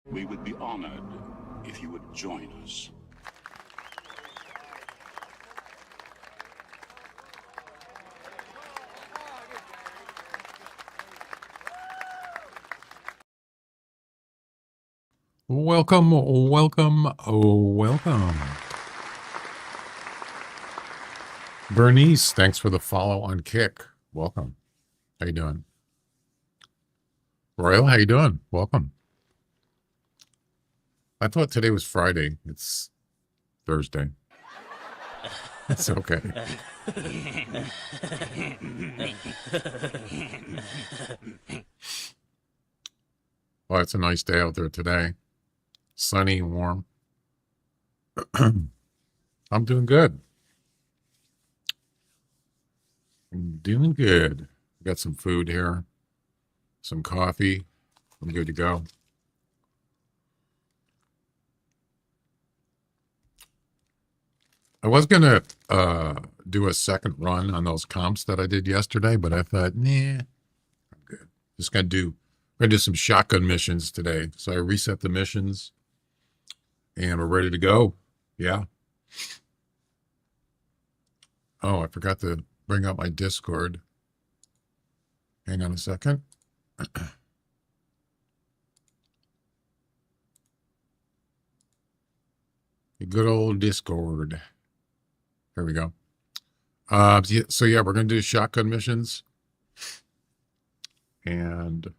We would be honored if you would join us. Welcome, welcome, welcome. Bernice, thanks for the follow on Kick. Welcome. How you doing? Royal, how you doing? Welcome. I thought today was Friday. It's Thursday. It's okay. Well, it's a nice day out there today. Sunny and warm. I'm doing good. I'm doing good. Got some food here, some coffee. I'm good to go. I was gonna do a second run on those comps that I did yesterday, but I thought, nah, I'm good. Just gonna do some shotgun missions today. So I reset the missions and we're ready to go. Yeah. Oh, I forgot to bring up my Discord. Hang on a second. The good old Discord. Here we go. So yeah, we're gonna do shotgun missions, and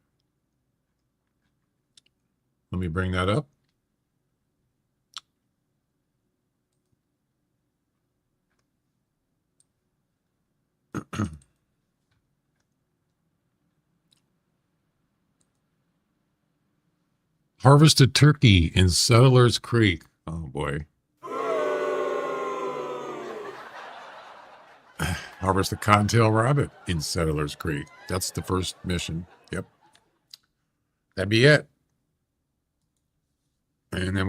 let me bring that up. Harvested turkey in Settlers Creek. Oh boy. Harvest a cottontail rabbit in Settlers Creek. That's the first mission. Yep. That'd be it. And then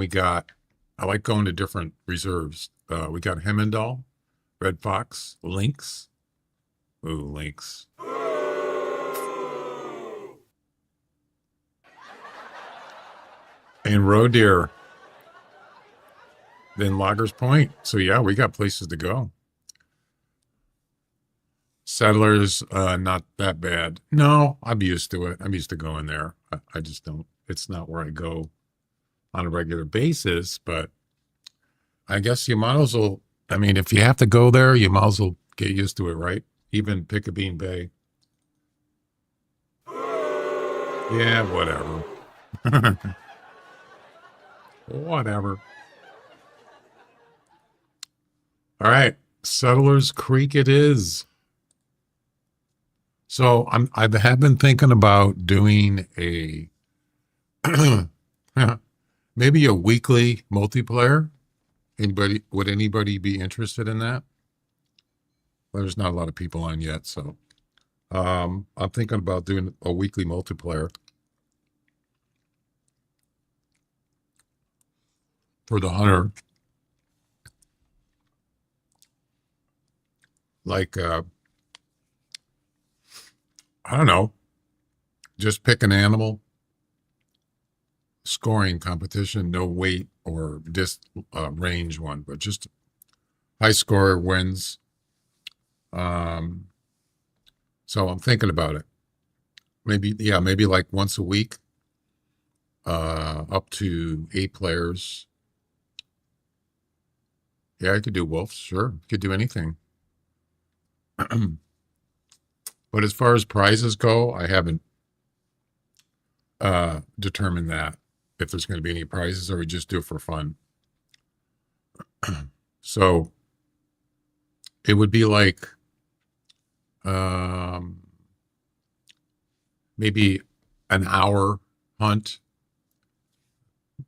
I like going to different reserves. We got Hemendal, Red Fox, Lynx. Ooh, Lynx. And roe deer. Then Loggers Point. So yeah, we got places to go. Settlers, not that bad. No, I'm used to it. I'm used to going there. I just don't. It's not where I go on a regular basis, but I guess you might as well. I mean, if you have to go there, you might as well get used to it, right? Even Picayune Bay. Yeah, whatever. Whatever. All right, Settlers Creek it is. So I have been thinking about doing a maybe a weekly multiplayer. Would anybody be interested in that? Well, there's not a lot of people on yet, so I'm thinking about doing a weekly multiplayer for the hunter. Like I don't know, just pick an animal, scoring competition, no weight or range one, but just high score wins. Um, so I'm thinking about it. Maybe like once a week, up to 8 players. Yeah, I could do wolves, sure. Could do anything. But as far as prizes go, I haven't determined that if there's going to be any prizes or we just do it for fun. So it would be like um, maybe an hour hunt.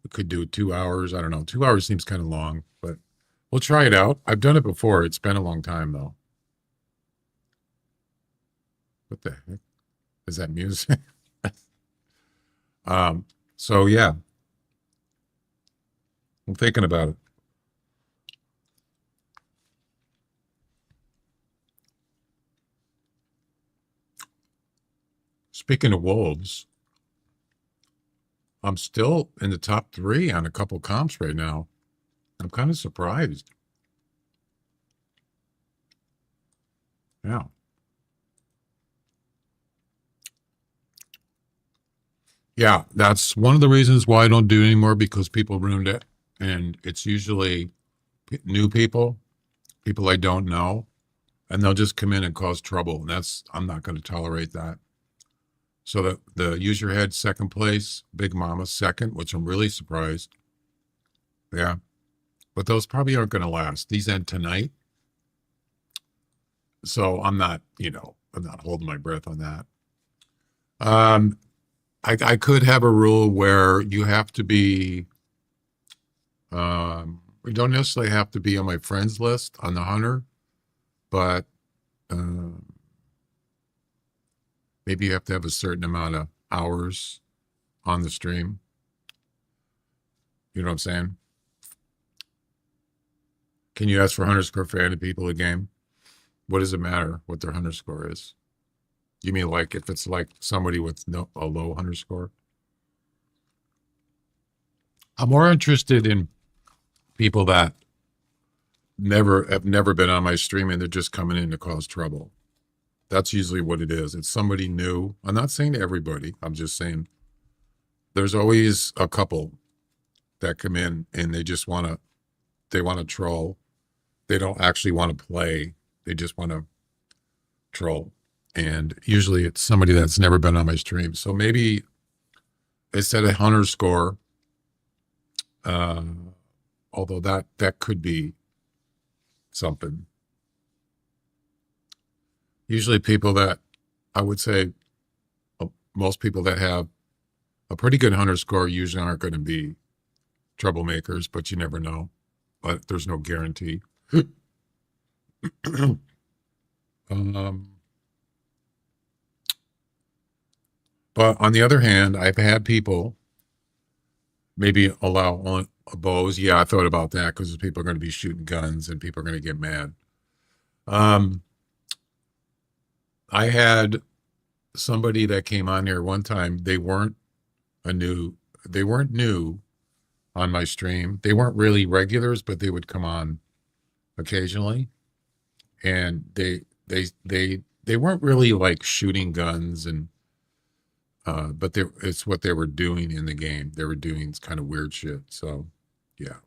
We could do 2 hours. I don't know. 2 hours seems kind of long, but we'll try it out. I've done it before. It's been a long time though. What the heck is that music? So yeah, I'm thinking about it. Speaking of wolves, I'm still in the top 3 on a couple comps right now. I'm kind of surprised. Yeah. Yeah, that's one of the reasons why I don't do it anymore, because people ruined it. And it's usually new people, people I don't know, and they'll just come in and cause trouble. And I'm not going to tolerate that. So the user had second place, Big Mama second, which I'm really surprised. Yeah. But those probably aren't going to last. These end tonight. So I'm not holding my breath on that. I could have a rule where you have to be, we don't necessarily have to be on my friends list on the Hunter, but maybe you have to have a certain amount of hours on the stream. You know what I'm saying? Can you ask for Hunter score for any people a game? What does it matter what their Hunter score is? You mean like if it's like somebody with a low Hunter score? I'm more interested in people that have never been on my stream and they're just coming in to cause trouble. That's usually what it is. It's somebody new. I'm not saying everybody. I'm just saying there's always a couple that come in and they want to troll. They don't actually want to play. They just want to troll. And usually it's somebody that's never been on my stream. So maybe instead of Hunter score, although that could be something. Usually people that I would say most people that have a pretty good Hunter score usually aren't going to be troublemakers, but you never know. But there's no guarantee. But on the other hand, I've had people maybe allow on bows. Yeah, I thought about that because people are going to be shooting guns and people are going to get mad. I had somebody that came on here one time. They weren't new on my stream. They weren't really regulars, but they would come on occasionally, and they weren't really like shooting guns and but it's what they were doing in the game. They were doing kind of weird shit. So yeah,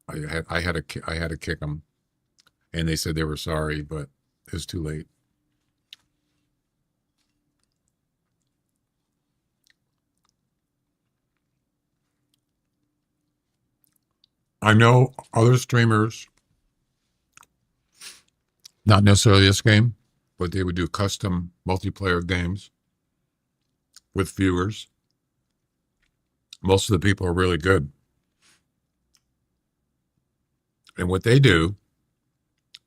I had to kick them, and they said they were sorry, but it was too late. I know other streamers, not necessarily this game, but they would do custom multiplayer games with viewers. Most of the people are really good. And what they do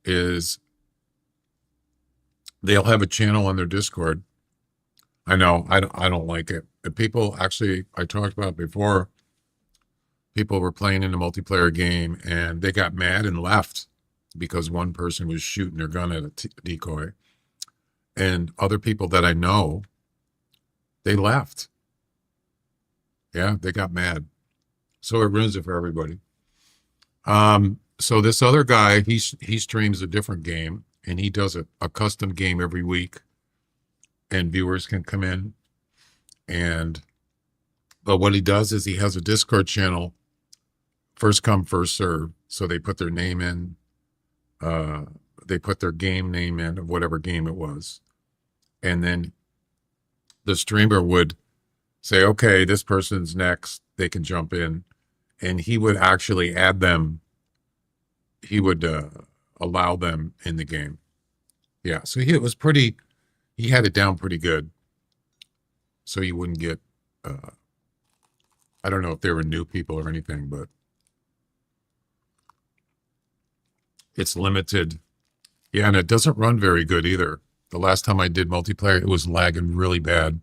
is they'll have a channel on their Discord. I know, I don't like it. And people actually, I talked about it before, people were playing in a multiplayer game and they got mad and left because one person was shooting their gun at a decoy. And other people that I know, they left. Yeah, they got mad. So it ruins it for everybody. So this other guy, he streams a different game, and he does a custom game every week, and viewers can come in. But what he does is he has a Discord channel, first come, first serve. So they put their name in, they put their game name in of whatever game it was. And then the streamer would say, okay, this person's next. They can jump in. And he would actually add them. He would allow them in the game. Yeah. So he had it down pretty good. So you wouldn't get, I don't know if they were new people or anything, but it's limited. Yeah. And it doesn't run very good either. The last time I did multiplayer, it was lagging really bad.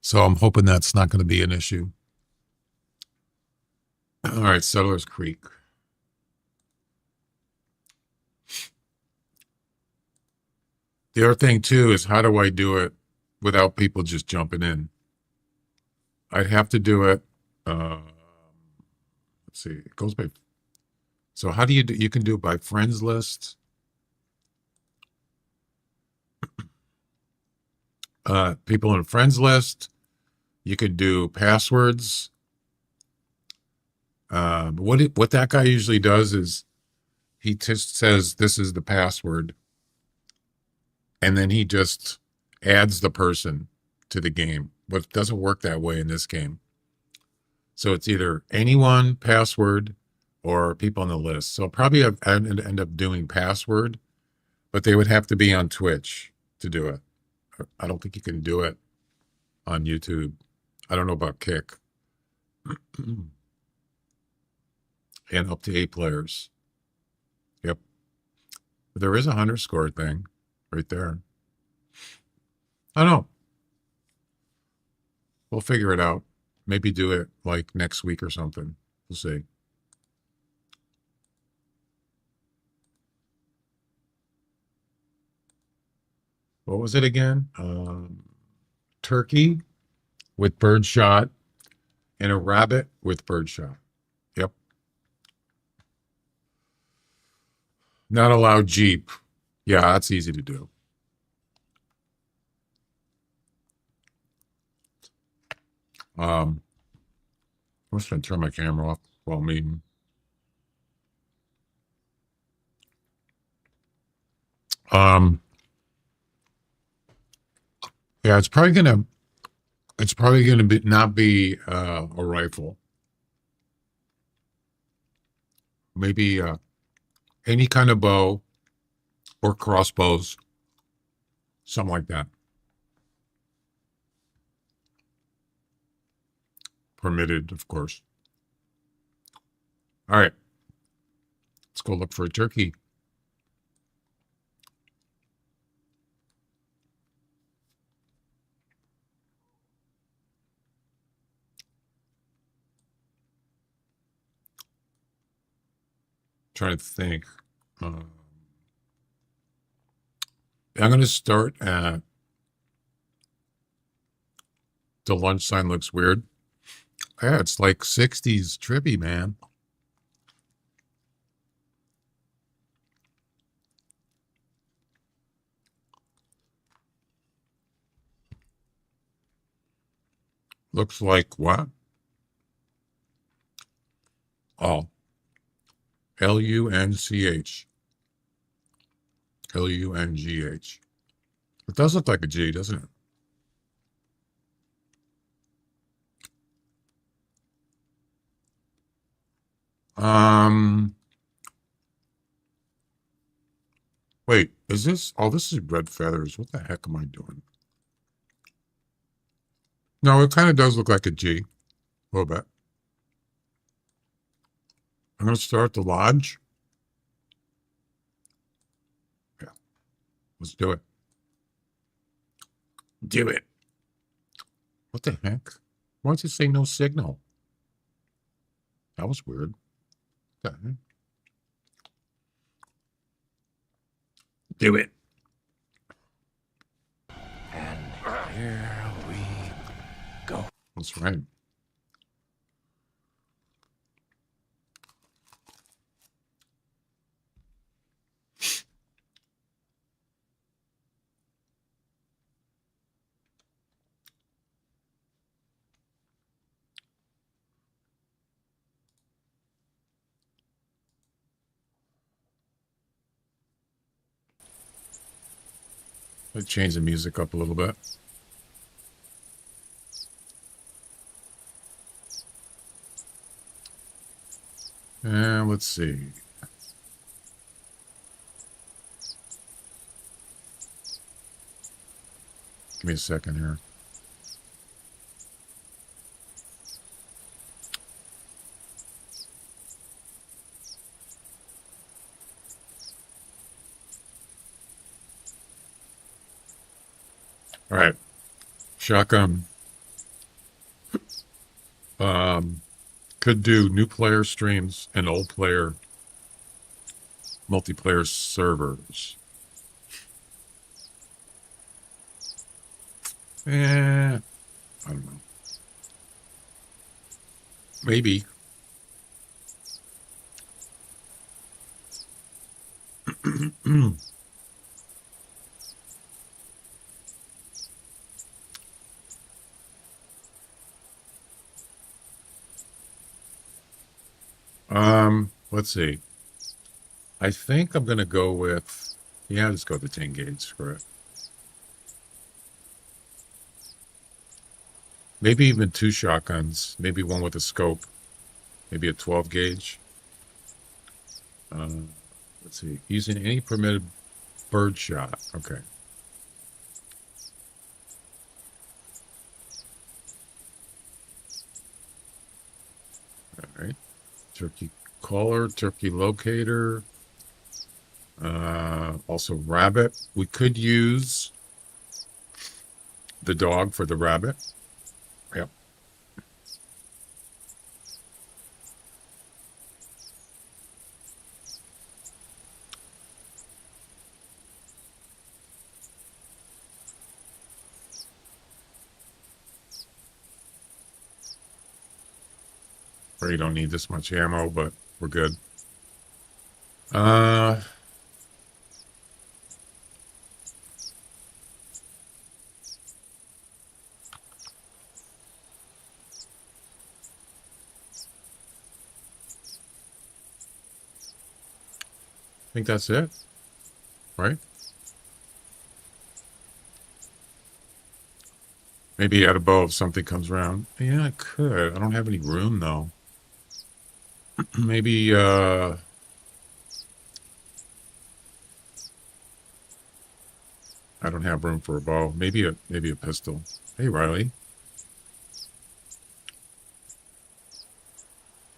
So I'm hoping that's not going to be an issue. All right, Settlers Creek. The other thing, too, is how do I do it without people just jumping in? I'd have to do it Uh, let's see. It goes by. So how do you do? You can do it by friends list. People in a friends list. You could do passwords. But what that guy usually does is he just says this is the password, and then he just adds the person to the game. But it doesn't work that way in this game. So it's either anyone password or people on the list. So probably I'd end up doing password, but they would have to be on Twitch to do it. I don't think you can do it on YouTube. I don't know about Kick. And up to 8 players. Yep. But there is a hunter score thing right there. I don't know. We'll figure it out. Maybe do it like next week or something. We'll see. What was it again? Turkey with birdshot and a rabbit with birdshot. Yep. Not allowed Jeep. Yeah, that's easy to do. I'm just going to turn my camera off while I'm eating. Yeah, it's probably gonna be not be a rifle. Maybe any kind of bow or crossbows, something like that. Permitted, of course. All right, let's go look for a turkey. Trying to think. I'm going to start at the lunch sign looks weird. Yeah, it's like 60s trippy, man. Looks like what? Oh, Lunch. Lungh. It does look like a G, doesn't it? Wait, is this? Oh, this is red feathers. What the heck am I doing? No, it kind of does look like a G. A little bit. I'm going to start the lodge. Yeah, let's do it. Do it. What the heck? Why does it say no signal? That was weird. What the heck? Do it. And here we go. That's right. Let's change the music up a little bit. And let's see. Give me a second here. All right. Shotgun. Could do new player streams and old player multiplayer servers. I don't know. Maybe. Let's see. I think I'm gonna go with, yeah, let's go with the 10 gauge. Screw it. Maybe even two shotguns. Maybe one with a scope. Maybe a 12 gauge. Let's see. Using any permitted bird shot. Okay. All right. Turkey caller, turkey locator. Also rabbit. We could use the dog for the rabbit. Yep. Or you don't need this much ammo, but we're good. I think that's it, right? Maybe add a bow if something comes around. Yeah, I could. I don't have any room though. Maybe I don't have room for a bow. Maybe a pistol. Hey Riley.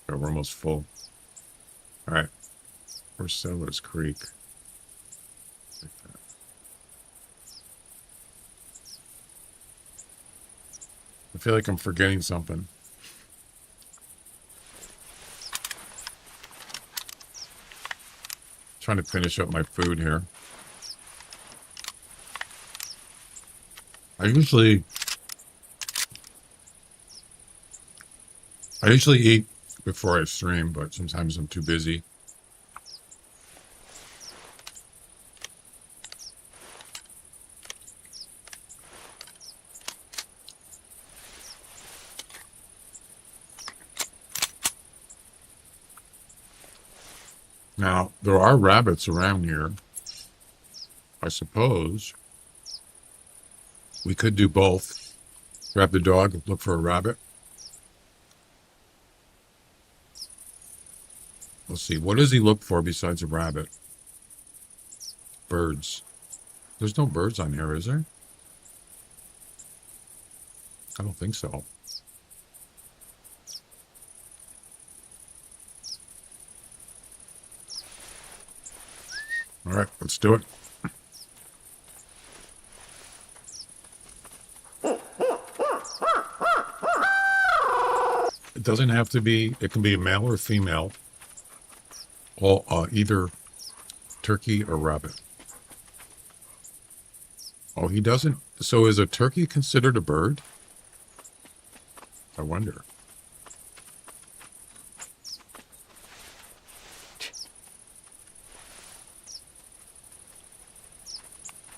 Oh, we're almost full. All right. Where's Settlers Creek? Like that. I feel like I'm forgetting something. Trying to finish up my food here. I usually eat before I stream, but sometimes I'm too busy. Now, there are rabbits around here. I suppose we could do both. Grab the dog, look for a rabbit. Let's see. What does he look for besides a rabbit? Birds. There's no birds on here, is there? I don't think so. All right, let's do it. It doesn't have to be, it can be a male or a female. Or either turkey or rabbit. Oh, he doesn't. So is a turkey considered a bird? I wonder.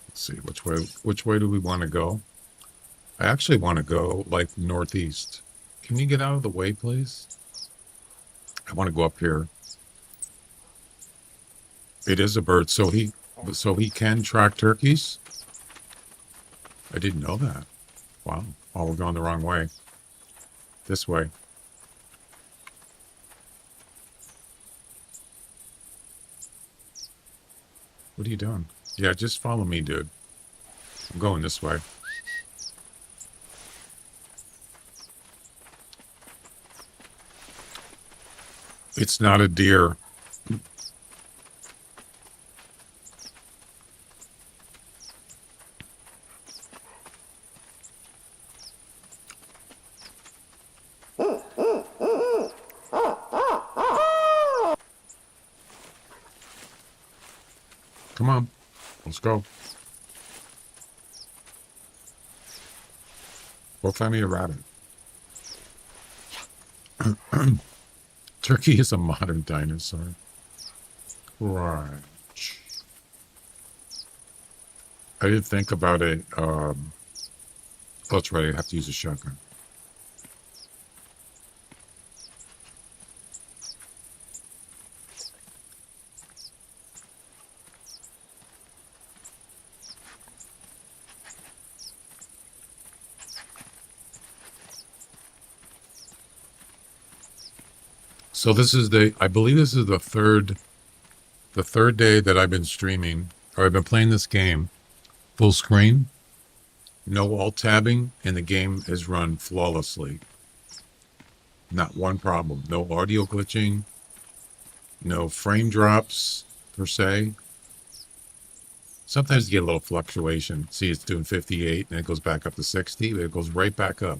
Let's see, which way do we want to go? I actually want to go like northeast. Can you get out of the way, please? I want to go up here. It is a bird, so he can track turkeys? I didn't know that. Wow. Oh, we're going the wrong way. This way. What are you doing? Yeah, just follow me, dude. I'm going this way. It's not a deer. Come on, let's go. Go find me a rabbit. Turkey is a modern dinosaur. Right. I didn't think about it. Oh, that's right. I have to use a shotgun. So this is I believe this is the third day that I've been streaming, or I've been playing this game full screen, no alt tabbing, and the game is run flawlessly. Not one problem. No audio glitching, no frame drops per se. Sometimes you get a little fluctuation. See, it's doing 58 and it goes back up to 60, but it goes right back up.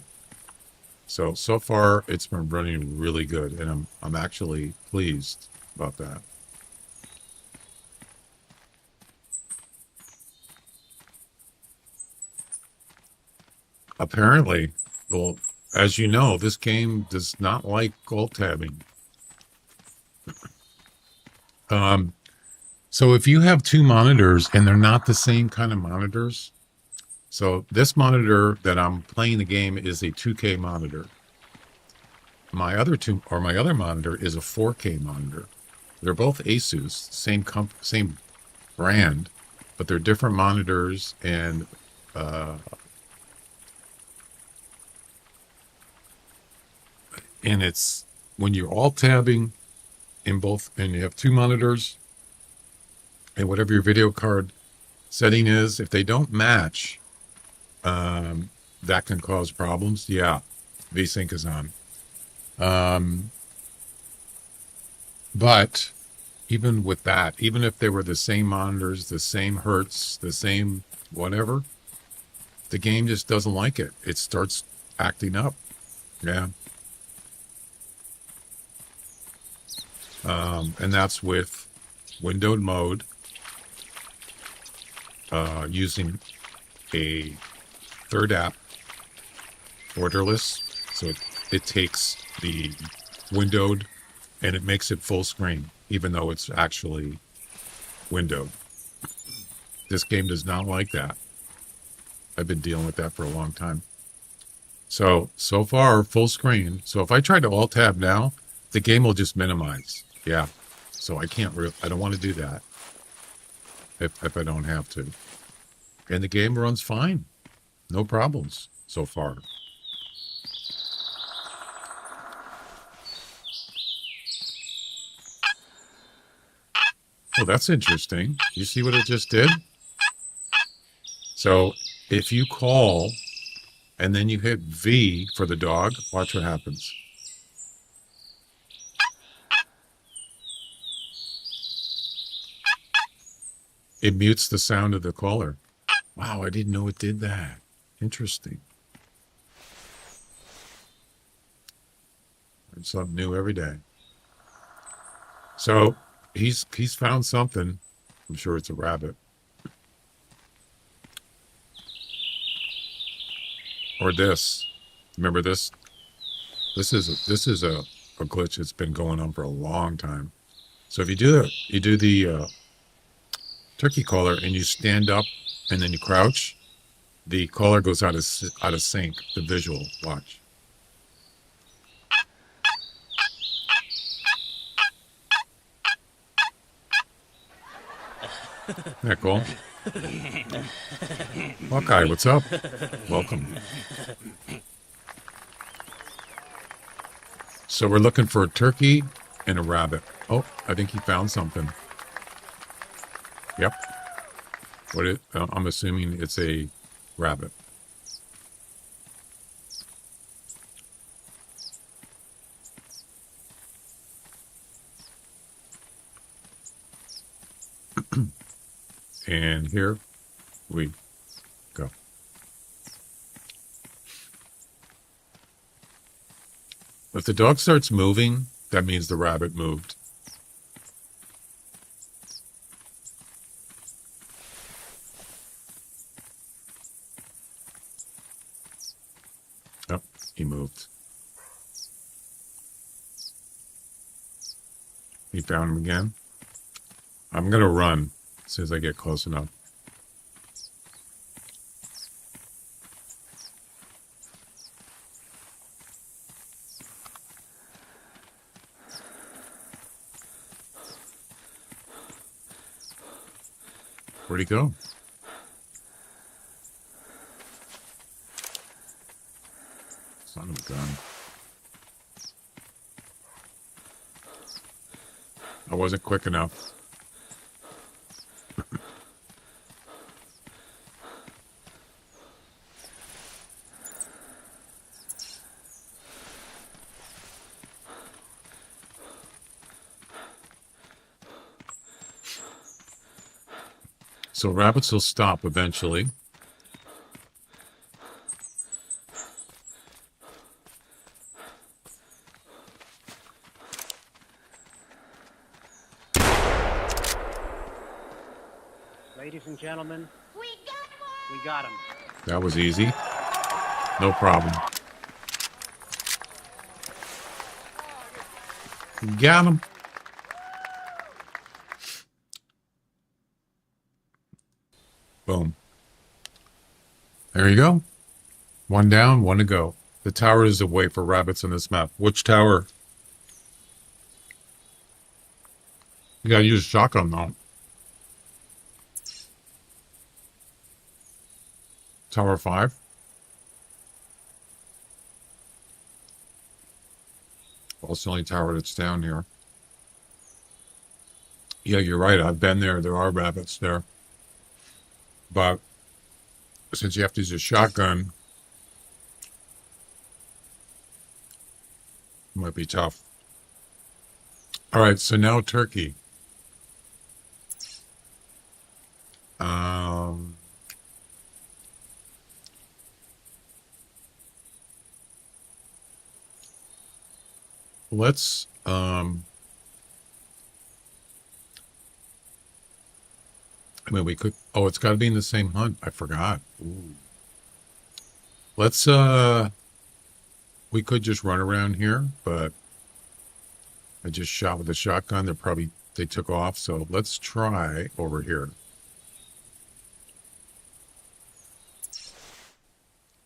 So far it's been running really good, and I'm actually pleased about that. Apparently, well, as you know, this game does not like alt tabbing. So if you have two monitors and they're not the same kind of monitors, so this monitor that I'm playing the game is a 2K monitor. My other monitor is a 4K monitor. They're both Asus, same brand, but they're different monitors, and it's when you're alt tabbing in both, and you have two monitors, and whatever your video card setting is, if they don't match, that can cause problems. Yeah, VSync is on. But even with that, even if they were the same monitors, the same hertz, the same whatever, the game just doesn't like it. It starts acting up. Yeah. And that's with windowed mode, using a third app, borderless. So it takes the windowed and it makes it full screen, even though it's actually windowed. This game does not like that. I've been dealing with that for a long time. So far, full screen. So if I try to alt tab now, the game will just minimize. Yeah. So I don't want to do that if I don't have to. And the game runs fine. No problems so far. Well, that's interesting. You see what it just did? So if you call and then you hit V for the dog, watch what happens. It mutes the sound of the caller. Wow, I didn't know it did that. Interesting. Learn something new every day. So he's found something. I'm sure it's a rabbit. Or this. Remember this? This is a glitch that's been going on for a long time. So if you do the turkey caller and you stand up and then you crouch, the caller goes out of sync. The visual. Watch. Isn't that cool? Hawkeye, what's up? Welcome. So we're looking for a turkey and a rabbit. Oh, I think he found something. Yep. I'm assuming it's a rabbit. And here we go. If the dog starts moving, that means the rabbit moved. Oh, he moved. He found him again. I'm going to run as soon as I get close enough. Where'd he go? Son of a gun. I wasn't quick enough. So rabbits will stop eventually. Ladies and gentlemen, we got him. That was easy. No problem. Got him. Boom. There you go. One down, one to go. The tower is a way for rabbits on this map. Which tower? You gotta use a shotgun though. Tower 5. Well, it's the only tower that's down here. Yeah, you're right. I've been there. There are rabbits there. But since you have to use a shotgun, it might be tough. All right, so now turkey. Let's I mean, we could. Oh, it's got to be in the same hunt. I forgot. Ooh. Let's. We could just run around here, but I just shot with a shotgun. They took off. So let's try over here.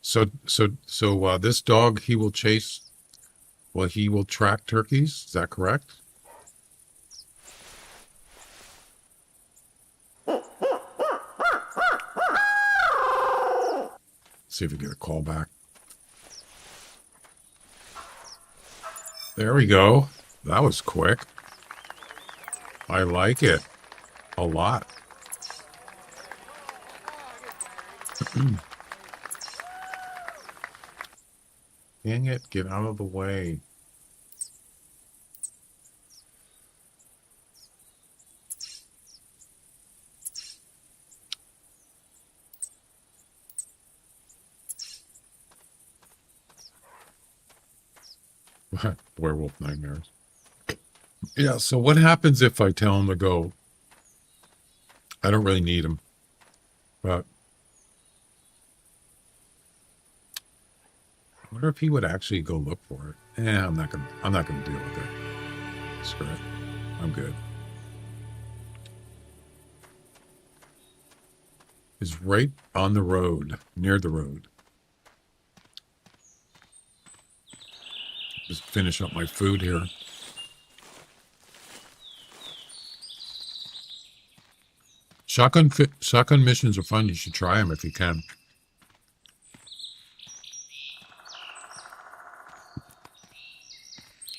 So this dog, he will chase. Well, he will track turkeys. Is that correct? See if we get a call back. There we go. That was quick. I like it a lot. Dang it, get out of the way. Werewolf nightmares. Yeah, so what happens if I tell him to go? I don't really need him, but I wonder if he would actually go look for it. I'm not gonna deal with it. Screw it. I'm good. Is right on the road, near the road. Just finish up my food here. Shotgun missions are fun. You should try them if you can.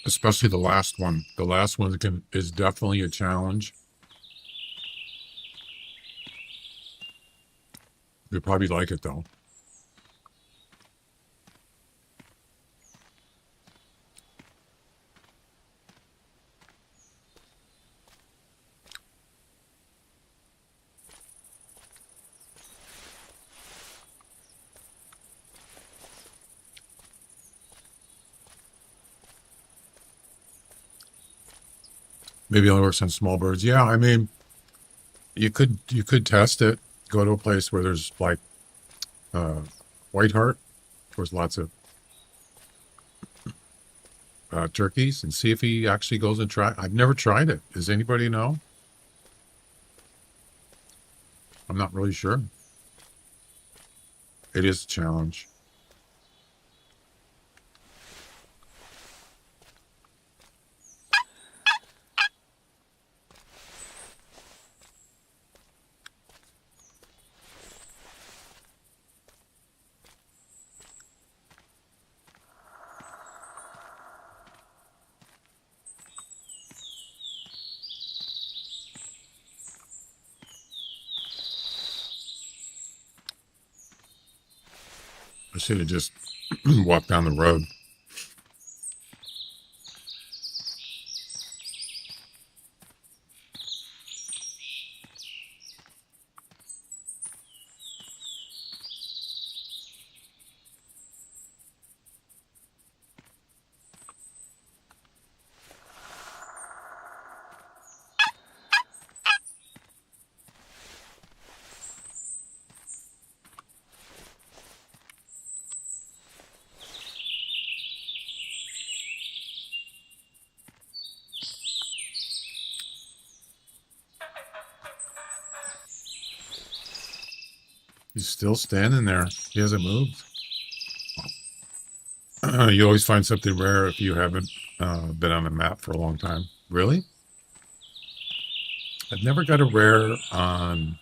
Especially the last one. The last one is definitely a challenge. You'll probably like it though. Maybe it only works on small birds. Yeah, I mean, you could test it. Go to a place where there's like white heart. There's lots of turkeys and see if he actually goes and try. I've never tried it. Does anybody know? I'm not really sure. It is a challenge. I should have just walked down the road. He's still standing there. He hasn't moved. You always find something rare if you haven't been on a map for a long time. Really? I've never got a rare on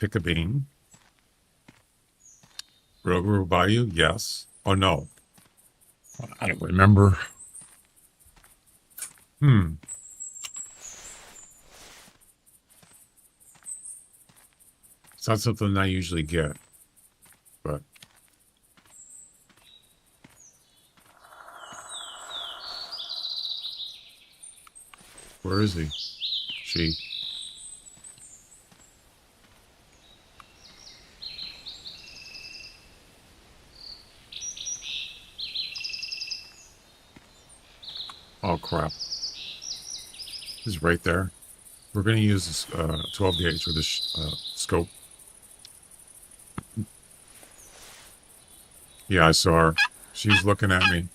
Pick a Bean. Rogue Bayou? Yes. Oh, no. I don't remember. It's not something I usually get, but where is he? She. Oh, crap. He's right there. We're going to use this 12 gauge with this scope. Yeah, I saw her. She's looking at me.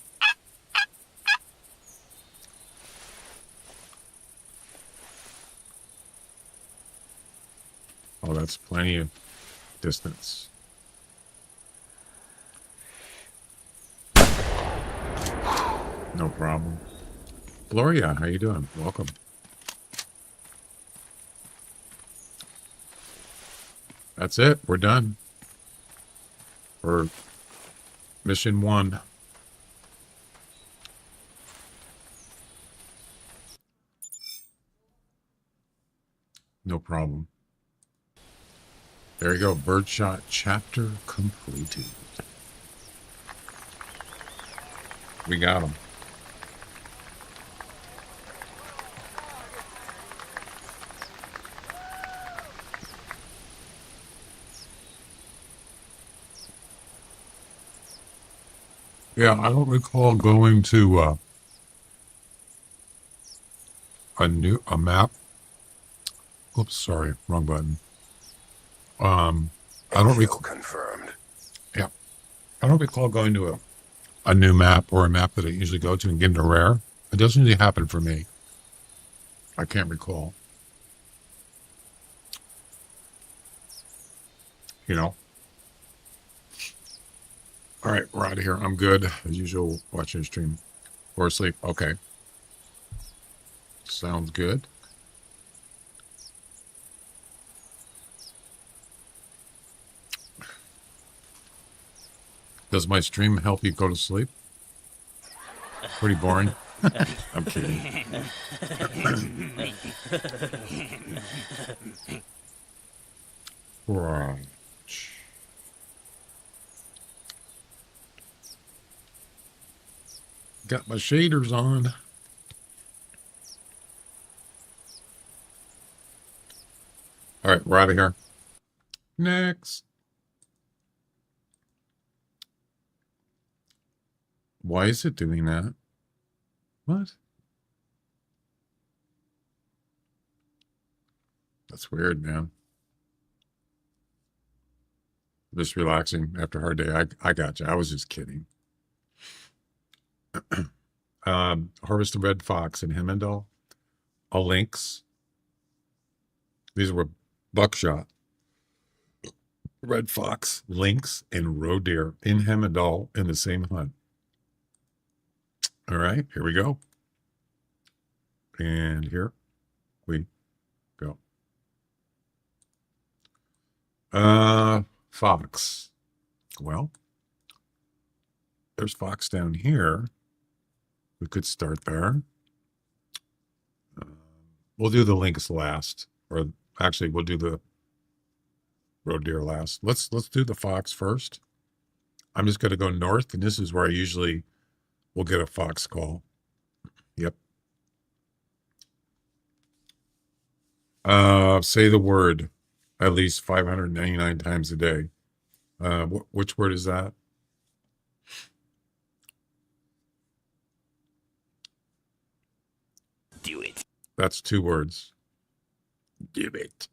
Oh, that's plenty of distance. No problem. Gloria, how you doing? Welcome. That's it. We're done. For mission 1. No problem. There you go. Birdshot chapter completed. We got him. Yeah, I don't recall going to a map. Oops, sorry, wrong button. I don't recall. Confirmed. Yeah, I don't recall going to a new map or a map that I usually go to and getting a rare. It doesn't usually happen for me. I can't recall. You know. All right, we're out of here. I'm good as usual. Watching the stream or asleep. Okay. Sounds good. Does my stream help you go to sleep? Pretty boring. I'm kidding. Right. Got my shaders on. All right, we're out of here. Next. Why is it doing that? What? That's weird, man. Just relaxing after a hard day. I got you. I was just kidding. I Harvest the red fox in Hemendal, a lynx. These were buckshot, red fox, lynx, and roe deer in Hemendal in the same hunt. All right, here we go. And here we go. Fox. Well, there's fox down here. We could start there. We'll do the lynx last, or actually, we'll do the roe deer last. Let's do the fox first. I'm just going to go north, and this is where I usually will get a fox call. Yep. Say the word at least 599 times a day. Which word is that? Do it. That's 2 words. Do it.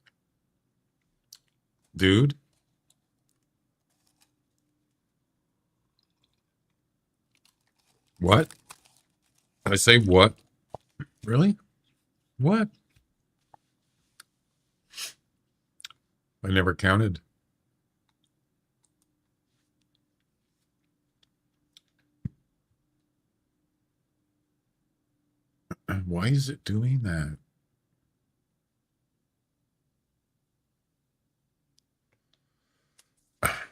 Dude. What? Did I say what? Really? What? I never counted. Why is it doing that?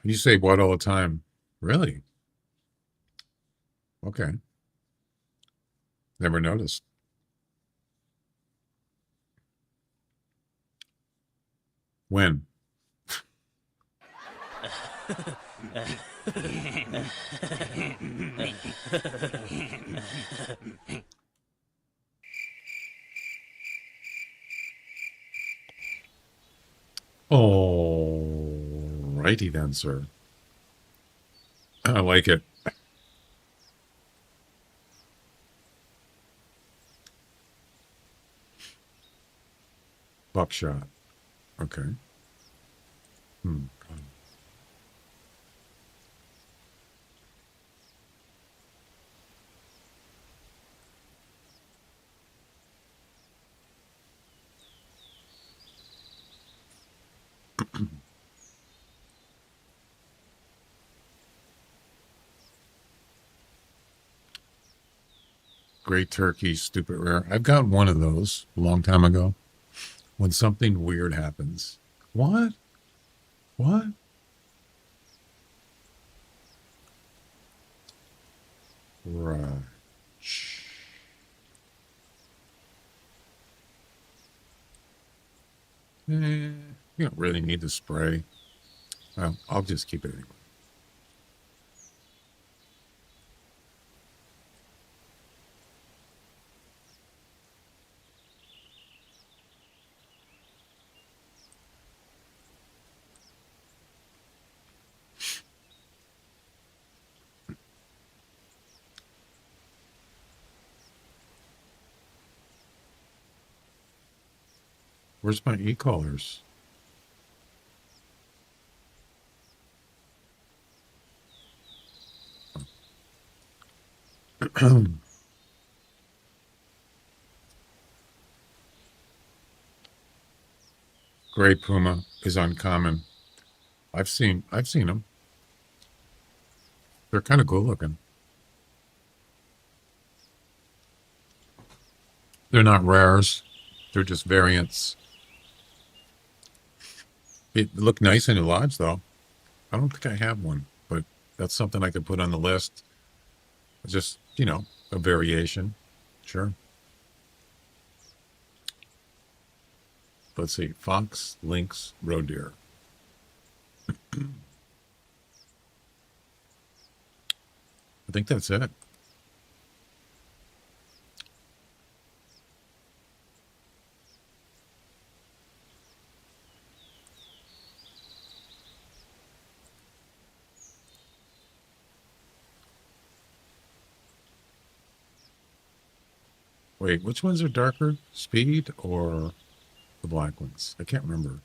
You say what all the time? Really? Okay. Never noticed. When? Oh, righty then, sir. I like it. Buckshot. Okay. Great turkey, stupid rare. I've got one of those a long time ago when something weird happens. What? What? Right. You don't really need to spray. Well, I'll just keep it anyway. Where's my e-collars? Gray puma is uncommon. I've seen them. They're kind of cool looking. They're not rares. They're just variants. It looked nice in the lodge, though. I don't think I have one, but that's something I could put on the list. Just, a variation. Sure. Let's see. Fox, lynx, roe deer. I think that's it. Wait, which ones are darker? Speed or the black ones? I can't remember.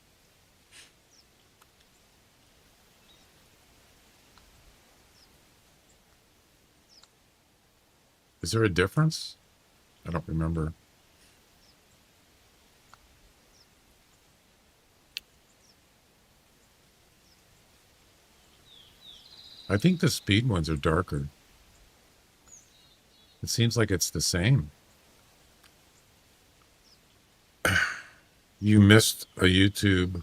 Is there a difference? I don't remember. I think the speed ones are darker. It seems like it's the same. You missed a YouTube.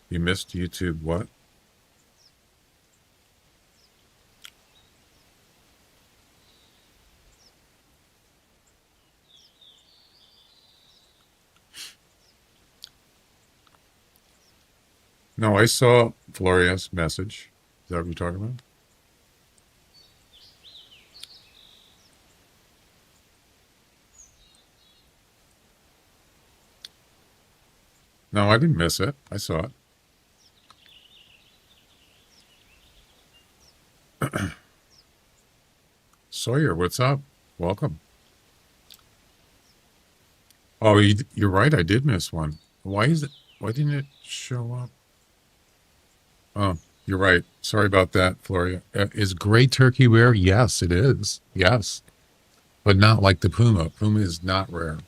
You missed YouTube what? No, I saw Floria's message. Is that what you're talking about? No, I didn't miss it. I saw it. Sawyer, what's up? Welcome. Oh, you're right. I did miss one. Why is it? Why didn't it show up? Oh, you're right. Sorry about that, Floria. Is gray turkey rare? Yes, it is. Yes, but not like the puma. Puma is not rare.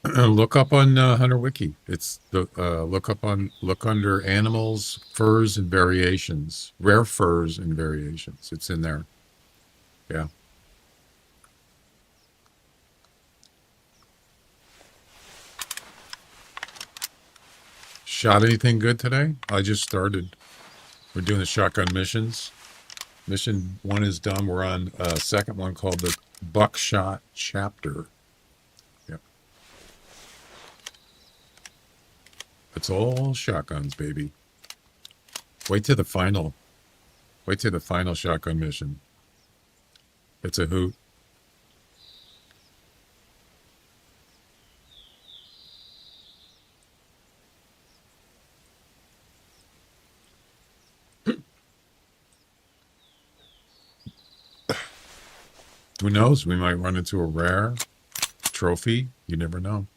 Look up on Hunter Wiki. It's the look under animals, furs and variations, rare furs and variations. It's in there. Yeah. Shot anything good today? I just started. We're doing the shotgun missions. Mission 1 is done. We're on a second one called the Buckshot Chapter. Yep. It's all shotguns, baby. Wait till the final. Wait till the final shotgun mission. It's a hoot. Who knows? We might run into a rare trophy. You never know.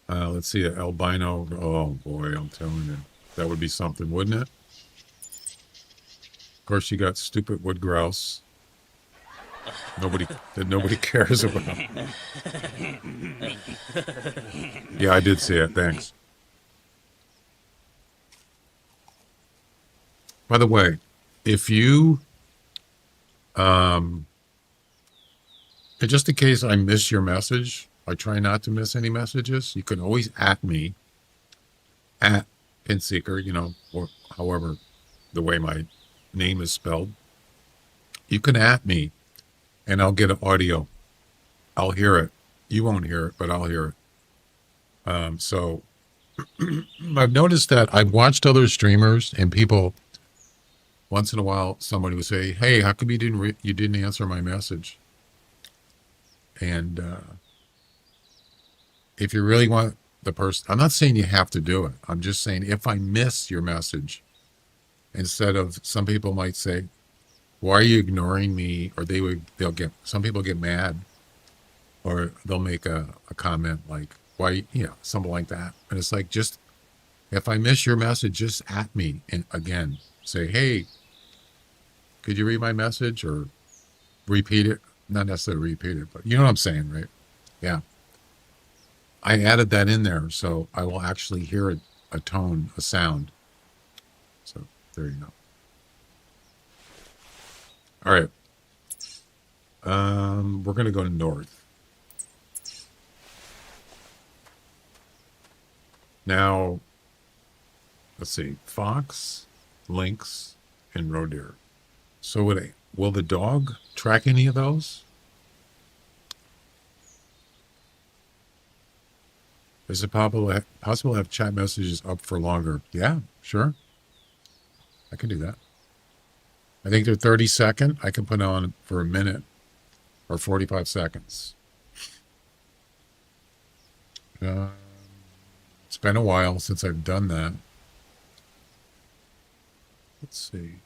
Let's see, an albino. Oh boy, I'm telling you, that would be something, wouldn't it? Of course, you got stupid wood grouse. Nobody cares about. Yeah, I did see it. Thanks. By the way, if you, just in case I miss your message, I try not to miss any messages. You can always at me, at Pinseeker, or however the way my name is spelled. You can at me, and I'll get an audio. I'll hear it. You won't hear it, but I'll hear it. So I've noticed that I've watched other streamers, and people, once in a while, somebody would say, "Hey, how come you didn't answer my message?" And if you really want the person, I'm not saying you have to do it. I'm just saying if I miss your message, instead of, some people might say, "Why are you ignoring me?" Or some people get mad, or they'll make a comment like, "Why?" Something like that. And it's like, just, if I miss your message, just at me, and again, say, "Hey, could you read my message?" Or repeat it. Not necessarily repeat it, but you know what I'm saying, right? Yeah. I added that in there, so I will actually hear a tone, a sound. So there you go. All right. We're going to go north. Now, let's see. Fox, lynx, and roe deer. So will the dog track any of those? Is it possible to have chat messages up for longer? Yeah, sure. I can do that. I think they're 30-second. I can put on for a minute or 45 seconds. It's been a while since I've done that. Let's see.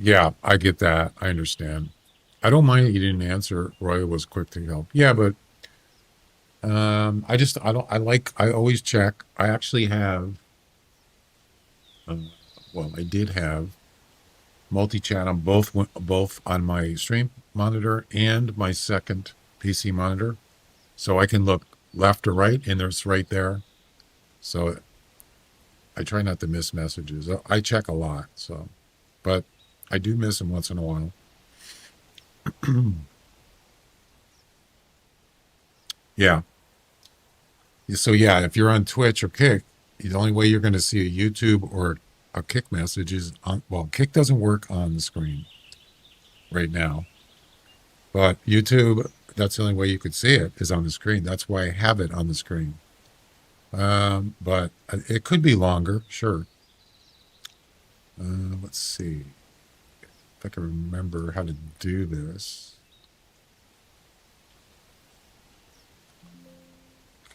Yeah, I get that. I understand. I don't mind that you didn't answer. Roy was quick to help. Yeah, but I always check. I actually have, I did have multi-chat on both on my stream monitor and my second PC monitor. So I can look left or right, and there's right there. So I try not to miss messages. I check a lot, so, but I do miss them once in a while. Yeah. So yeah, if you're on Twitch or Kick, the only way you're going to see a YouTube or a Kick message is on, well, Kick doesn't work on the screen right now, but YouTube, that's the only way you could see it is on the screen. That's why I have it on the screen. But it could be longer, sure. Let's see if I can remember how to do this.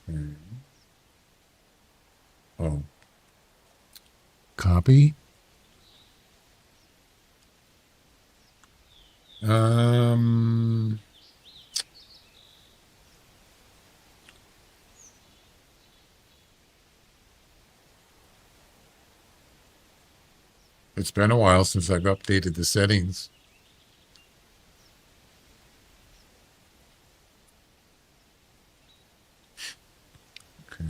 Okay. Oh. Copy. It's been a while since I've updated the settings. Okay.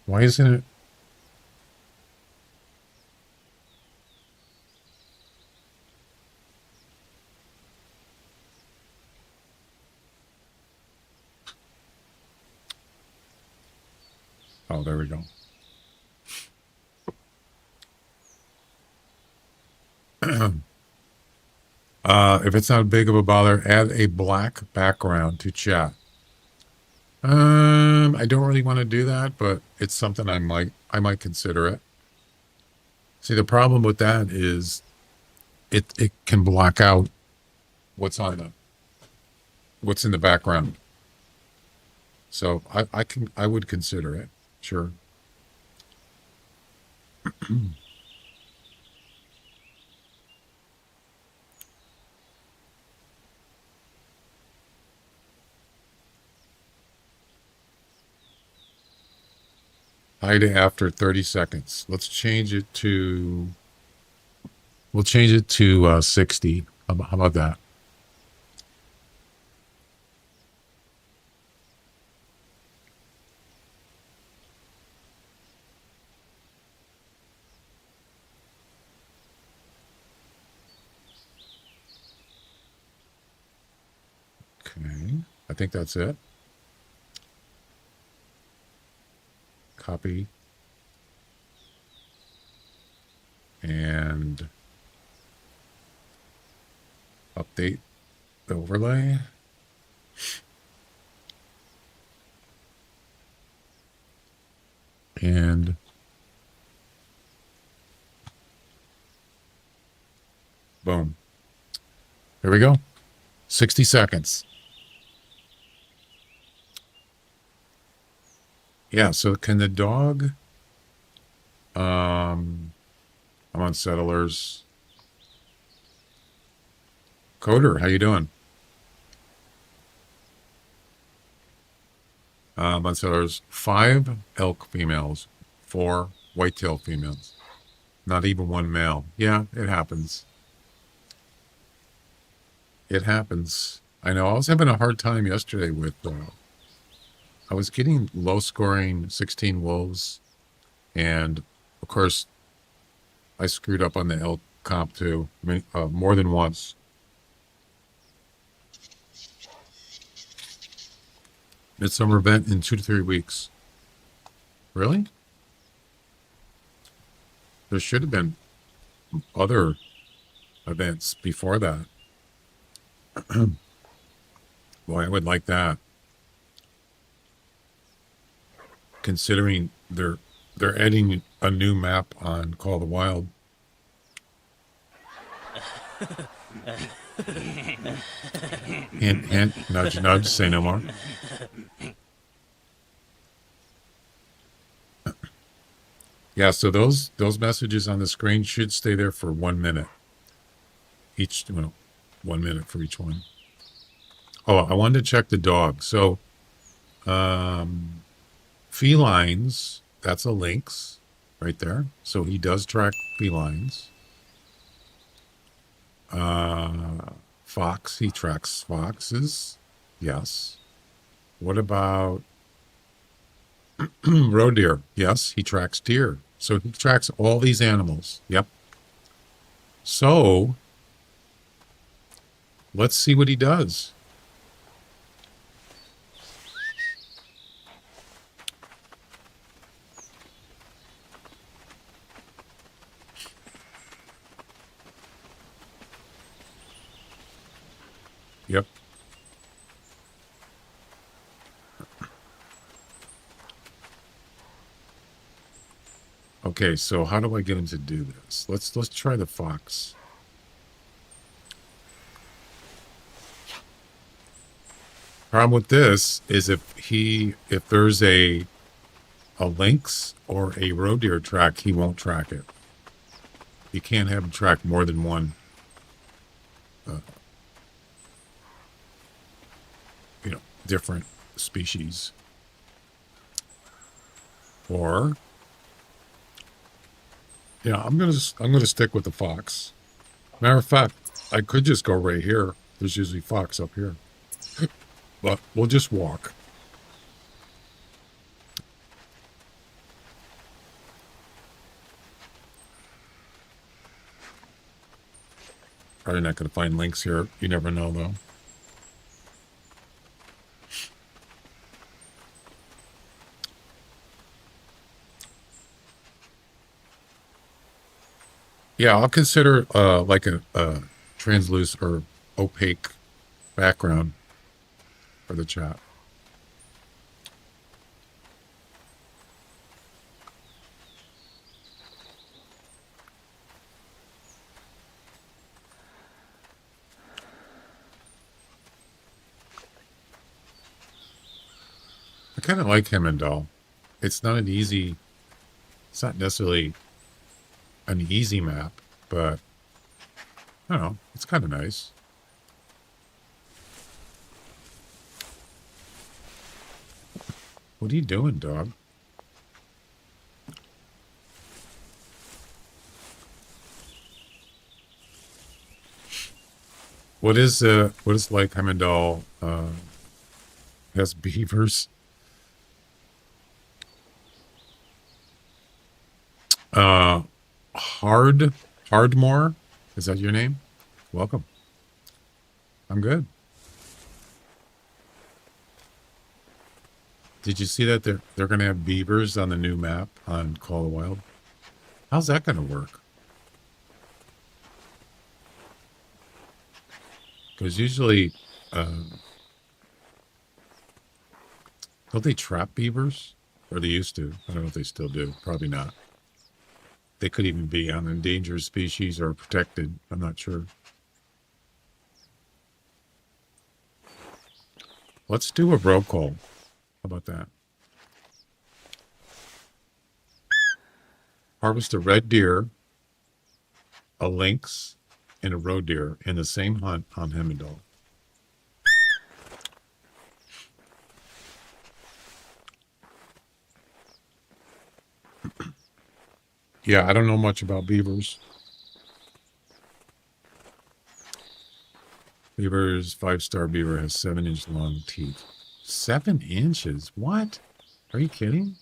Why isn't it? Oh, there we go. If it's not big of a bother, add a black background to chat. I don't really want to do that, but it's something I might consider it. See, the problem with that is it can block out what's in the background. So I would consider it. Sure. Hide after 30 seconds. We'll change it to 60. How about that? Okay. I think that's it. Copy. And update the overlay. And boom. There we go. 60 seconds. Yeah, so can the dog, I'm on Settlers. Coder, how you doing? On Settlers, 5 elk females, 4 whitetail females. Not even 1 male. Yeah, it happens. It happens. I know. I was having a hard time yesterday with, I was getting low scoring 16 wolves. And of course, I screwed up on the elk comp too, more than once. Midsummer event in 2 to 3 weeks. Really? There should have been other events before that. Boy, I would like that. Considering they're adding a new map on Call of the Wild Hint, hint, nudge, nudge, say no more. Yeah, so those messages on the screen should stay there for 1 minute. Each, well, 1 minute for each one. Oh, I wanted to check the dog. So, felines, that's a lynx right there. So he does track felines. Fox, he tracks foxes. Yes. What about roe deer? Yes, he tracks deer. So he tracks all these animals. Yep. So let's see what he does. Yep. Okay, so how do I get him to do this? Let's try the fox. Problem with this is if there's a lynx or a roe deer track, he won't track it. You can't have him track more than one. Different species. Or yeah, I'm gonna stick with the fox. Matter of fact, I could just go right here. There's usually fox up here, but we'll just walk. Probably not gonna find lynx here. You never know though. Yeah, I'll consider like a translucent or opaque background for the chat. I kind of like Hemendal. It's not necessarily an easy map, but I don't know, it's kind of nice. What are you doing, dog? What is like Hemendal has beavers? Hardmore, is that your name? Welcome. I'm good. Did you see that they're going to have beavers on the new map on Call of the Wild? How's that going to work? Because usually, don't they trap beavers? Or they used to. I don't know if they still do. Probably not. They could even be on endangered species or protected. I'm not sure. Let's do a roll call. How about that? Harvest a red deer, a lynx, and a roe deer in the same hunt on Hemendal. Yeah, I don't know much about beavers. Beavers, 5-star beaver has 7-inch long teeth. 7 inches? What? Are you kidding?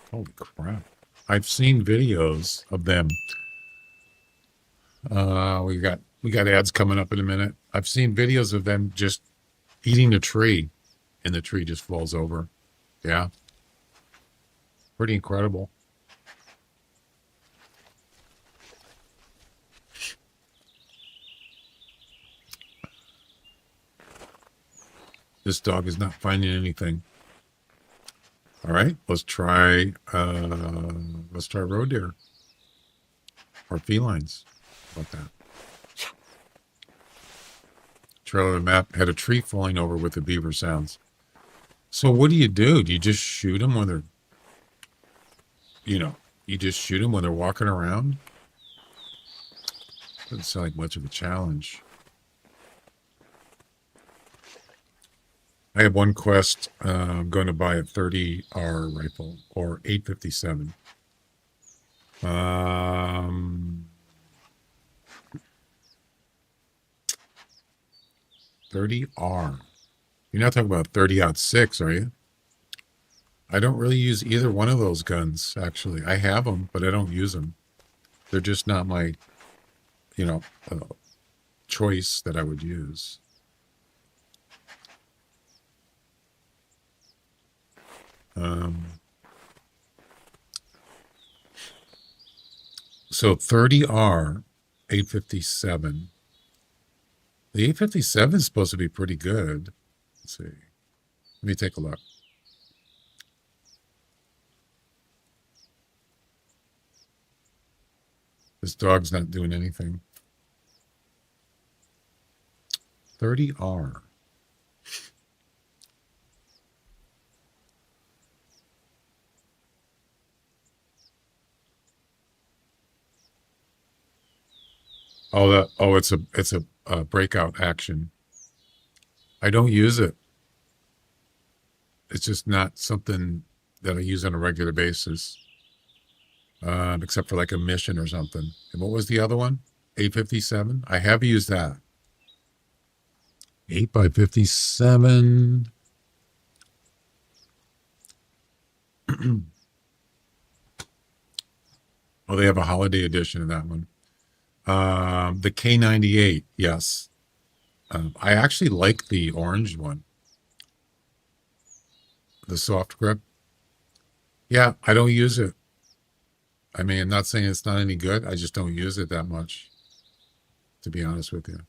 Holy crap. I've seen videos of them. We got ads coming up in a minute. I've seen videos of them just eating a tree and the tree just falls over. Yeah. Pretty incredible. This dog is not finding anything. All right, let's try roe deer or felines. How about that? trailer of the map had a tree falling over with the beaver sounds. So what do? Do you just shoot them when they're, you just shoot them when they're walking around? Doesn't sound like much of a challenge. I have one quest. I'm going to buy a 30R rifle or 857. 30R. You're not talking about 30-06, are you? I don't really use either one of those guns, actually. I have them, but I don't use them. They're just not my, choice that I would use. So 30R, 857. The 857 is supposed to be pretty good. Let's see. Let me take a look. This dog's not doing anything. 30R. It's a breakout action. I don't use it. It's just not something that I use on a regular basis, except for like a mission or something. And what was the other one? 857. I have used that. 8x57. Oh, they have a holiday edition of that one. The K98, yes. I actually like the orange one. The soft grip. Yeah, I don't use it. I mean, I'm not saying it's not any good. I just don't use it that much, to be honest with you.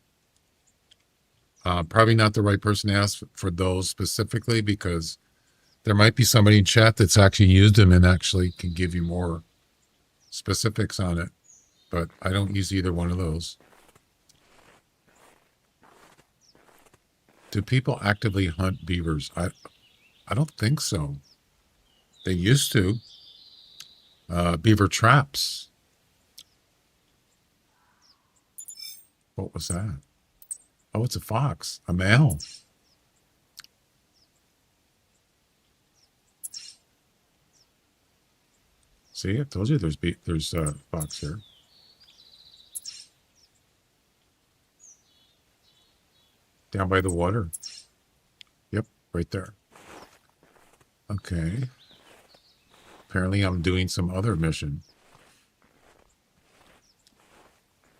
Probably not the right person to ask for those specifically, because there might be somebody in chat that's actually used them and actually can give you more specifics on it. But I don't use either one of those. Do people actively hunt beavers? I don't think so. They used to. Beaver traps. What was that? Oh, it's a fox. A male. See, I told you there's fox here. Down by the water. Yep, right there. Okay. Apparently I'm doing some other mission.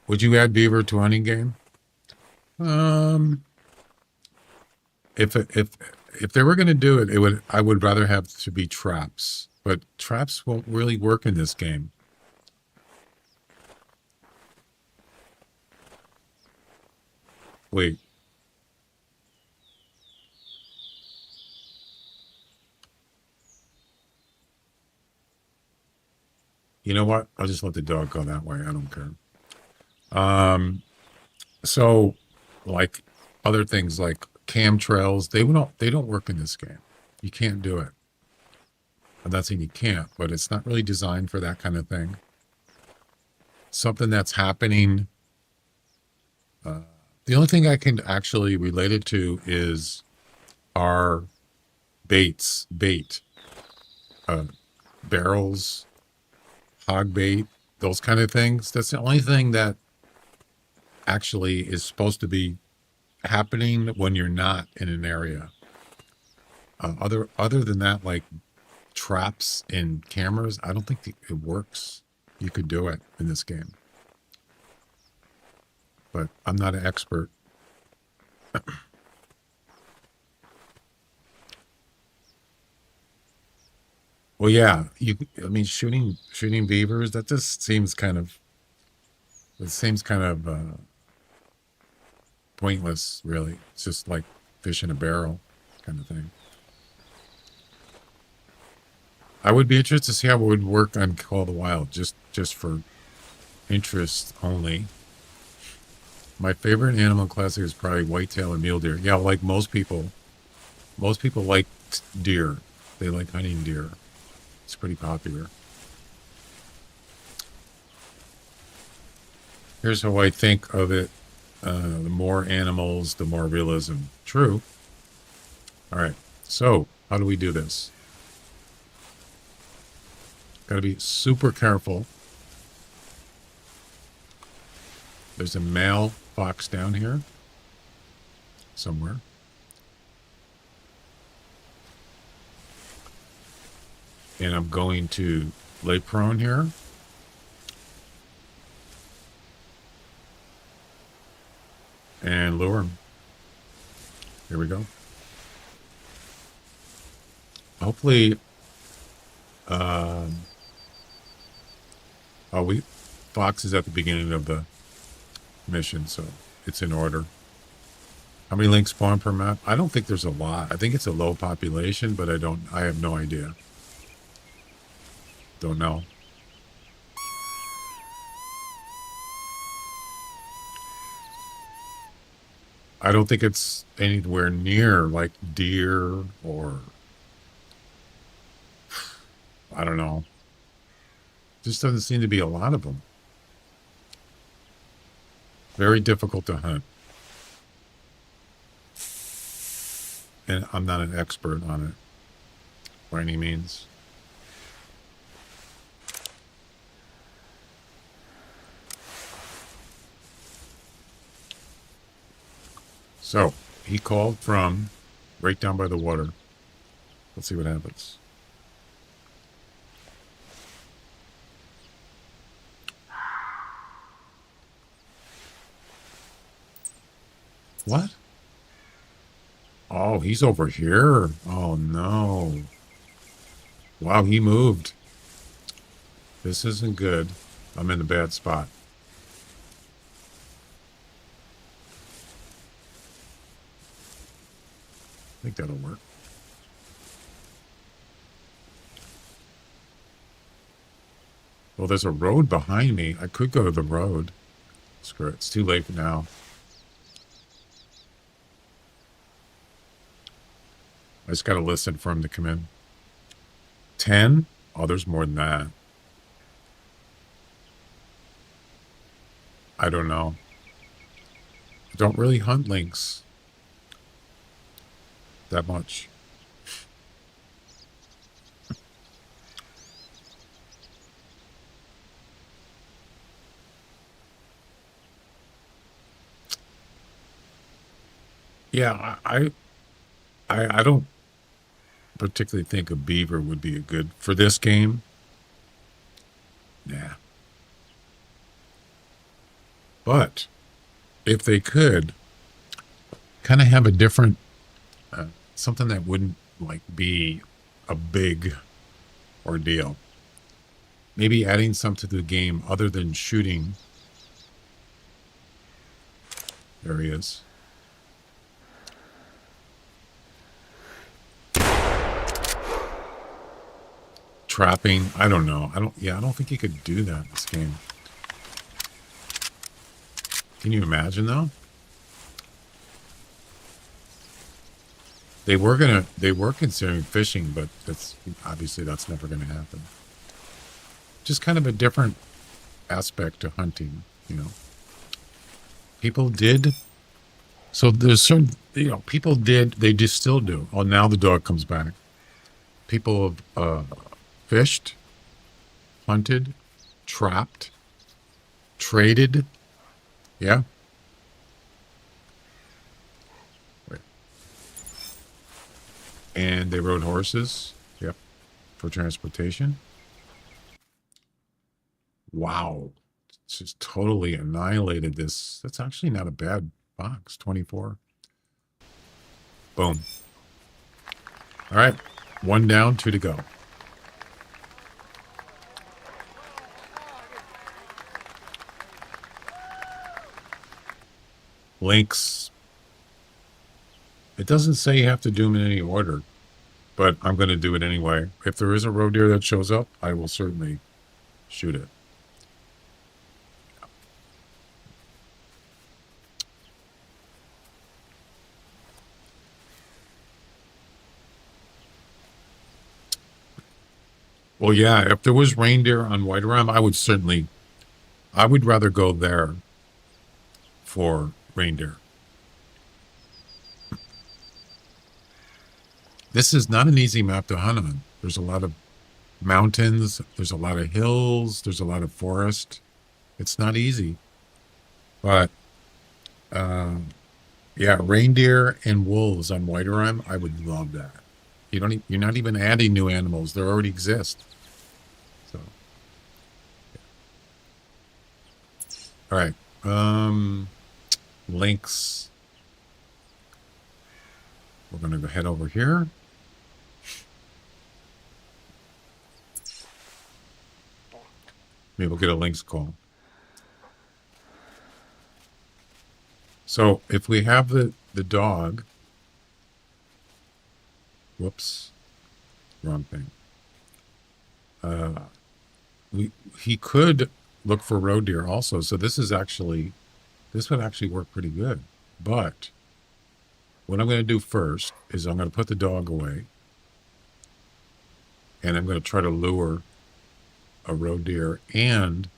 Would you add beaver to hunting game? If they were going to do it, I would rather have to be traps. But traps won't really work in this game. Wait. You know what? I'll just let the dog go that way. I don't care. So like other things like camtrails, they don't work in this game. You can't do it. I'm not saying you can't, but it's not really designed for that kind of thing. Something that's happening. The only thing I can actually relate it to is our bait, barrels, hog bait, those kind of things. That's the only thing that actually is supposed to be happening when you're not in an area. Other than that, like traps and cameras, I don't think it works. You could do it in this game, but I'm not an expert. Well, yeah, I mean, shooting beavers, that just seems kind of pointless, really. It's just like fish in a barrel kind of thing. I would be interested to see how it would work on Call of the Wild, just for interest only. My favorite animal classic is probably whitetail and mule deer. Yeah, like most people. Most people like deer. They like hunting deer. It's pretty popular. Here's how I think of it. The more animals, the more realism. True. All right. So, how do we do this? Got to be super careful. There's a male fox down here somewhere. And I'm going to lay prone here. And lure him. Here we go. Hopefully, Fox is at the beginning of the mission, so it's in order. How many lynx spawn per map? I don't think there's a lot. I think it's a low population, but I have no idea. Don't know. I don't think it's anywhere near like deer or I don't know. Just doesn't seem to be a lot of them. Very difficult to hunt. And I'm not an expert on it by any means. So, he called from right down by the water. Let's see what happens. What? Oh, he's over here. Oh, no. Wow, he moved. This isn't good. I'm in a bad spot. I think that'll work. Well, there's a road behind me. I could go to the road. Screw it. It's too late for now. I just got to listen for him to come in. 10? Oh, there's more than that. I don't know. I don't really hunt lynx that much. Yeah, I don't particularly think a beaver would be a good for this game. Yeah. But if they could kind of have a different something that wouldn't like be a big ordeal. Maybe adding something to the game other than shooting. There he is. Trapping. I don't know. I don't think you could do that in this game. Can you imagine though? They were considering fishing, but that's never gonna happen. Just kind of a different aspect to hunting, you know. People did so there's certain people did, they just still do. Oh, now the dog comes back. People have fished, hunted, trapped, traded. Yeah. And they rode horses. Yep. For transportation. Wow. It's just totally annihilated this. That's actually not a bad box. 24. Boom. All right. 1 down, 2 to go. Links. It doesn't say you have to do them in any order, but I'm going to do it anyway. If there is a roe deer that shows up, I will certainly shoot it. Well, yeah, if there was reindeer on White Rum, I would rather go there for reindeer. This is not an easy map to hunt on. There's a lot of mountains, there's a lot of hills, there's a lot of forest. It's not easy. But yeah, reindeer and wolves on White Rum, I would love that. You're not even adding new animals. They already exist. So all right. Links. We're gonna go head over here. Maybe we'll get a lynx call. So if we have the dog, whoops, wrong thing. He could look for roe deer also. So this would actually work pretty good. But what I'm going to do first is I'm going to put the dog away, and I'm going to try to lure a roe deer and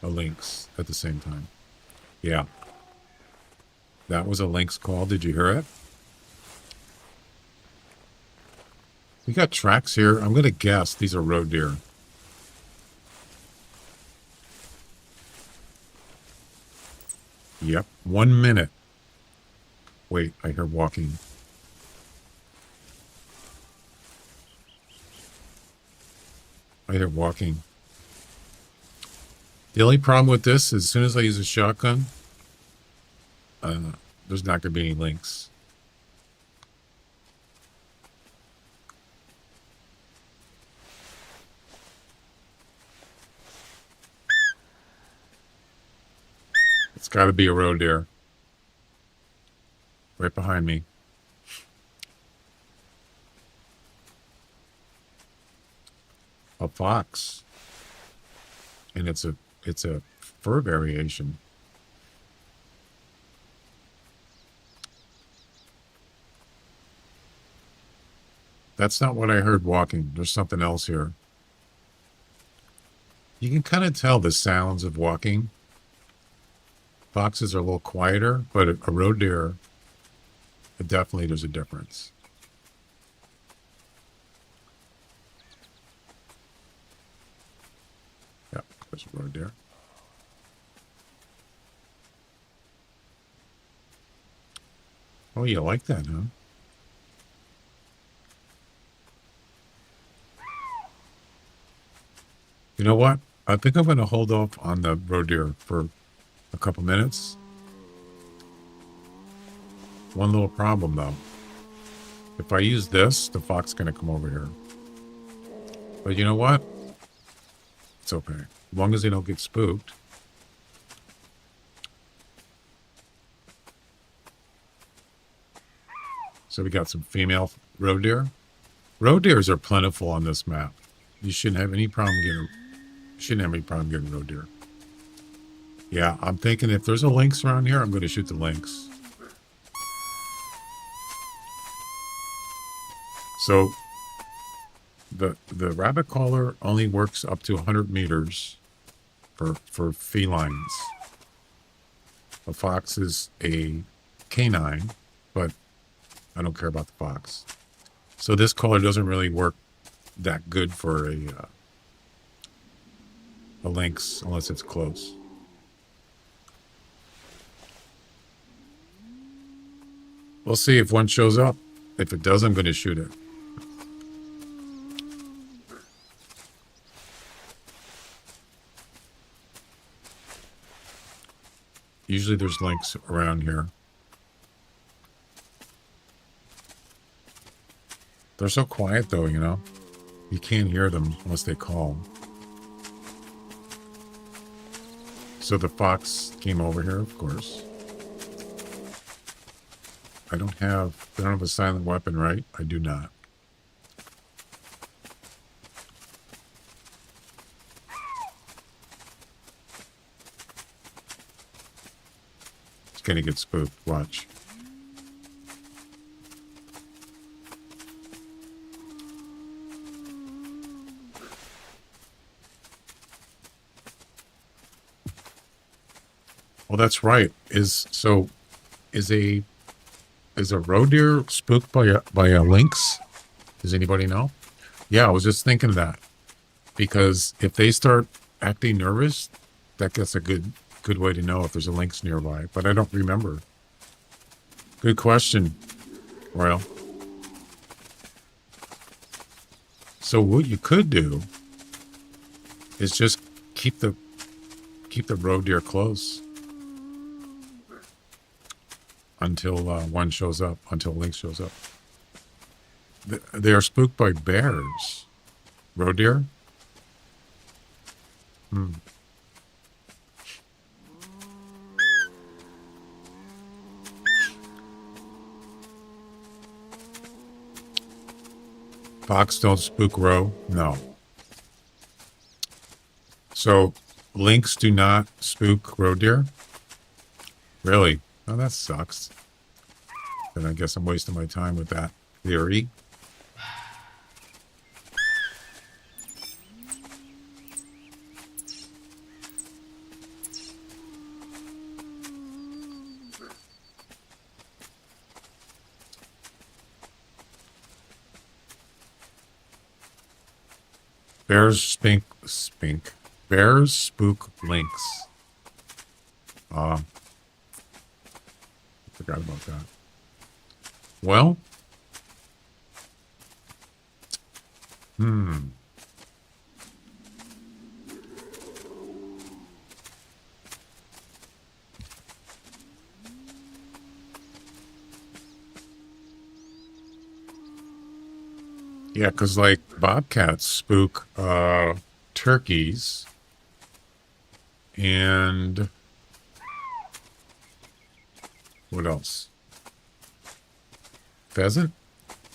a lynx at the same time. Yeah. That was a lynx call. Did you hear it? We got tracks here. I'm going to guess these are roe deer. Yep. 1 minute. Wait, I hear walking. I hear walking. The only problem with this is as soon as I use a shotgun, there's not going to be any lynx. It's got to be a roe deer. Right behind me. A fox. And it's a fur variation. That's not what I heard walking. There's something else here. You can kind of tell the sounds of walking. Foxes are a little quieter, but a roe deer, definitely there's a difference. Yep, there's a roe deer. Oh, you like that, huh? You know what? I think I'm going to hold off on the roe deer for a couple minutes. One little problem, though. If I use this, the fox is going to come over here. But you know what? It's okay. As long as they don't get spooked. So we got some female roe deer. Roe deers are plentiful on this map. You shouldn't have any problem getting roe deer. Yeah, I'm thinking if there's a lynx around here, I'm going to shoot the lynx. So the rabbit caller only works up to 100 meters for felines. A fox is a canine, but I don't care about the fox. So this caller doesn't really work that good for a lynx unless it's close. We'll see if one shows up. If it does, I'm going to shoot it. Usually there's lynx around here. They're so quiet though, you know. You can't hear them unless they call. So the fox came over here, of course. I don't have a silent weapon, right? I do not. It's gonna get spooked. Watch. Well, that's right. Is a roe deer spooked by a lynx? Does anybody know? Yeah, I was just thinking that, because if they start acting nervous, that's a good way to know if there's a lynx nearby. But I don't remember. Good question, Royal. So what you could do is just keep the roe deer close until one shows up, until lynx shows up. They are spooked by bears. Roe deer? Fox don't spook roe? No. So lynx do not spook roe deer? Really? Oh, that sucks. Then I guess I'm wasting my time with that theory. Bears spook lynx. Forgot about that. Well, yeah, because like bobcats spook turkeys and what else? Pheasant?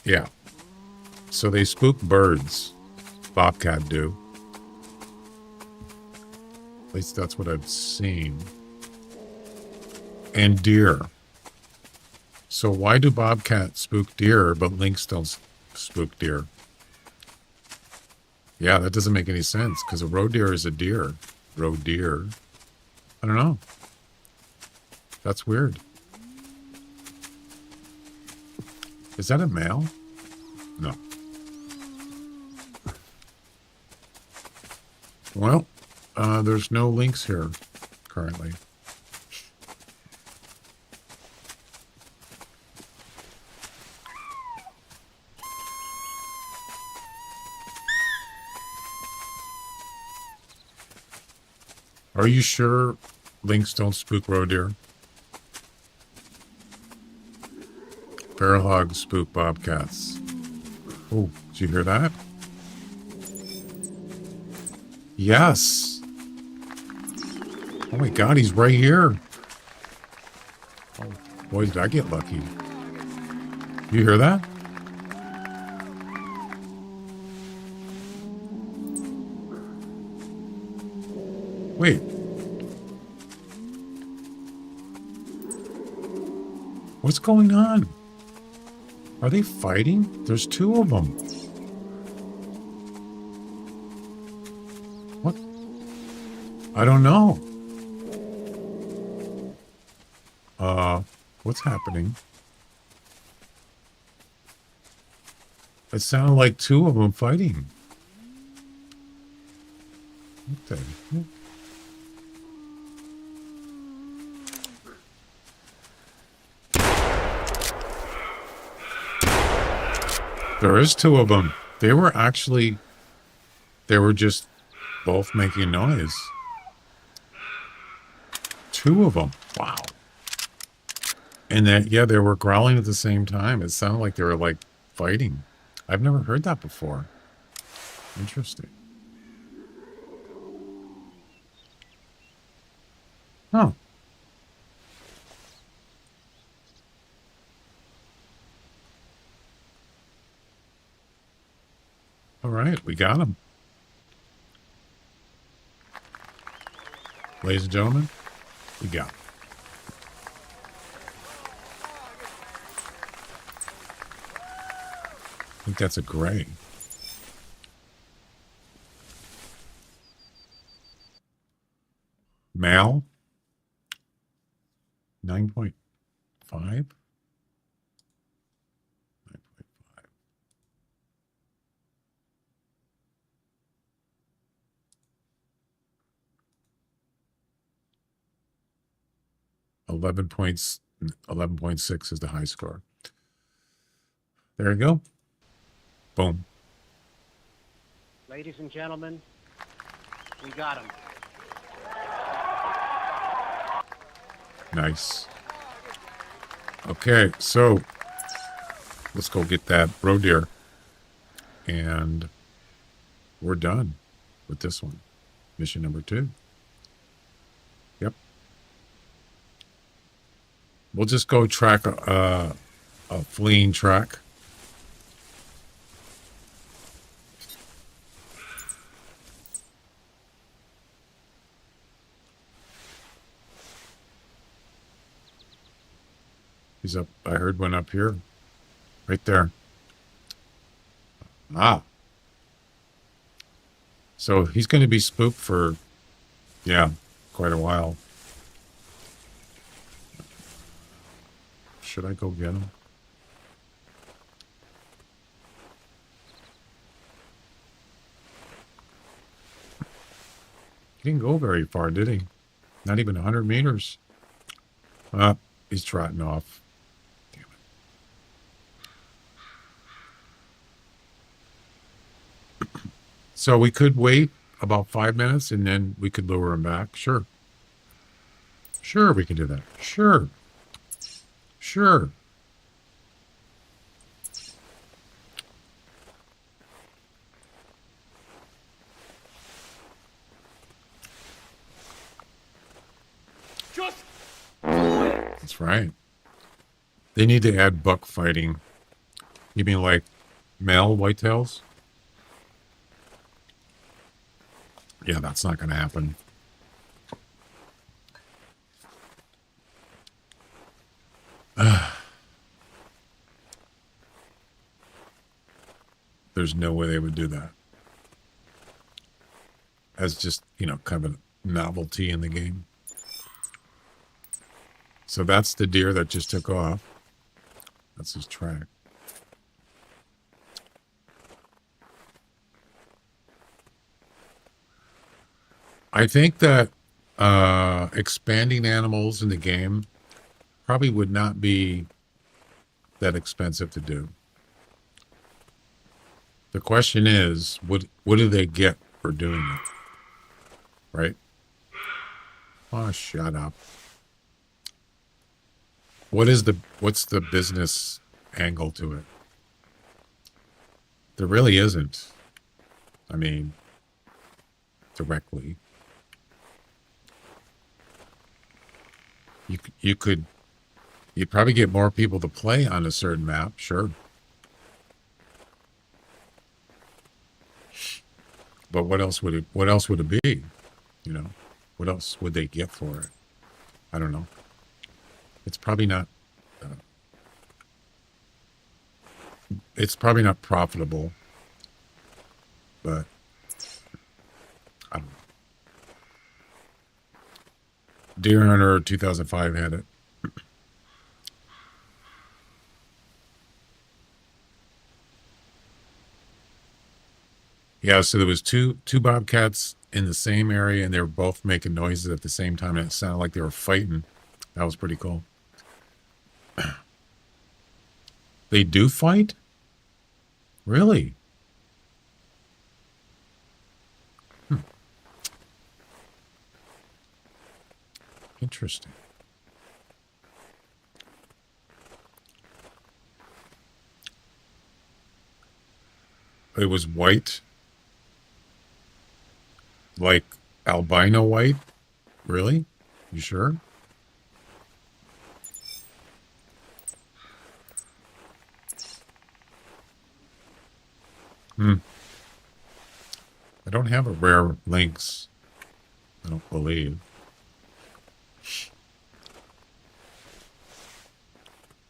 Yeah. So they spook birds. Bobcat do. At least that's what I've seen. And deer. So why do bobcats spook deer, but lynx don't spook deer? Yeah, that doesn't make any sense, because a roe deer is a deer. Roe deer. I don't know. That's weird. Is that a male? No. Well, there's no lynx here currently. Are you sure lynx don't spook roe deer? Feral hogs spook bobcats. Oh, did you hear that? Yes. Oh my God, he's right here. Oh, boy, did I get lucky. You hear that? Wait. What's going on? Are they fighting? There's two of them. What? I don't know. What's happening? It sounded like two of them fighting. What the heck? There is two of them. They were just both making noise. Two of them. Wow. And that, yeah, they were growling at the same time. It sounded like they were like fighting. I've never heard that before. Interesting. Huh. All right, we got him. Ladies and gentlemen, we got him. I think that's a gray. Mal? 9.5? 9.5. 11.6 is the high score. There you go. Boom. Ladies and gentlemen, we got him. Nice. Okay, so let's go get that roe deer. And we're done with this one. Mission number 2. Yep. We'll just go track a fleeing track. He's up. I heard one up here. Right there. Ah. So he's going to be spooked for, yeah, quite a while. Should I go get him? He didn't go very far, did he? Not even 100 meters. He's trotting off. Damn it. So we could wait about 5 minutes and then we could lure him back. Sure. Sure, we can do that. Sure. Sure. That's right. They need to add buck fighting. You mean like male whitetails? Yeah, that's not going to happen. There's no way they would do that. As just, kind of a novelty in the game. So that's the deer that just took off. That's his track. I think that expanding animals in the game probably would not be that expensive to do. The question is, what do they get for doing it? Right? Oh, shut up. What's the business angle to it? There really isn't. I mean, directly. You'd probably get more people to play on a certain map, sure. But what else would it be? What else would they get for it? I don't know. It's probably not profitable, but I don't know. Deer Hunter 2005 had it. Yeah, so there was two bobcats in the same area, and they were both making noises at the same time, and it sounded like they were fighting. That was pretty cool. They do fight? Really? Interesting. It was white? Like albino white? Really? You sure? I don't have a rare lynx. I don't believe.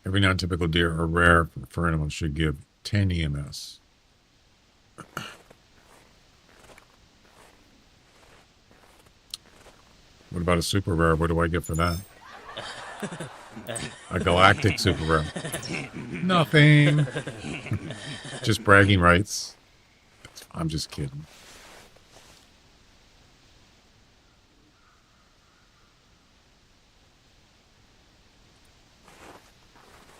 Every non-typical deer or rare for animals should give 10 EMS. What about a super rare? What do I get for that? A galactic super rare. Nothing. Just bragging rights. I'm just kidding.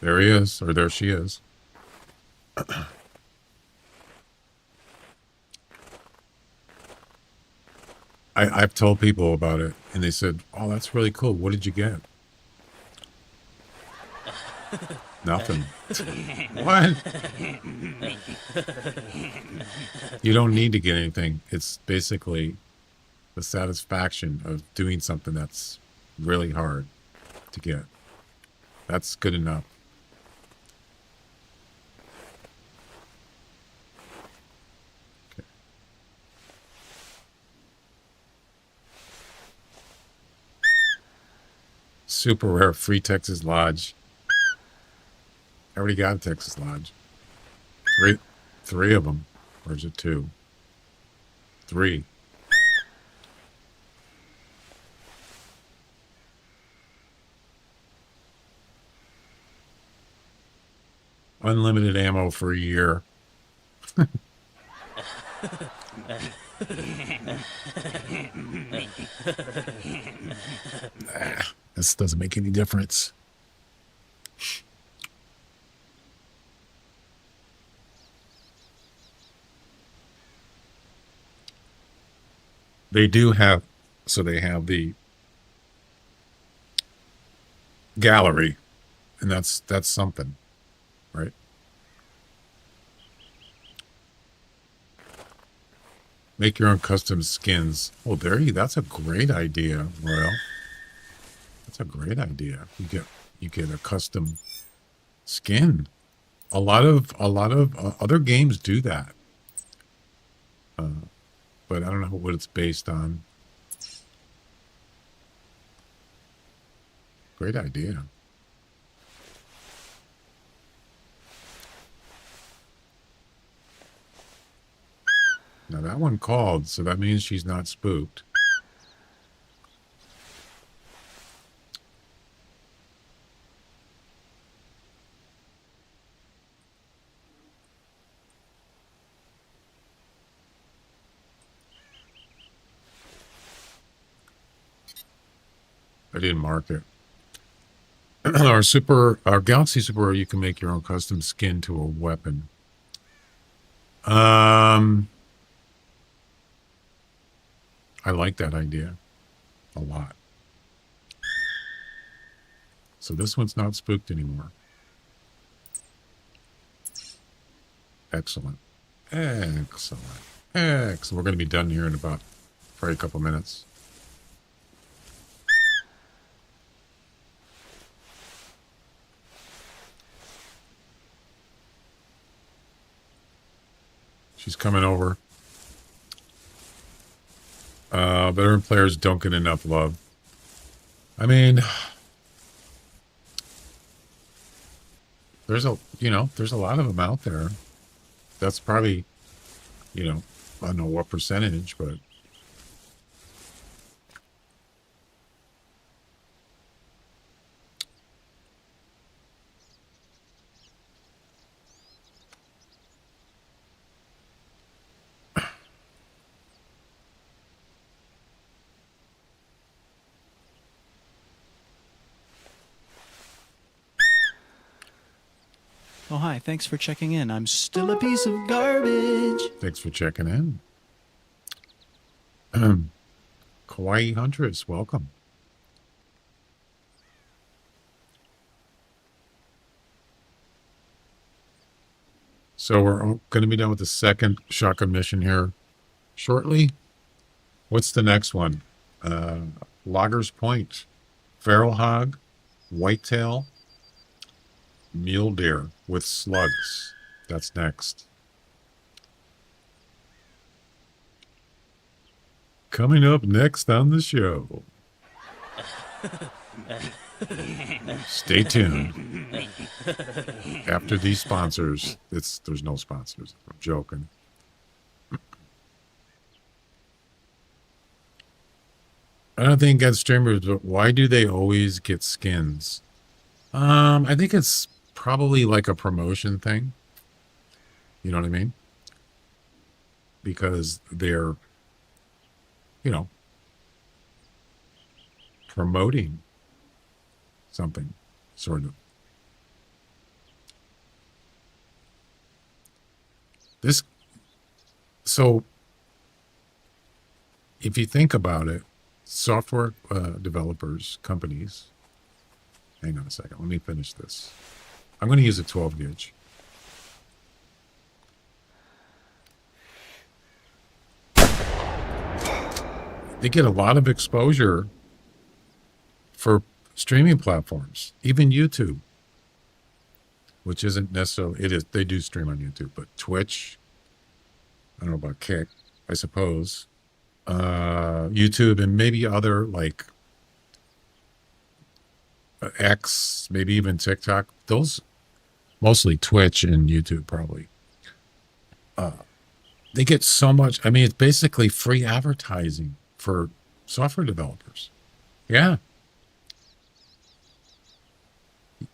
There he is, or there she is. I've told people about it, and they said, "Oh, that's really cool. What did you get?" Nothing. What? You don't need to get anything. It's basically the satisfaction of doing something that's really hard to get. That's good enough. Okay. Super rare free Texas Lodge. I already got a Texas Lodge. Three of them. Or is it two? Three. Unlimited ammo for a year. This doesn't make any difference. They do have, so they have the gallery, and that's something, right? Make your own custom skins. Oh, that's a great idea, Royal. That's a great idea. You get a custom skin. A lot of other games do that. But I don't know what it's based on. Great idea. Now that one called, so that means she's not spooked. I didn't mark it. Our Galaxy Super, you can make your own custom skin to a weapon. I like that idea a lot. So this one's not spooked anymore. Excellent. Excellent. Excellent. We're going to be done here in about probably a couple minutes. She's coming over. Veteran players don't get enough love. I mean, there's a lot of them out there. That's probably, I don't know what percentage, but Oh, hi. Thanks for checking in. I'm still a piece of garbage. thanks for checking in. Kawaii Huntress, welcome. So we're going to be done with the second shotgun mission here shortly. What's the next one? Logger's Point, Feral Hog, Whitetail, Mule Deer with slugs. That's next. Coming up next on the show. Stay tuned. After these sponsors, there's no sponsors. I'm joking. I don't think against streamers, but why do they always get skins? I think it's probably like a promotion thing. You know what I mean? Because they're, you know, promoting something, sort of. This, so if you think about it, software developers, companies, hang on a second, let me finish this. I'm going to use a 12 gauge. They get a lot of exposure for streaming platforms, even YouTube, which isn't necessarily, it is, they do stream on YouTube, but Twitch, I don't know about Kick, I suppose, YouTube, and maybe other like X, maybe even TikTok, those, mostly Twitch and YouTube probably. They get so much, I mean, it's basically free advertising for software developers. Yeah.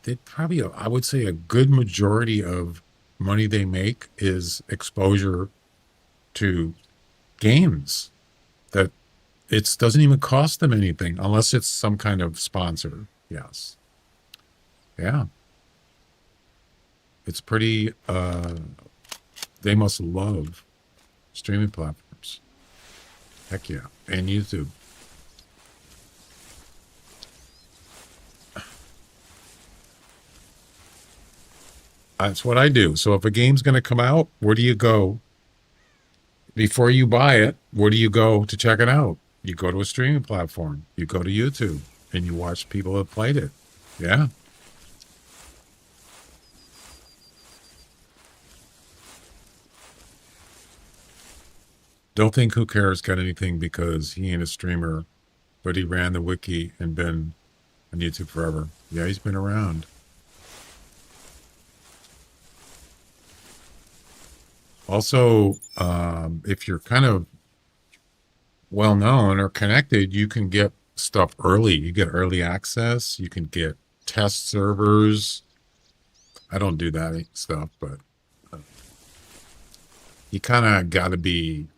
They probably, I would say a good majority of money they make is exposure to games that it doesn't even cost them anything unless it's some kind of sponsor. Yes. Yeah. It's pretty, they must love streaming platforms. Heck yeah. And YouTube. That's what I do. So if a game's going to come out, where do you go? Before you buy it, where do you go to check it out? You go to a streaming platform. You go to YouTube and you watch people that played it. Yeah. Don't think Who Cares got anything because he ain't a streamer, but he ran the wiki and been on YouTube forever. Yeah, he's been around. Also, if you're kind of well known or connected, you can get stuff early. You get early access. You can get test servers. I don't do that stuff, but you kind of got to be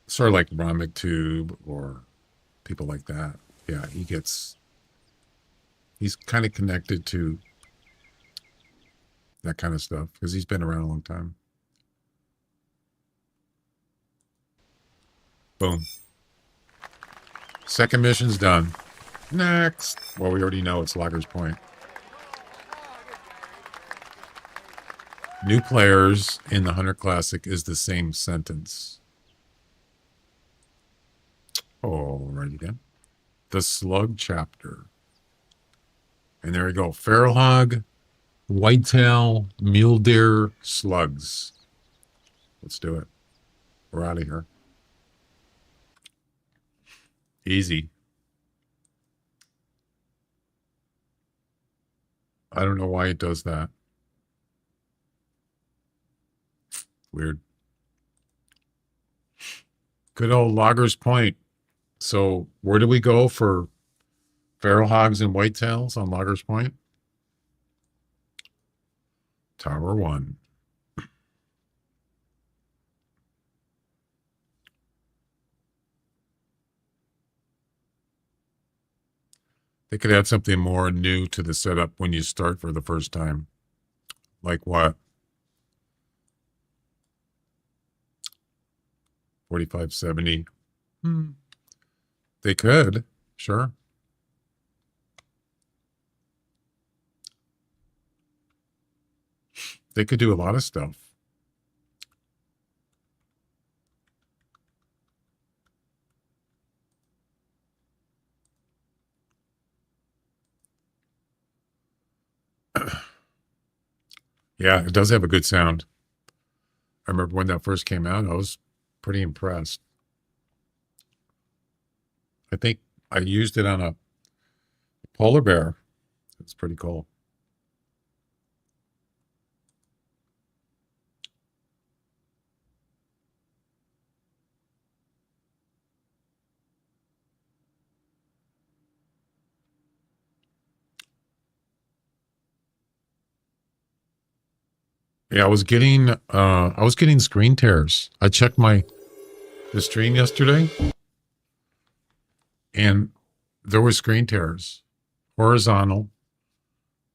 sort of like Tube or people like that. Yeah, he's kind of connected to that kind of stuff because he's been around a long time. Boom. Second mission's done. Next. Well, we already know it's Logger's Point. New players in the Hunter Classic is the same sentence. Alrighty then. The Slug chapter. And there we go. Feral hog, whitetail, mule deer, slugs. Let's do it. We're out of here. Easy. I don't know why it does that. Weird. Good old Logger's Point. So where do we go for feral hogs and whitetails on Logger's Point? Tower 1. They could add something more new to the setup when you start for the first time. Like what? 4570. They could, sure. They could do a lot of stuff. Yeah, it does have a good sound. I remember when that first came out, I was pretty impressed. I think I used it on a polar bear. It's pretty cool. Yeah, I was getting screen tears. I checked the stream yesterday, and there were screen tears, horizontal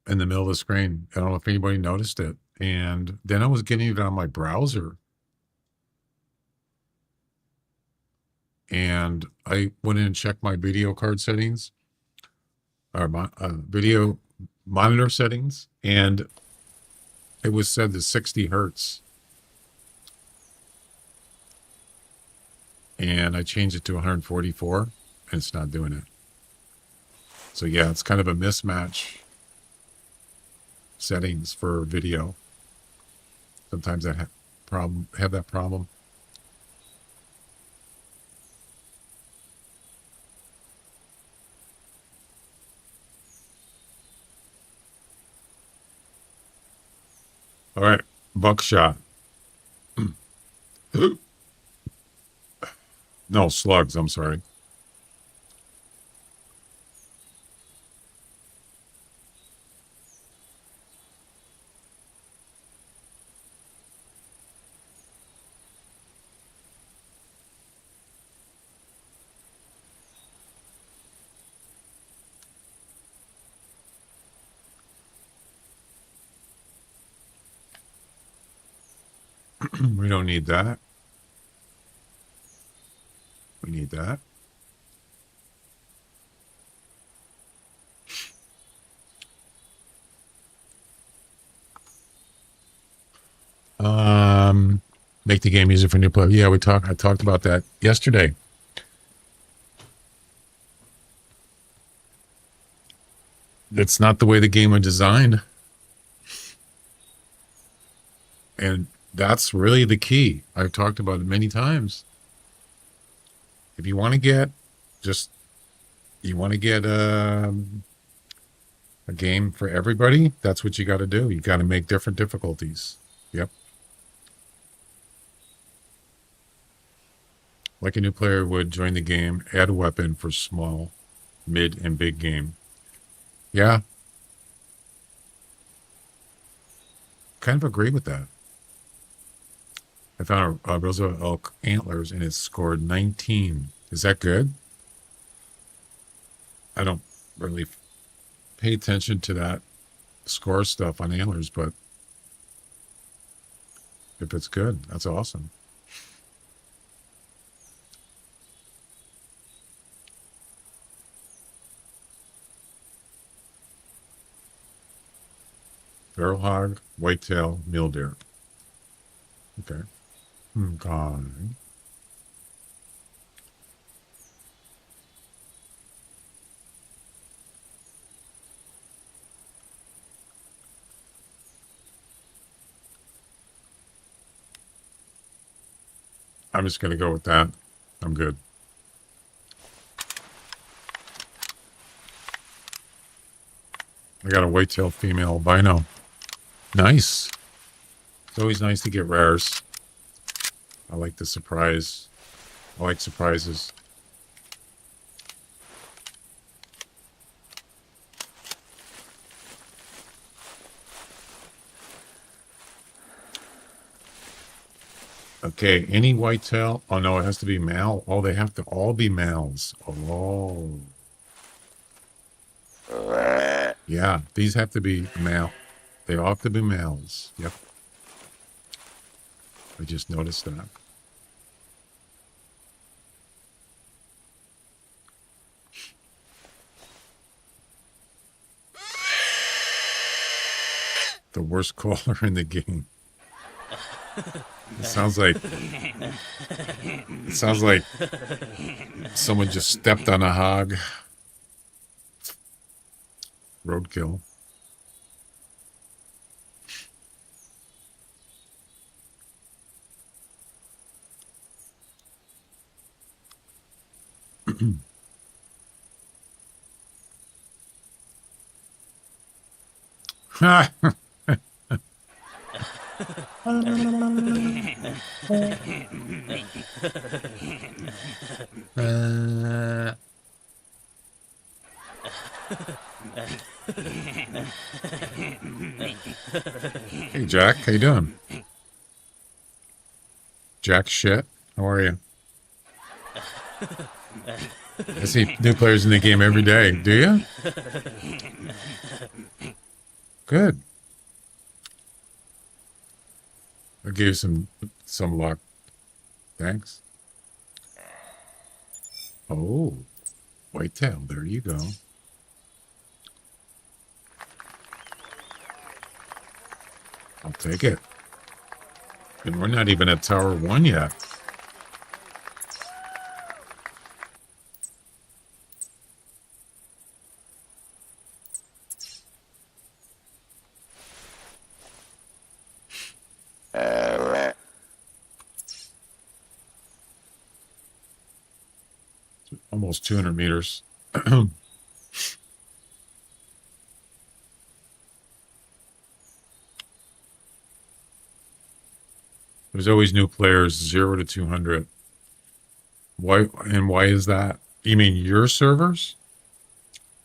in the middle of the screen. I don't know if anybody noticed it. And then I was getting it on my browser. And I went in and checked my video card settings, or my video monitor settings, and it was set to 60 hertz. And I changed it to 144, and it's not doing it. So yeah, it's kind of a mismatch settings for video. Sometimes I have that problem. All right, buckshot. No, slugs, I'm sorry. We don't need that. We need that. Make the game easier for new players. Yeah, I talked about that yesterday. It's not the way the game was designed. And that's really the key. I've talked about it many times. If you want to get a game for everybody, that's what you got to do. You got to make different difficulties. Yep. Like a new player would join the game, add a weapon for small, mid, and big game. Yeah. Kind of agree with that. I found a Roosevelt elk antlers and it scored 19. Is that good? I don't really pay attention to that score stuff on antlers, but if it's good, that's awesome. Barrel hog, whitetail, mule deer. Okay. God. I'm just going to go with that. I'm good. I got a whitetail female albino. Nice. It's always nice to get rares. I like the surprise. I like surprises. Okay, any whitetail? Oh no, it has to be male. Oh, they have to all be males. Oh. Yeah, these have to be male. They all have to be males. Yep. I just noticed that. The worst caller in the game. It sounds like someone just stepped on a hog. Roadkill. Hey, Jack. How you doing? Jack shit. How are you? I see new players in the game every day. Do you? Good. I gave you some luck. Thanks. Oh, whitetail. There you go. I'll take it. And we're not even at Tower 1 yet. Almost 200 meters. There's always new players, 0 to 200. Why is that? You mean your servers?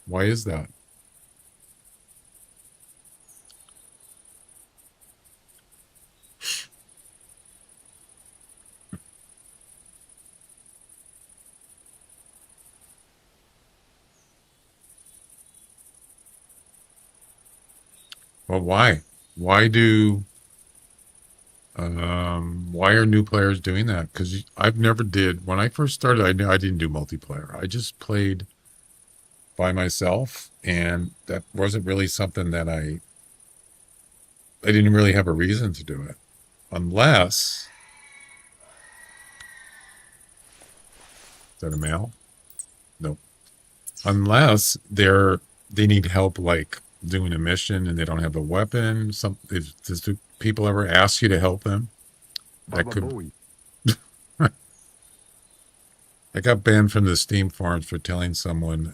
Why is that? Well, why? Why are new players doing that? Because I've never did. When I first started, I didn't do multiplayer. I just played by myself, and that wasn't really something that I didn't really have a reason to do it. Unless... Is that a male? Nope. Unless they need help, like doing a mission and they don't have a weapon. Do people ever ask you to help them? That could. I got banned from the Steam forums for telling someone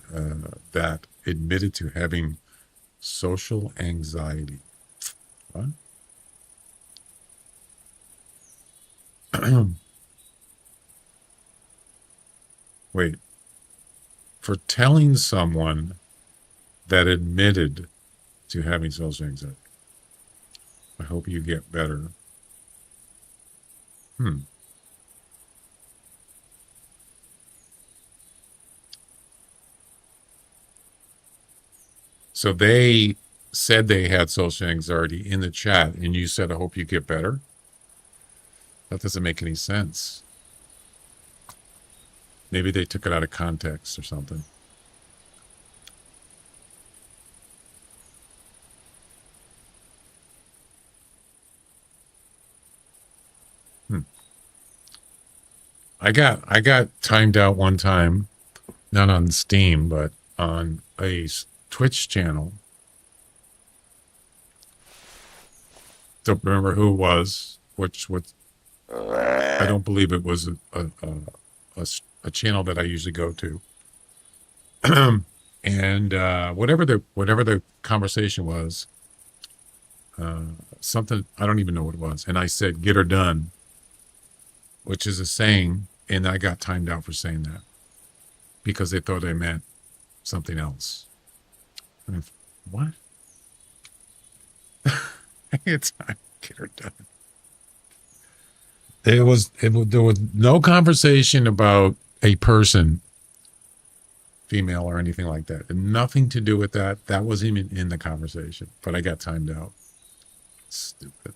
that admitted to having social anxiety. What? Wait. For telling someone that admitted to having social anxiety. I hope you get better. So they said they had social anxiety in the chat, and you said, I hope you get better? That doesn't make any sense. Maybe they took it out of context or something. I got timed out one time, not on Steam, but on a Twitch channel. Don't remember who it was. I don't believe it was a channel that I usually go to. And whatever the conversation was, something, I don't even know what it was. And I said, "Get her done," which is a saying, and I got timed out for saying that because they thought I meant something else. And what? It's not get her done. There was no conversation about a person, female or anything like that. And nothing to do with that. That wasn't even in the conversation, but I got timed out. Stupid.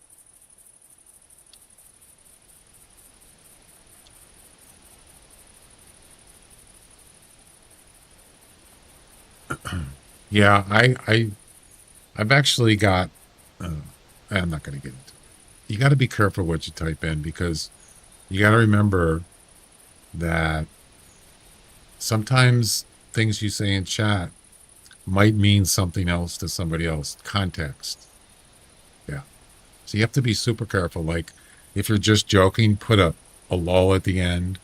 Yeah, I've actually got, I'm not going to get into it. You got to be careful what you type in, because you got to remember that sometimes things you say in chat might mean something else to somebody else. Context. Yeah. So you have to be super careful. Like if you're just joking, put a lol at the end,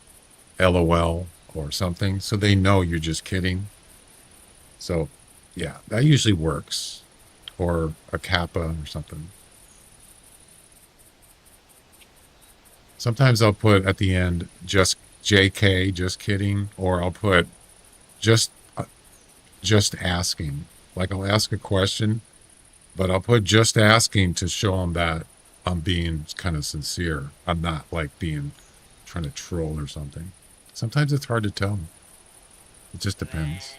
LOL or something, so they know you're just kidding. So yeah, that usually works. Or a kappa or something. Sometimes I'll put at the end just JK, just kidding, or I'll put just just asking. Like I'll ask a question, but I'll put just asking to show them that I'm being kind of sincere. I'm not like being trying to troll or something. Sometimes it's hard to tell. It just depends.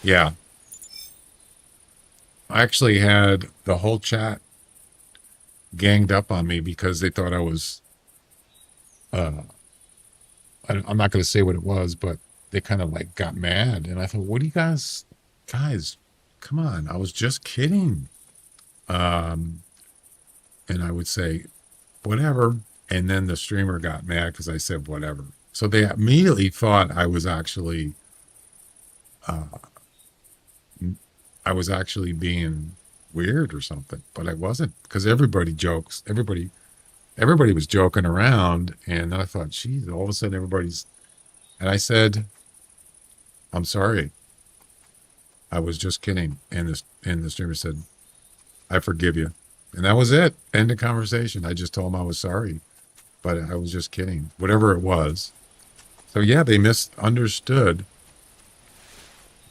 Yeah. I actually had the whole chat ganged up on me because they thought I was, I'm not going to say what it was, but they kind of like got mad. And I thought, what do you guys, come on. I was just kidding. And I would say, whatever. And then the streamer got mad because I said whatever. So they immediately thought I was actually being weird or something, but I wasn't, because everybody jokes. Everybody was joking around, and I thought, geez, all of a sudden and I said, I'm sorry. I was just kidding. And the streamer said, I forgive you. And that was it. End of conversation. I just told him I was sorry, but I was just kidding, whatever it was. So yeah, they misunderstood.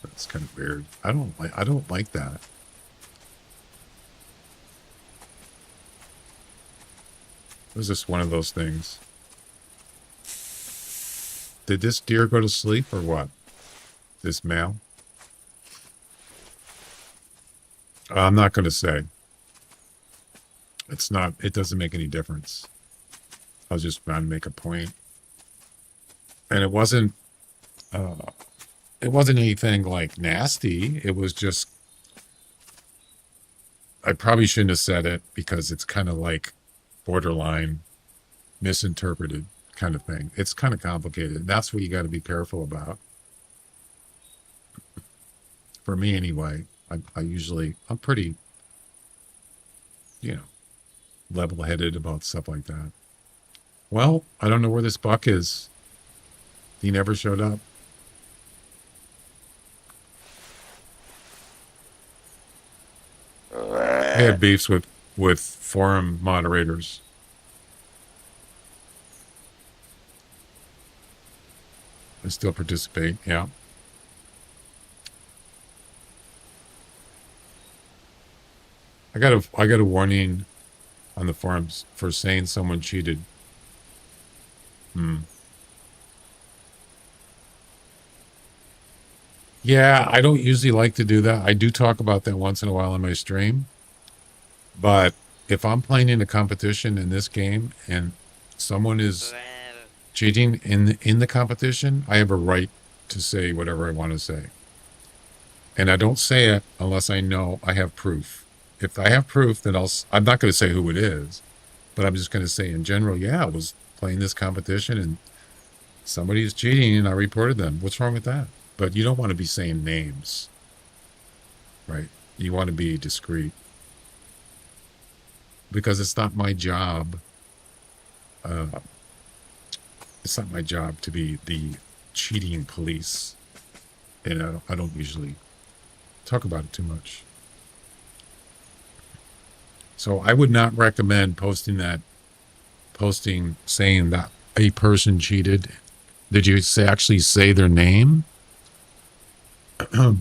That's kind of weird. I don't like that. Was this one of those things? Did this deer go to sleep or what? This male? I'm not going to say. It doesn't make any difference. I was just trying to make a point. And it wasn't anything like nasty. It was just, I probably shouldn't have said it because it's kind of like borderline misinterpreted kind of thing. It's kind of complicated. That's what you got to be careful about. For me anyway, I'm pretty, level-headed about stuff like that. Well, I don't know where this buck is. He never showed up. I had beefs with forum moderators. I still participate, yeah. I got a warning on the forums for saying someone cheated. Yeah, I don't usually like to do that. I do talk about that once in a while on my stream. But if I'm playing in a competition in this game and someone is cheating in the competition, I have a right to say whatever I want to say. And I don't say it unless I know I have proof. If I have proof, then I'm not going to say who it is, but I'm just going to say in general, yeah, I was playing this competition and somebody is cheating and I reported them. What's wrong with that? But you don't want to be saying names, right? You want to be discreet. Because it's not my job. It's not my job to be the cheating police. And I don't usually talk about it too much. So I would not recommend posting saying that a person cheated. Did you actually say their name? Because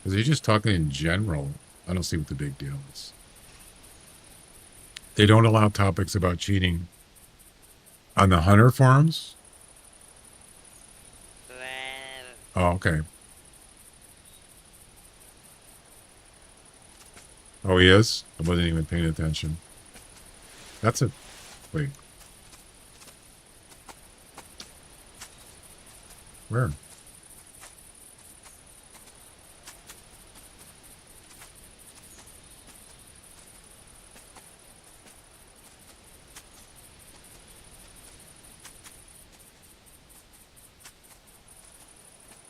you're just talking in general. I don't see what the big deal is. They don't allow topics about cheating on the Hunter forums? Oh, okay. Oh, he is? I wasn't even paying attention. That's a... Wait. Where?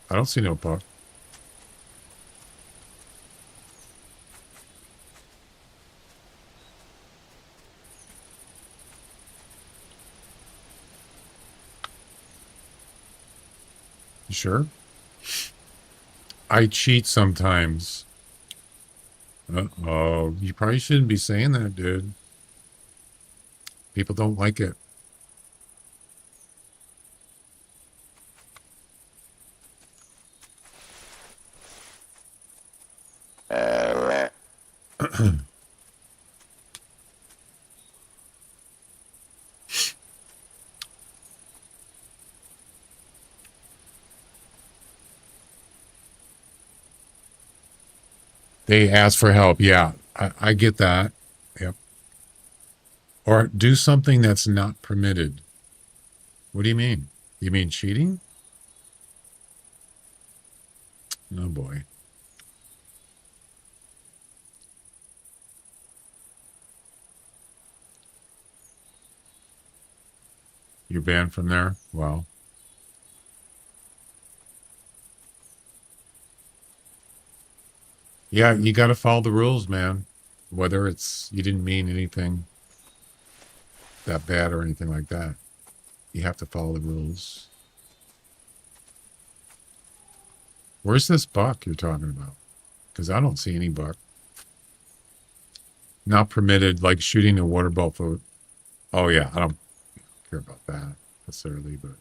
I don't see no puck. You sure? I cheat sometimes. Uh-oh. You probably shouldn't be saying that, dude. People don't like it. They ask for help. Yeah, I get that. Yep. Or do something that's not permitted. What do you mean? You mean cheating? Oh boy. You're banned from there? Well, yeah, you got to follow the rules, man. Whether it's you didn't mean anything that bad or anything like that, you have to follow the rules. Where's this buck you're talking about? Because I don't see any buck. Not permitted, like shooting a water buffalo. Oh yeah, I don't care about that necessarily, but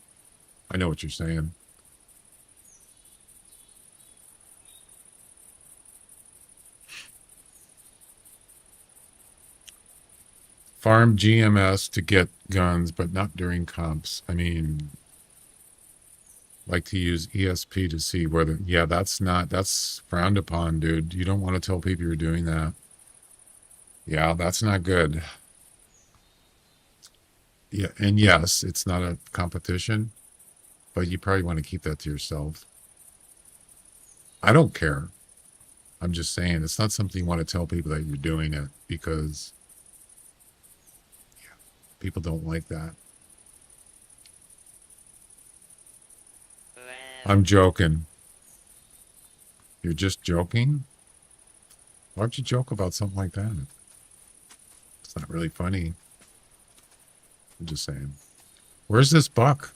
I know what you're saying. Farm GMS to get guns, but not during comps. I mean, like to use ESP to see whether, yeah, that's frowned upon, dude. You don't want to tell people you're doing that. Yeah, that's not good. Yeah, and yes, it's not a competition, but you probably want to keep that to yourself. I don't care. I'm just saying it's not something you want to tell people that you're doing it because people don't like that. I'm joking. You're just joking? Why'd you joke about something like that? It's not really funny. I'm just saying. Where's this buck?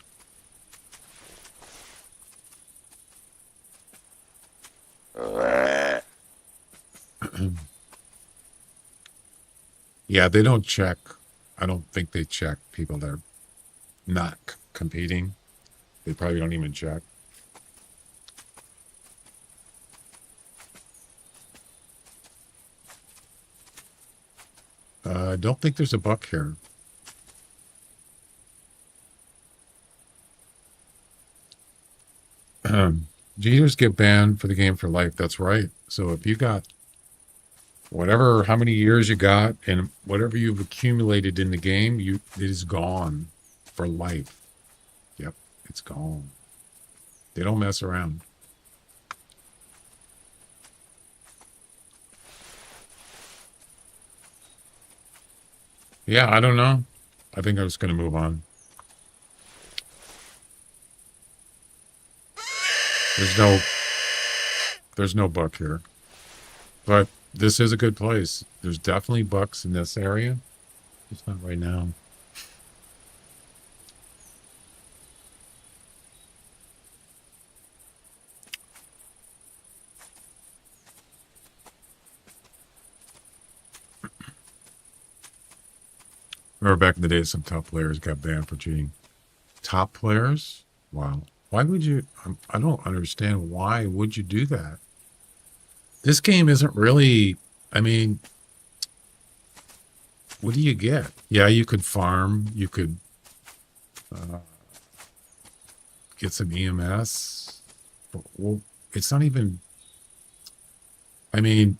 Yeah, they don't check. I don't think they check people that are not competing. They probably don't even check. I don't think there's a buck here. Cheaters get banned for the game for life. That's right. So if you got whatever, how many years you got and whatever you've accumulated in the game, it is gone for life. Yep, it's gone. They don't mess around. Yeah, I don't know. I think I was going to move on. There's no buck here. But this is a good place. There's definitely bucks in this area. Just not right now. Remember back in the day, some top players got banned for cheating. Top players? Wow. Why would you? I don't understand. Why would you do that? This game isn't really, I mean, what do you get? Yeah, you could farm. You could get some EMS. But, well, it's not even, I mean,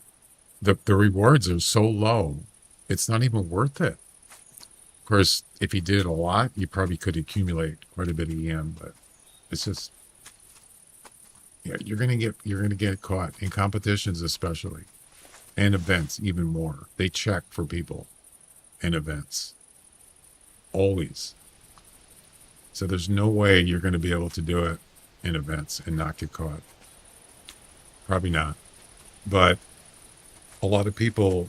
the rewards are so low. It's not even worth it. Of course, if you did it a lot, you probably could accumulate quite a bit of EM, but it's just, yeah, you're gonna get caught in competitions, especially, and events even more. They check for people in events always. So there's no way you're going to be able to do it in events and not get caught. Probably not. But a lot of people,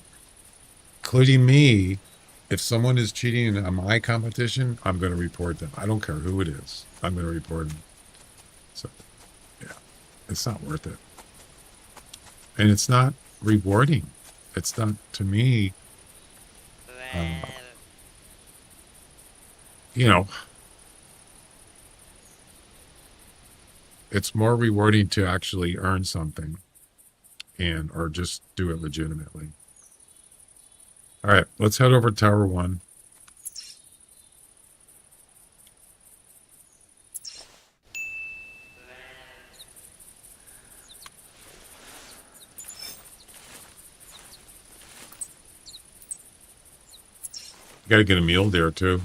including me, if someone is cheating in my competition, I'm going to report them. I don't care who it is. I'm going to report them. So, yeah, it's not worth it. And it's not rewarding. It's not, to me, you know, it's more rewarding to actually earn something or just do it legitimately. All right, let's head over to Tower 1. Got to get a meal there, too.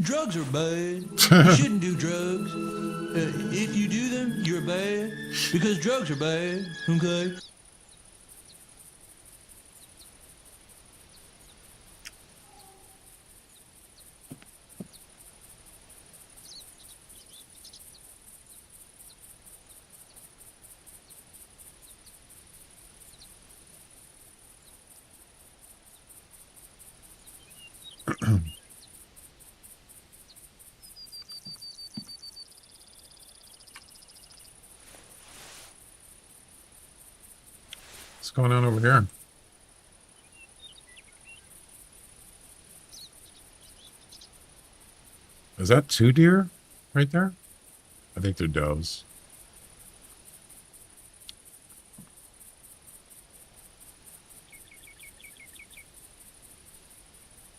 Drugs are bad. You shouldn't do drugs. If you do them, you're bad. Because drugs are bad, okay? What's going on over here? Is that 2 deer right there? I think they're does.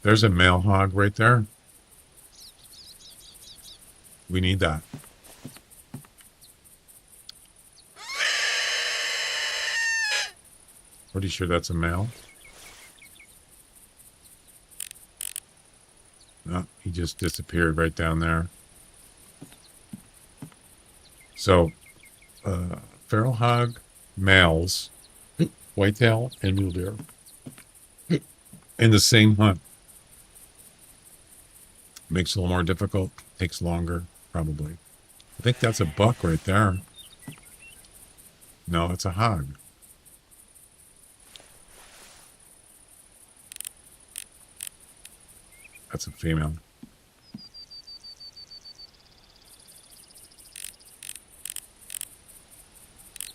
There's a male hog right there. We need that. Pretty sure that's a male. No, he just disappeared right down there. So, feral hog, males, whitetail, and mule deer in the same hunt. Makes it a little more difficult. Takes longer, probably. I think that's a buck right there. No, it's a hog. That's a female.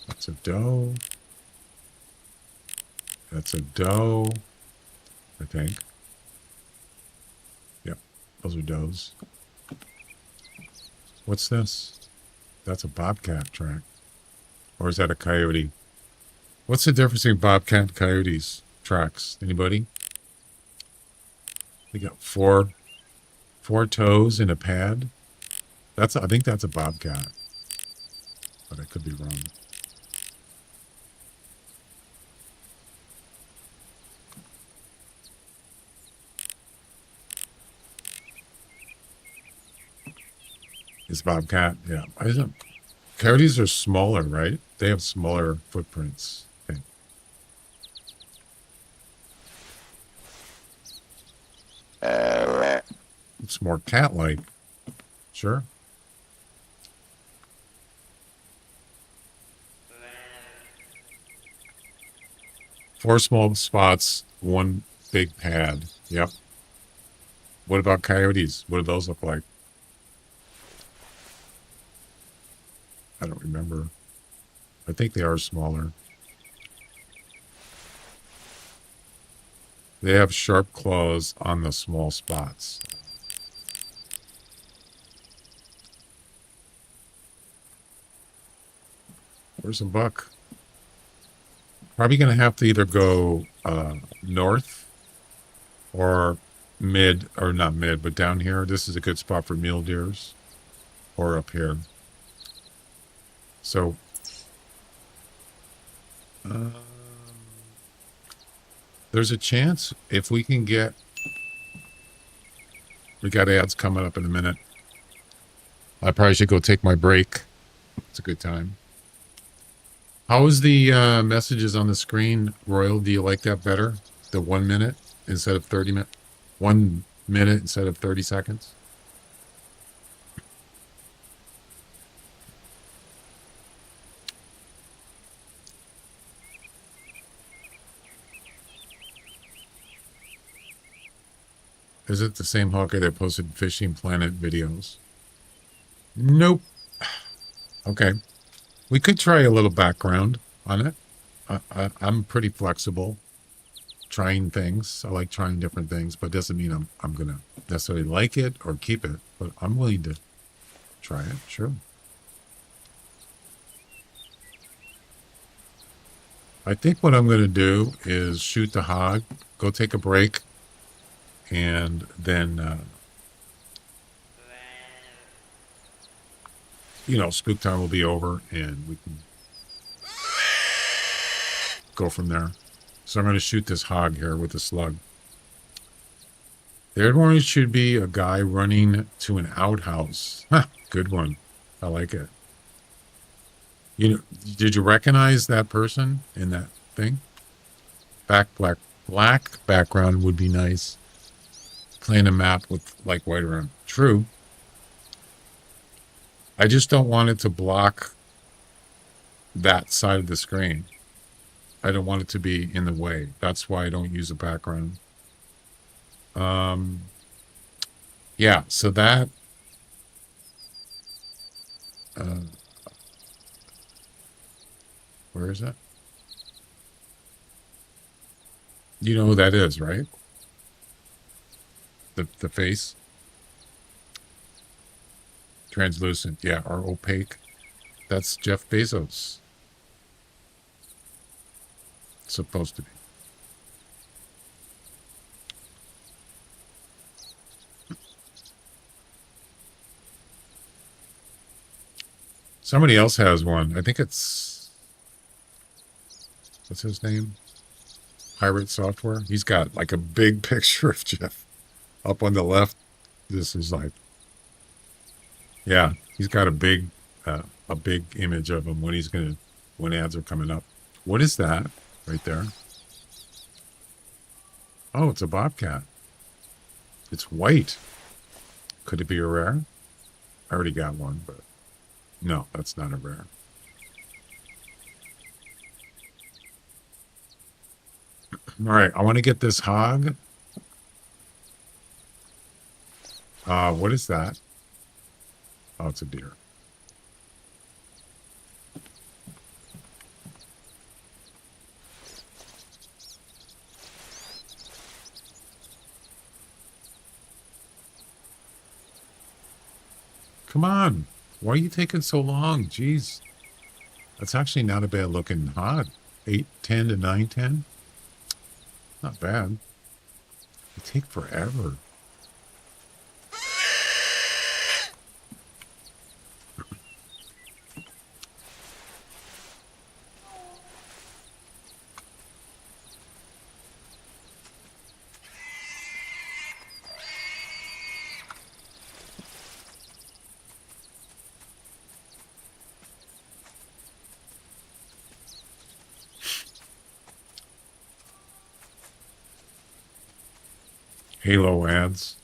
That's a doe. That's a doe, I think. Yep, those are does. What's this? That's a bobcat track. Or is that a coyote? What's the difference between bobcat and coyotes tracks? Anybody? We got four toes in a pad. I think that's a bobcat. But I could be wrong. Is bobcat? Yeah. Coyotes are smaller, right? They have smaller footprints. Okay. It's more cat-like. Sure. Four small spots, one big pad. Yep. What about coyotes? What do those look like? I don't remember. I think they are smaller. They have sharp claws on the small spots. Where's a buck? Probably going to have to either go north or mid, or not mid, but down here. This is a good spot for mule deers. Or up here. So, there's a chance if we can get, we got ads coming up in a minute. I probably should go take my break. It's a good time. How is the messages on the screen, Royal? Do you like that better? The 1 minute instead of 30 minutes? 1 minute instead of 30 seconds? Is it the same hawker that posted Fishing Planet videos? Nope. Okay. We could try a little background on it. I'm pretty flexible. Trying things. I like trying different things, but doesn't mean I'm going to necessarily like it or keep it. But I'm willing to try it. Sure. I think what I'm going to do is shoot the hog, go take a break, and then, you know, spook time will be over and we can go from there. So I'm going to shoot this hog here with the slug. Third one should be a guy running to an outhouse. Huh, good one. I like it. You know, did you recognize that person in that thing? Black background would be nice. Playing a map with like white around. True. I just don't want it to block that side of the screen. I don't want it to be in the way. That's why I don't use a background. Yeah, so that where is that? You know who that is, right? The face? Translucent, yeah, or opaque. That's Jeff Bezos. Supposed to be. Somebody else has one. I think it's, what's his name? Pirate Software. He's got like a big picture of Jeff up on the left. This is like, yeah, he's got a big image of him when ads are coming up. What is that right there? Oh, it's a bobcat. It's white. Could it be a rare? I already got one, but no, that's not a rare. All right, I want to get this hog. What is that? Oh, it's a deer. Come on. Why are you taking so long? Jeez. That's actually not a bad looking hog. 810 to 910. Not bad. They take forever. Halo ads.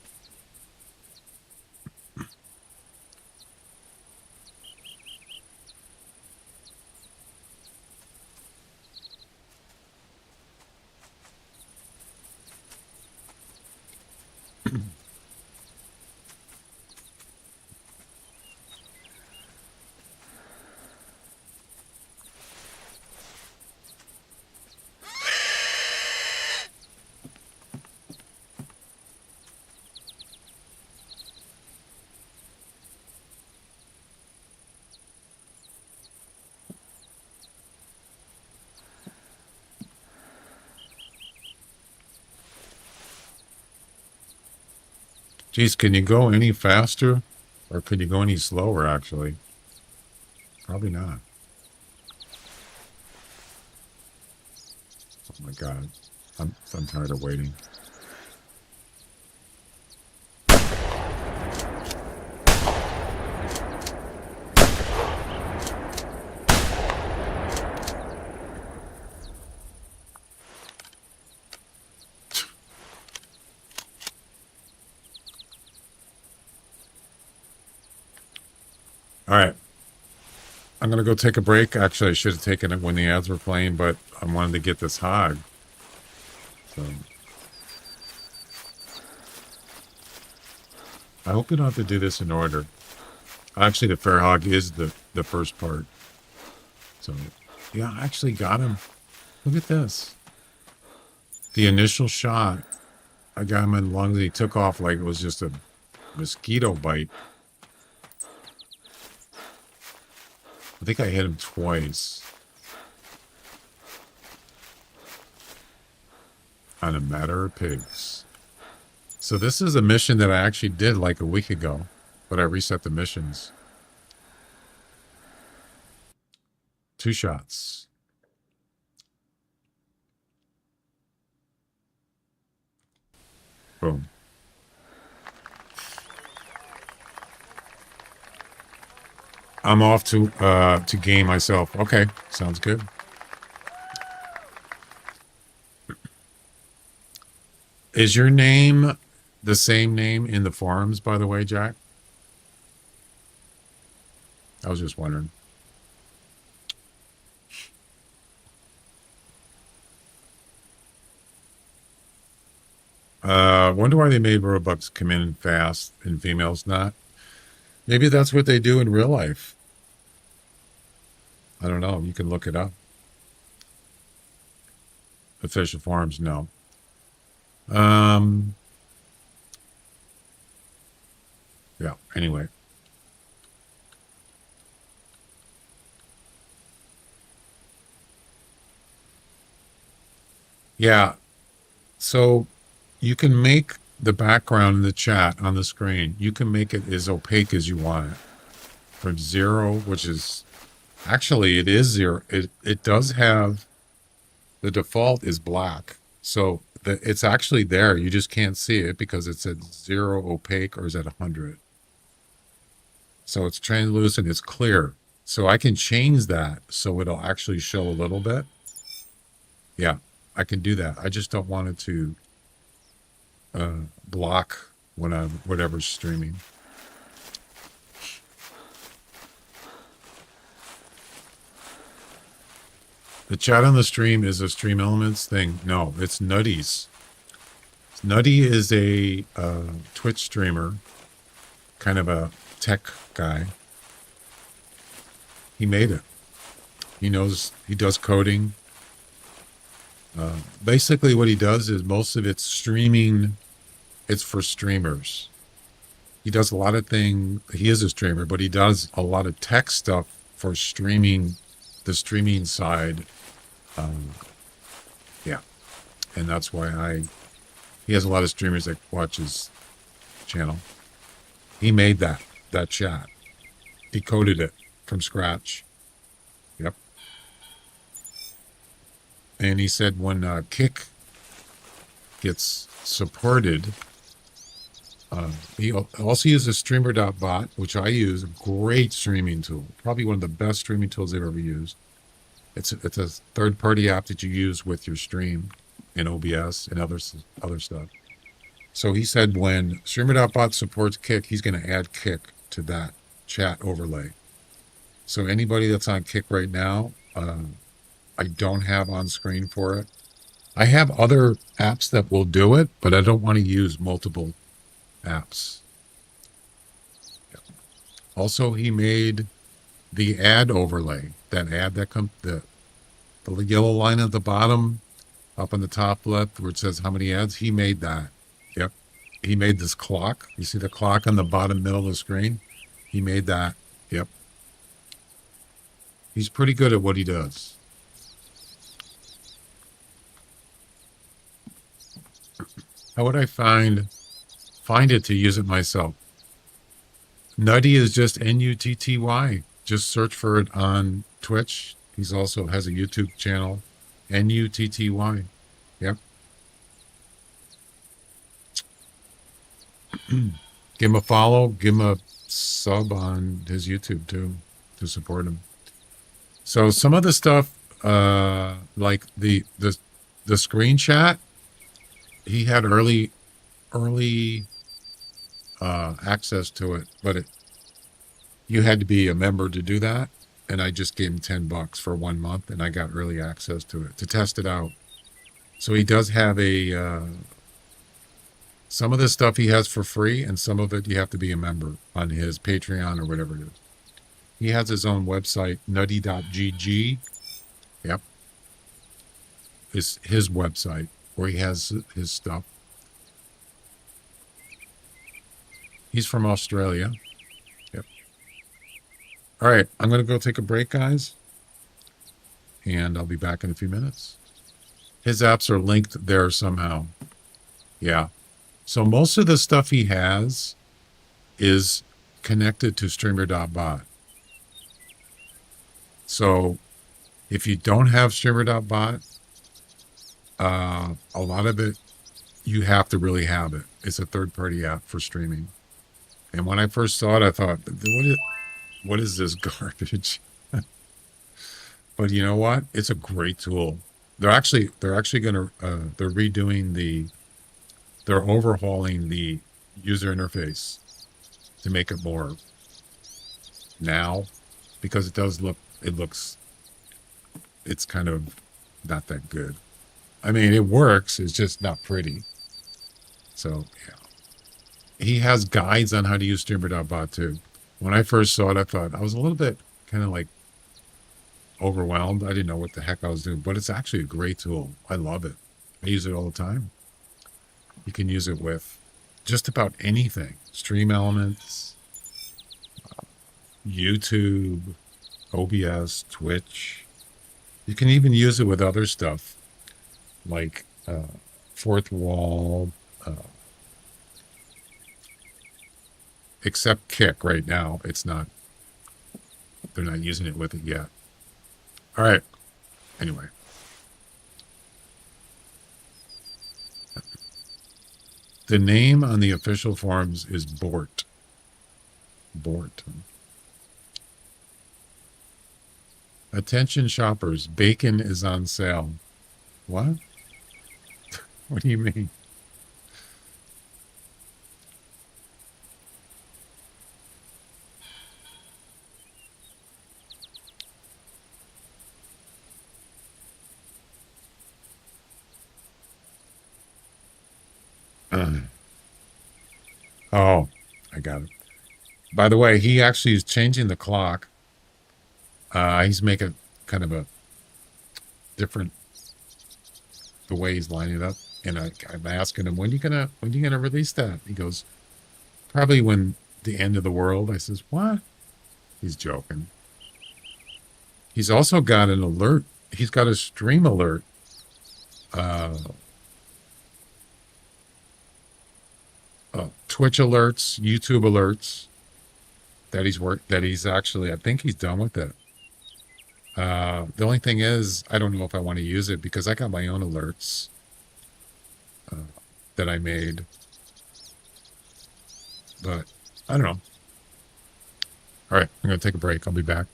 Geez, can you go any faster? Or could you go any slower, actually? Probably not. Oh my god. I'm tired of waiting. All right. I'm going to go take a break. Actually, I should have taken it when the ads were playing, but I wanted to get this hog. So I hope you don't have to do this in order. Actually, the fair hog is the first part. So, yeah, I actually got him. Look at this. The initial shot, I got him in lungs. He took off like it was just a mosquito bite. I think I hit him twice. on a matter of pigs. So this is a mission that I actually did like a week ago, but I reset the missions. 2 shots. Boom. I'm off to game myself. Okay, sounds good. Is your name the same name in the forums, by the way, Jack? I was just wondering. Wonder why they made Robux come in fast and females not. Maybe that's what they do in real life. I don't know. You can look it up. Official forums, no. Yeah, anyway. Yeah, so you can make the background in the chat on the screen. You can make it as opaque as you want it. From 0, which is, actually it is 0. It does have, the default is black. So it's actually there. You just can't see it because it's at 0 opaque or is at 100. So it's translucent, it's clear. So I can change that so it'll actually show a little bit. Yeah, I can do that. I just don't want it to block when I'm whatever's streaming. The chat on the stream is a Stream Elements thing. No, it's Nutty's. Nutty is a Twitch streamer, kind of a tech guy. He made it. He knows, he does coding. Basically what he does is most of it's streaming. It's for streamers. He does a lot of things. He is a streamer, but he does a lot of tech stuff for streaming, the streaming side. Yeah. And that's why he has a lot of streamers that watch his channel. He made that chat. He coded it from scratch. Yep. And he said when Kick gets supported, he also uses streamer.bot, which I use, a great streaming tool. Probably one of the best streaming tools I've ever used. It's a third-party app that you use with your stream in OBS and other stuff. So he said when streamer.bot supports Kick, he's going to add Kick to that chat overlay. So anybody that's on Kick right now, I don't have on screen for it. I have other apps that will do it, but I don't want to use multiple apps. Also, he made the ad overlay. That ad that comes, the yellow line at the bottom, up on the top left, where it says how many ads. He made that. Yep. He made this clock. You see the clock on the bottom middle of the screen? He made that. Yep. He's pretty good at what he does. How would I find it to use it myself? Nutty is just Nutty. Just search for it on Twitch. He's also has a YouTube channel, Nutty. Yep. Give him a follow. Give him a sub on his YouTube too to support him. So some of the stuff, like the screen chat, he had early access to it, but you had to be a member to do that. And I just gave him $10 for 1 month, and I got early access to it to test it out. So he does have some of this stuff he has for free, and some of it you have to be a member on his Patreon or whatever it is. He has his own website, nutty.gg. Yep. It's his website where he has his stuff. He's from Australia. Yep. All right, I'm going to go take a break, guys. And I'll be back in a few minutes. His apps are linked there somehow. Yeah. So most of the stuff he has is connected to streamer.bot. So if you don't have streamer.bot, a lot of it, you have to really have it. It's a third-party app for streaming. And when I first saw it, I thought, what is this garbage? But you know what? It's a great tool. They're actually going to, they're overhauling the user interface to make it more now, because it's kind of not that good. I mean, it works. It's just not pretty. So, yeah. He has guides on how to use streamer.bot too. When I first saw it, I was a little bit kind of like overwhelmed. I didn't know what the heck I was doing, but it's actually a great tool. I love it. I use it all the time. You can use it with just about anything. Stream elements, YouTube, OBS, Twitch. You can even use it with other stuff like Fourth Wall, except Kick right now. They're not using it with it yet. All right. Anyway. The name on the official forums is Bort. Bort. Attention shoppers, bacon is on sale. What? What do you mean? Oh, I got it. By the way, he actually is changing the clock. He's making kind of a different the way he's lining it up. And I'm asking him, when are you gonna release that? He goes, probably when the end of the world. I says, what? He's joking. He's also got an alert. He's got a stream alert. Twitch alerts, YouTube alerts that he's actually, I think he's done with it. The only thing is, I don't know if I want to use it because I got my own alerts that I made. But I don't know. All right, I'm going to take a break. I'll be back.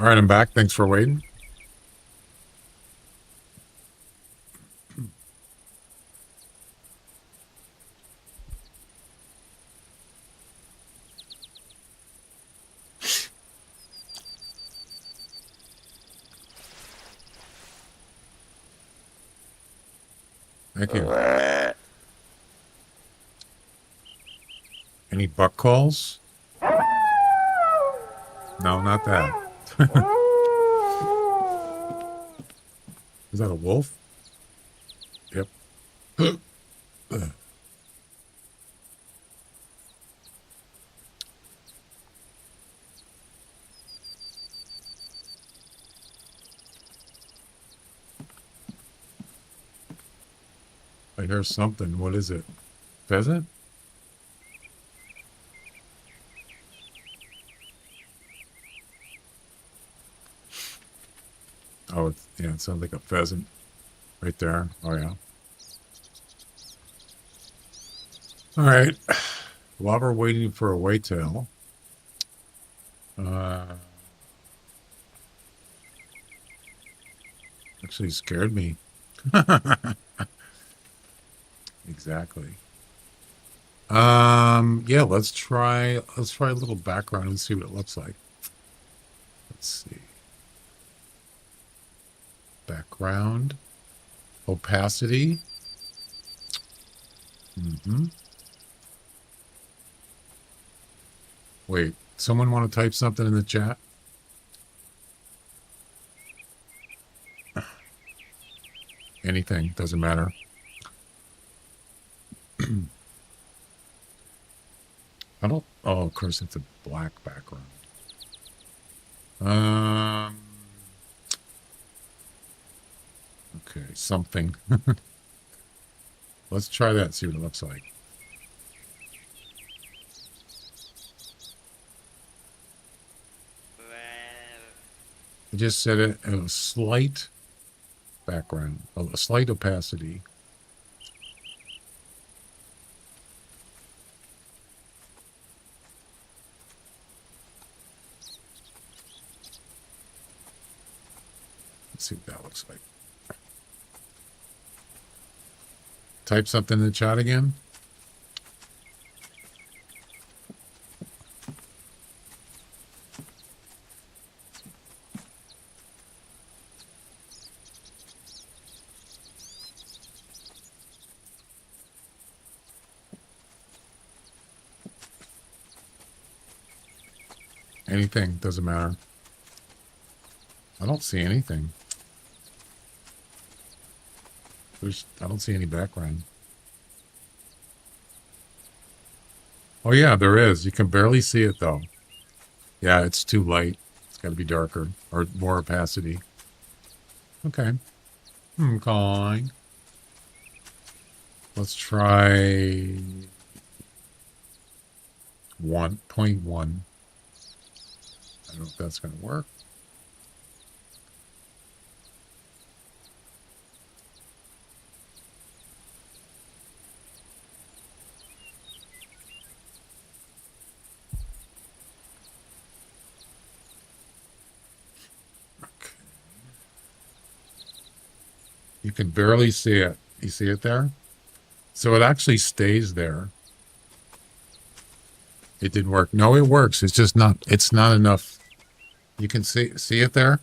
All right, I'm back. Thanks for waiting. Thank you. Any buck calls? No, not that. Is that a wolf? Yep. I hear something. What is it? Pheasant? Oh, yeah, it sounds like a pheasant right there. Oh, yeah. All right. While we're waiting for a whitetail, actually scared me. Exactly. Yeah, let's try a little background and see what it looks like. Let's see. Background. Opacity. Wait, someone want to type something in the chat? Anything, doesn't matter. I don't, oh, of course it's a black background. Okay, something. Let's try that, see what it looks like. I just said it, a slight background, a slight opacity. Let's see what that looks like. Type something in the chat again. Anything, doesn't matter. I don't see anything. I don't see any background. Oh yeah, there is. You can barely see it though. Yeah, it's too light. It's got to be darker or more opacity. Okay. Okay. Let's try 1.1. I don't know if that's going to work. You can barely see it. You see it there? So it actually stays there. It didn't work. No, it works. It's just not, it's not enough. You can see it there?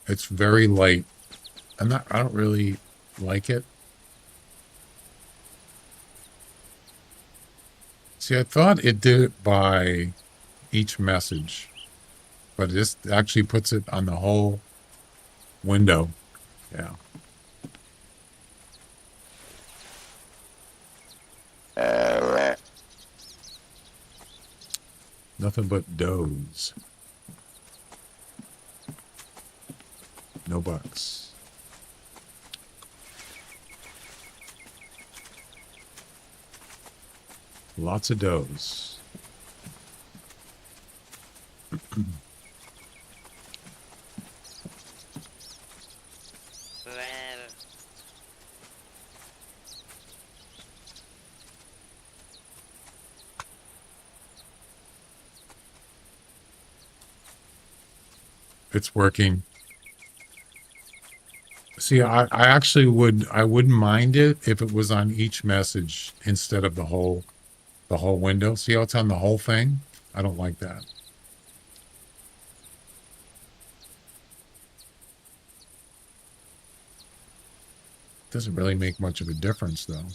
It's very light. I don't really like it. See, I thought it did it by each message, but this actually puts it on the whole window. Yeah. Nothing but does. No bucks. Lots of does. It's working. See, I actually I wouldn't mind it if it was on each message instead of the whole window. See how it's on the whole thing? I don't like that. Doesn't really make much of a difference though.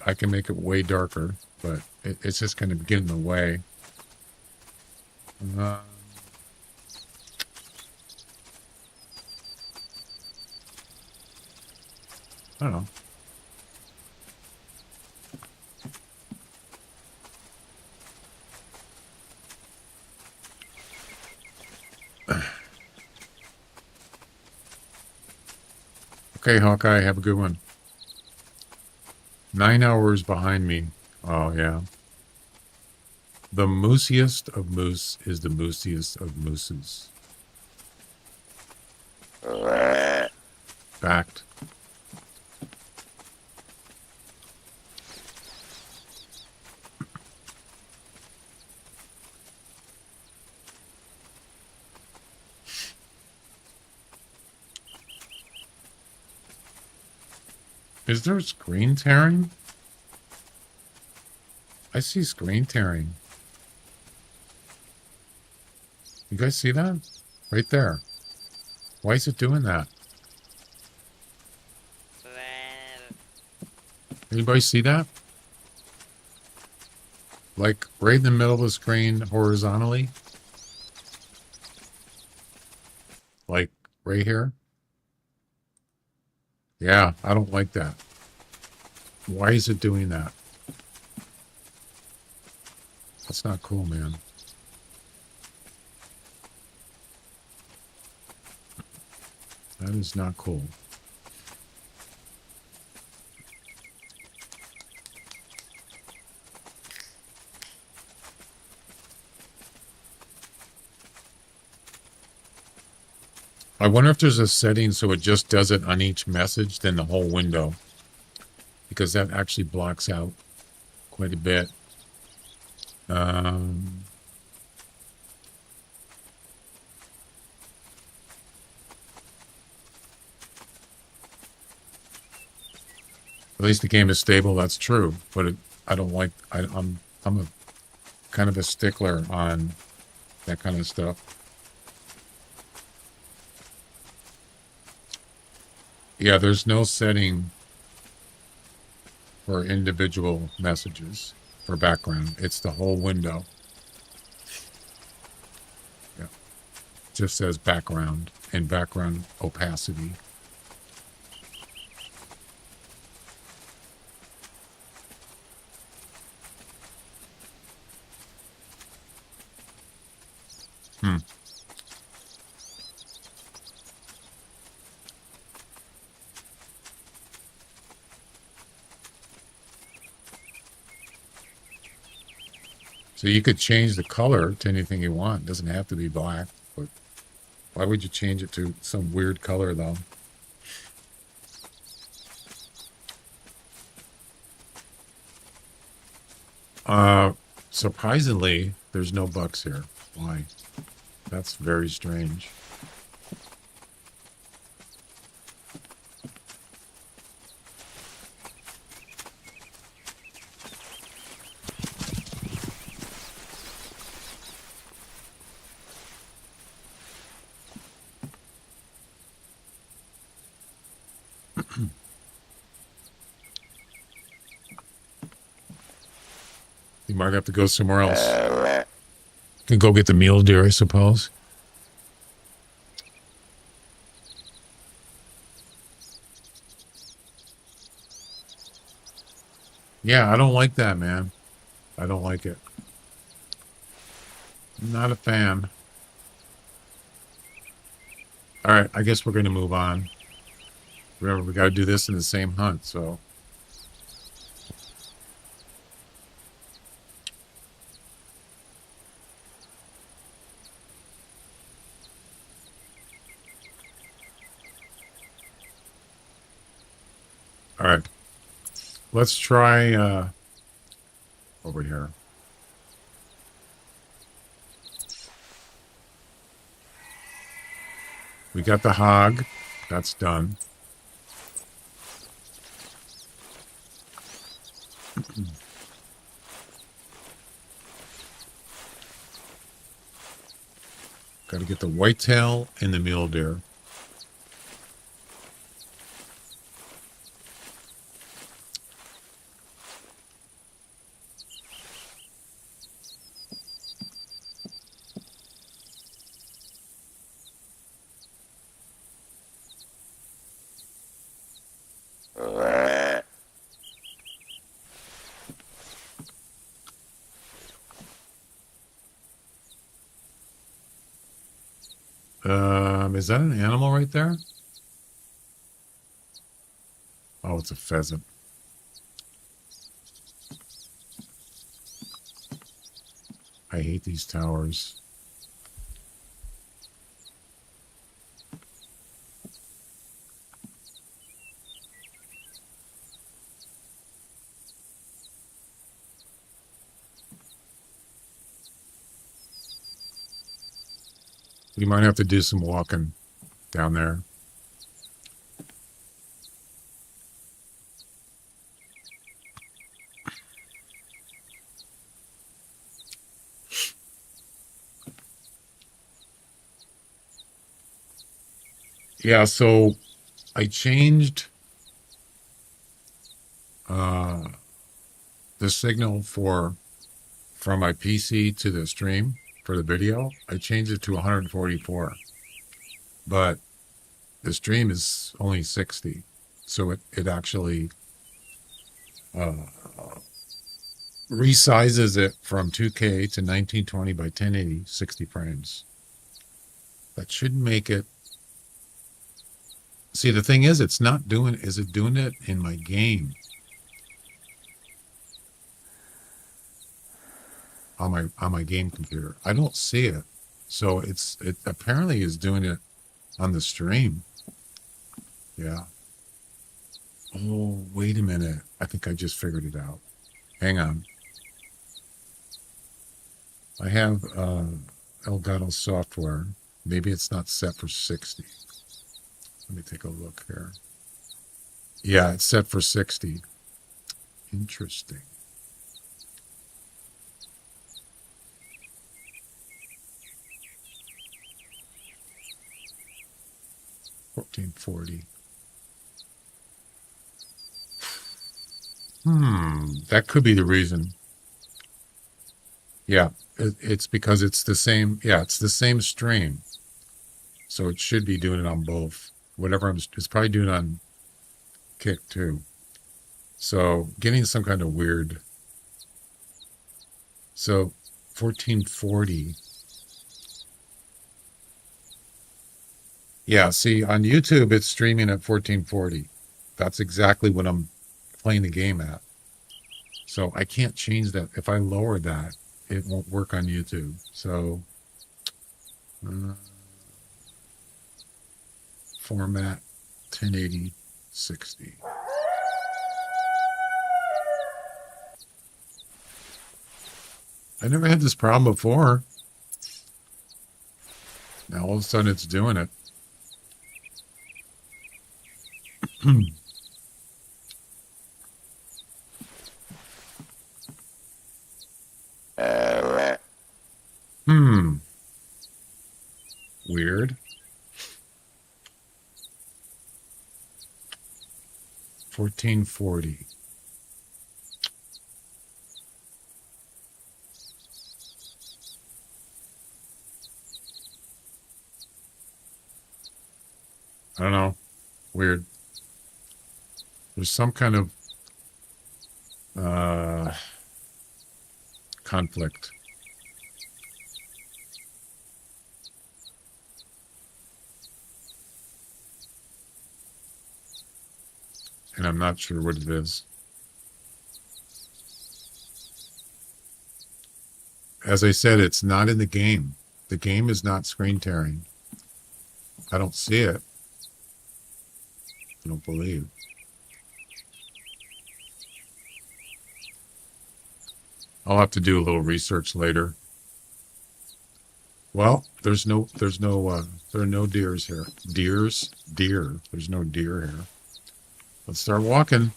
I can make it way darker, but it's just going to get in the way. I don't know. Okay, Hawkeye, have a good one. 9 hours behind me. Oh, yeah. The moosiest of moose is the moosiest of mooses. Fact. Is there screen tearing? I see screen tearing. You guys see that? Right there. Why is it doing that? Anybody see that? Like right in the middle of the screen horizontally? Like right here? Yeah, I don't like that. Why is it doing that? That's not cool, man. That is not cool. I wonder if there's a setting so it just does it on each message, then the whole window. Because that actually blocks out quite a bit. At least the game is stable, that's true. But I don't like, I'm a kind of a stickler on that kind of stuff. Yeah, there's no setting for individual messages for background. It's the whole window. Yeah. It just says background and background opacity. So you could change the color to anything you want. It doesn't have to be black, but why would you change it to some weird color though? Surprisingly, there's no bugs here. Why? That's very strange. You might have to go somewhere else. Can go get the mule deer, I suppose. Yeah, I don't like that, man. I don't like it. I'm not a fan. All right, I guess we're going to move on. Remember, we got to do this in the same hunt, so... All right. Let's try over here. We got the hog. That's done. Got to get the whitetail and the mule deer. Is that an animal right there? Oh, it's a pheasant. I hate these towers. You might have to do some walking down there. Yeah, so I changed the signal from my PC to the stream for the video. I changed it to 144, but the stream is only 60, so it actually resizes it from 2K to 1920 by 1080, 60 frames. That should make it. See, the thing is, it's not doing. Is it doing it in my game? On my game computer, I don't see it. So it apparently is doing it on the stream. Yeah. Oh, wait a minute. I think I just figured it out. Hang on. I have Elgato software. Maybe it's not set for 60. Let me take a look here. Yeah, it's set for 60. Interesting. $14.40. That could be the reason. Yeah, it's because it's the same. Yeah, it's the same stream. So it should be doing it on both. Whatever it's probably doing it on Kick too. So getting some kind of weird. So 1440. Yeah, see, on YouTube, it's streaming at 1440. That's exactly what I'm playing the game at. So I can't change that. If I lower that, it won't work on YouTube. So format 1080 60. I never had this problem before. Now all of a sudden it's doing it. Weird. 1440. I don't know. Weird. There's some kind of conflict. And I'm not sure what it is. As I said, it's not in the game. The game is not screen tearing. I don't see it. I don't believe. I'll have to do a little research later. Well, there are no deers here. Deer. There's no deer here. Let's start walking.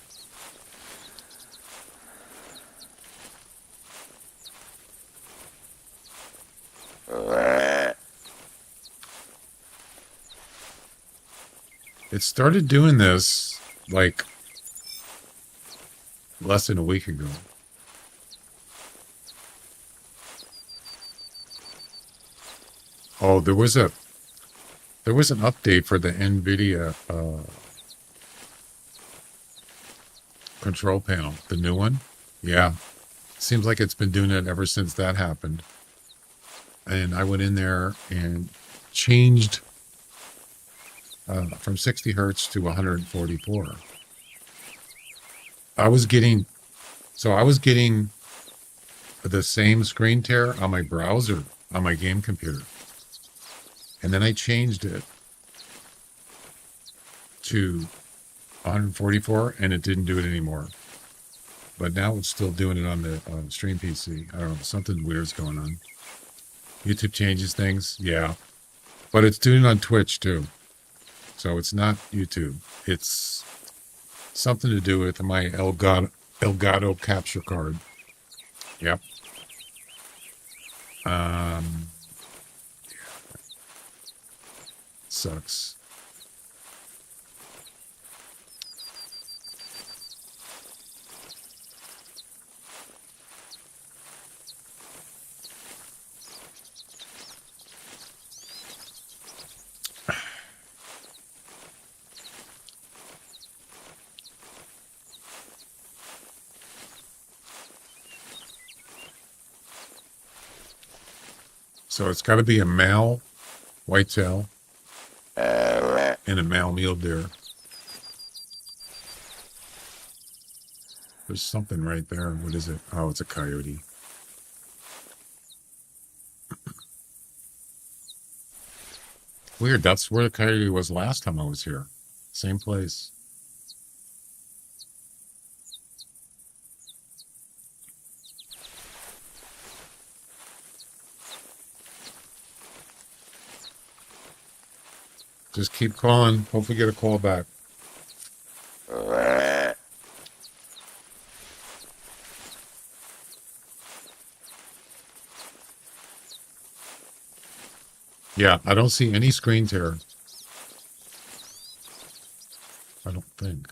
It started doing this like less than a week ago. Oh, there was an update for the NVIDIA control panel, the new one. Yeah, seems like it's been doing it ever since that happened. And I went in there and changed from 60 hertz to 144. I was getting the same screen tear on my browser on my game computer. And then I changed it to 144 and it didn't do it anymore. But now it's still doing it on the stream PC. I don't know, something weird's going on. YouTube changes things, yeah. But it's doing it on Twitch too. So it's not YouTube. It's something to do with my Elgato capture card. Yep. Sucks. So it's got to be a male whitetail and a male mule deer. There's something right there. What is it? Oh, it's a coyote. Weird. That's where the coyote was last time I was here. Same place. Just keep calling. Hopefully get a call back. Yeah, I don't see any screen tear. I don't think.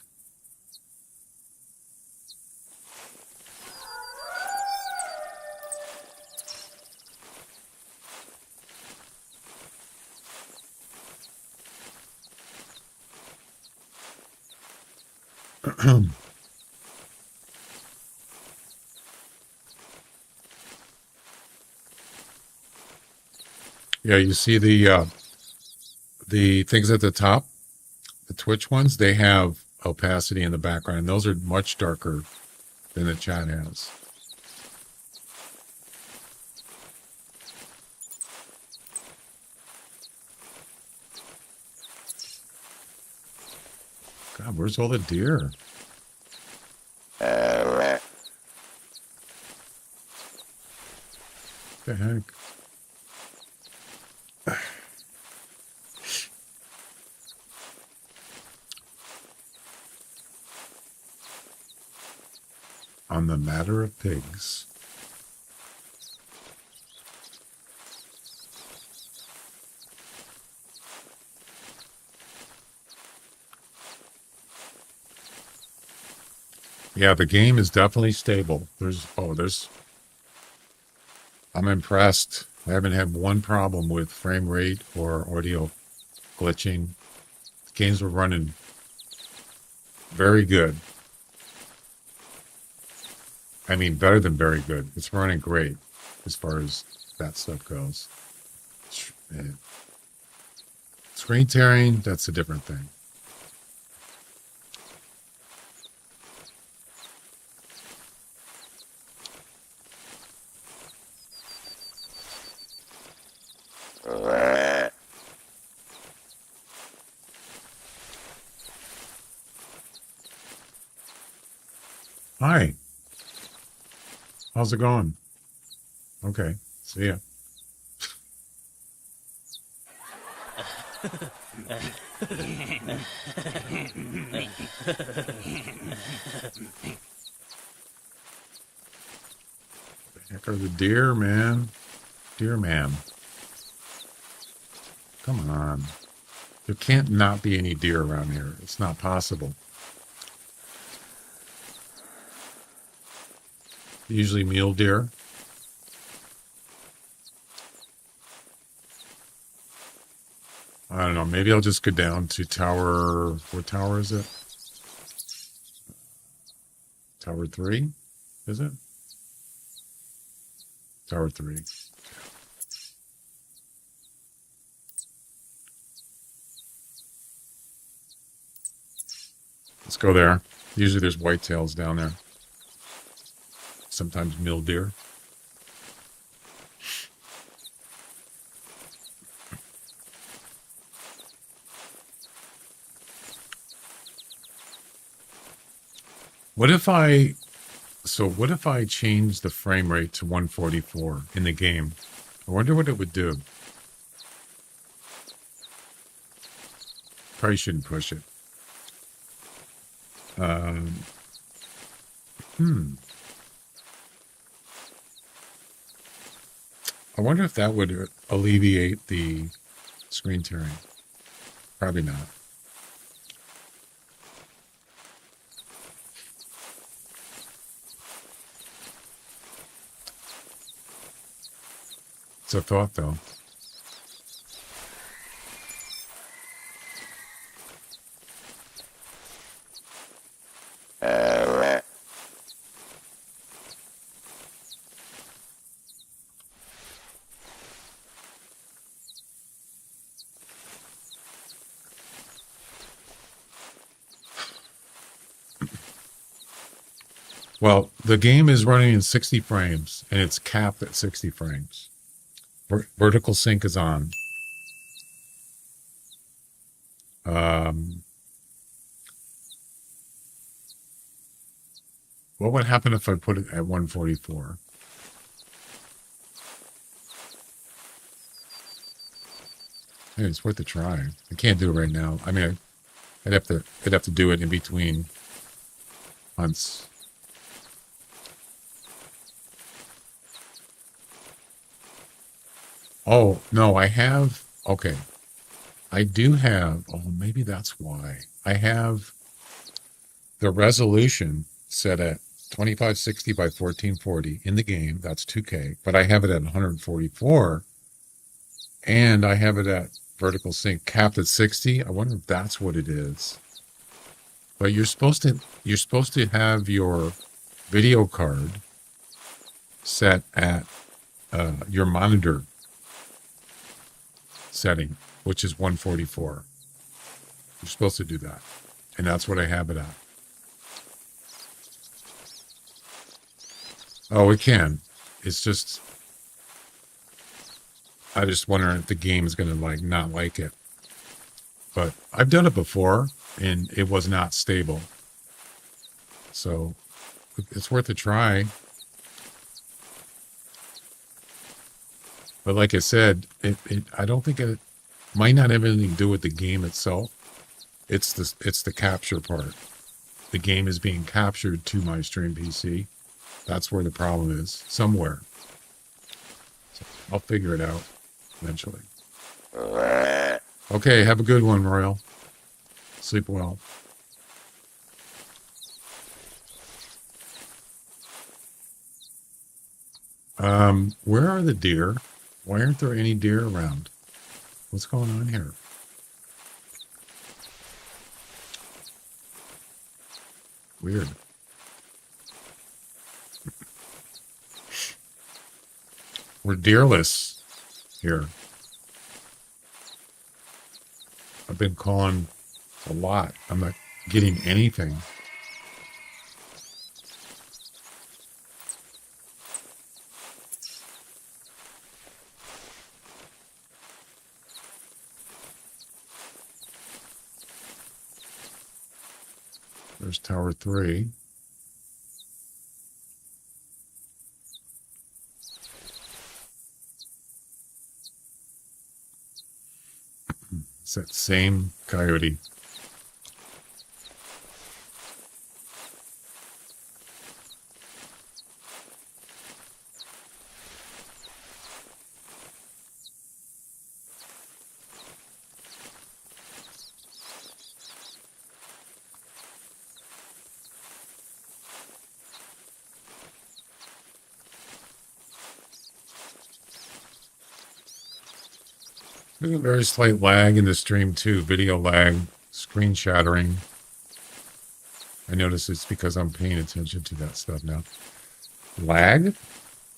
Yeah, you see the things at the top, the Twitch ones, they have opacity in the background. And those are much darker than the chat has. God, where's all the deer? What the heck? On the matter of pigs. Yeah, the game is definitely stable. I'm impressed. I haven't had one problem with frame rate or audio glitching. The games were running very good. I mean, better than very good. It's running great as far as that stuff goes. Screen tearing, that's a different thing. Hi. How's it going? Okay. See ya. The heck are the deer, man? Deer man. Come on. There can't not be any deer around here. It's not possible. Usually mule deer. I don't know. Maybe I'll just go down to tower. What tower is it? Tower 3? Is it? Tower 3. Let's go there. Usually there's whitetails down there. Sometimes mule deer. What if I change the frame rate to 144 in the game? I wonder what it would do. Probably shouldn't push it. I wonder if that would alleviate the screen tearing. Probably not. It's a thought, though. Well, the game is running in 60 frames, and it's capped at 60 frames. Vertical sync is on. What would happen if I put it at 144? Hey, it's worth a try. I can't do it right now. I mean, I'd have to do it in between hunts. Oh, no, I have, okay. I do have, oh, maybe that's why. I have the resolution set at 2560 by 1440 in the game. That's 2K, but I have it at 144, and I have it at vertical sync capped at 60. I wonder if that's what it is. But you're supposed to have your video card set at your monitor setting, which is 144. You're supposed to do that. And that's what I have it at. Oh, it can. It's just, I just wonder if the game is going to not like it. But I've done it before, and it was not stable. So it's worth a try. But like I said, I don't think it might not have anything to do with the game itself. It's the capture part. The game is being captured to my stream PC. That's where the problem is, somewhere. So I'll figure it out eventually. Okay, have a good one, Royal. Sleep well. Where are the deer? Why aren't there any deer around? What's going on here? Weird. We're deerless here. I've been calling a lot. I'm not getting anything. There's Tower 3. It's that same coyote. There's a very slight lag in the stream too. Video lag, screen shattering. I notice it's because I'm paying attention to that stuff now. Lag?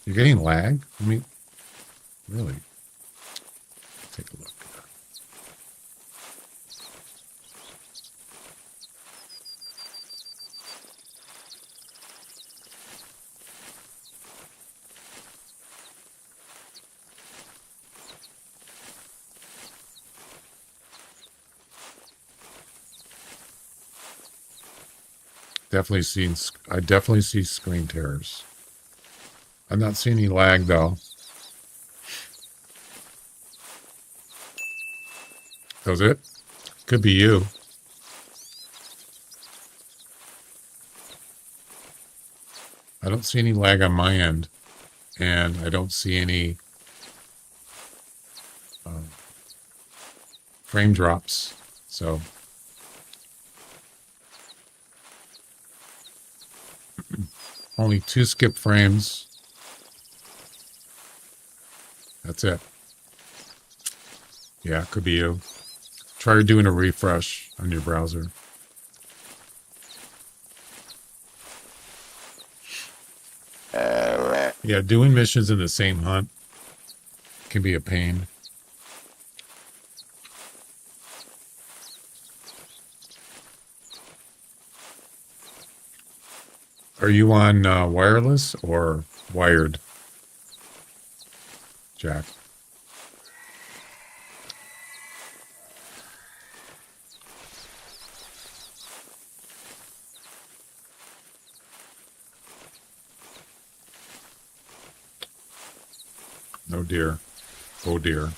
You're getting lag? I mean, really? Take a look. I definitely see screen tears. I'm not seeing any lag though. Does it? Could be you. I don't see any lag on my end, and I don't see any frame drops. So only 2 skip frames. That's it. Yeah, could be you. Try doing a refresh on your browser. Yeah, doing missions in the same hunt can be a pain. Are you on wireless or wired, Jack? No dear. Oh dear.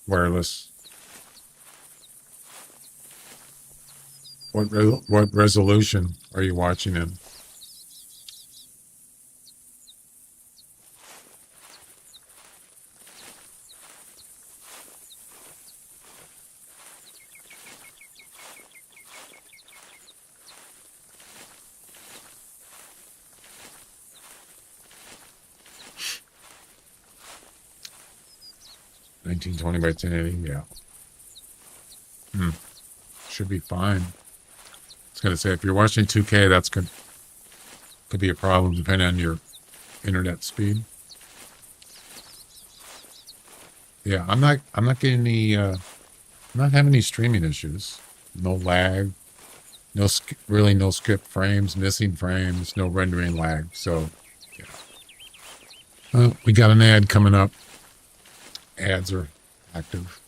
Wireless. What resolution are you watching in? $1920 by 1080, yeah. Should be fine. I was gonna say if you're watching 2K, that's could be a problem depending on your internet speed. Yeah, I'm not getting any I'm not having any streaming issues. No lag, really no skip frames, missing frames, no rendering lag. So yeah. Well, we got an ad coming up. Ads are active.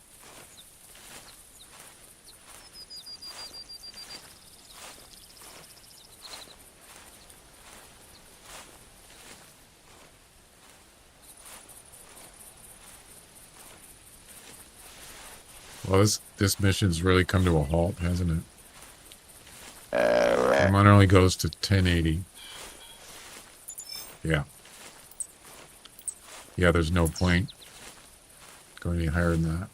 Well, this mission's really come to a halt, hasn't it? Mine only goes to 1080. Yeah. Yeah, there's no point going any higher than that.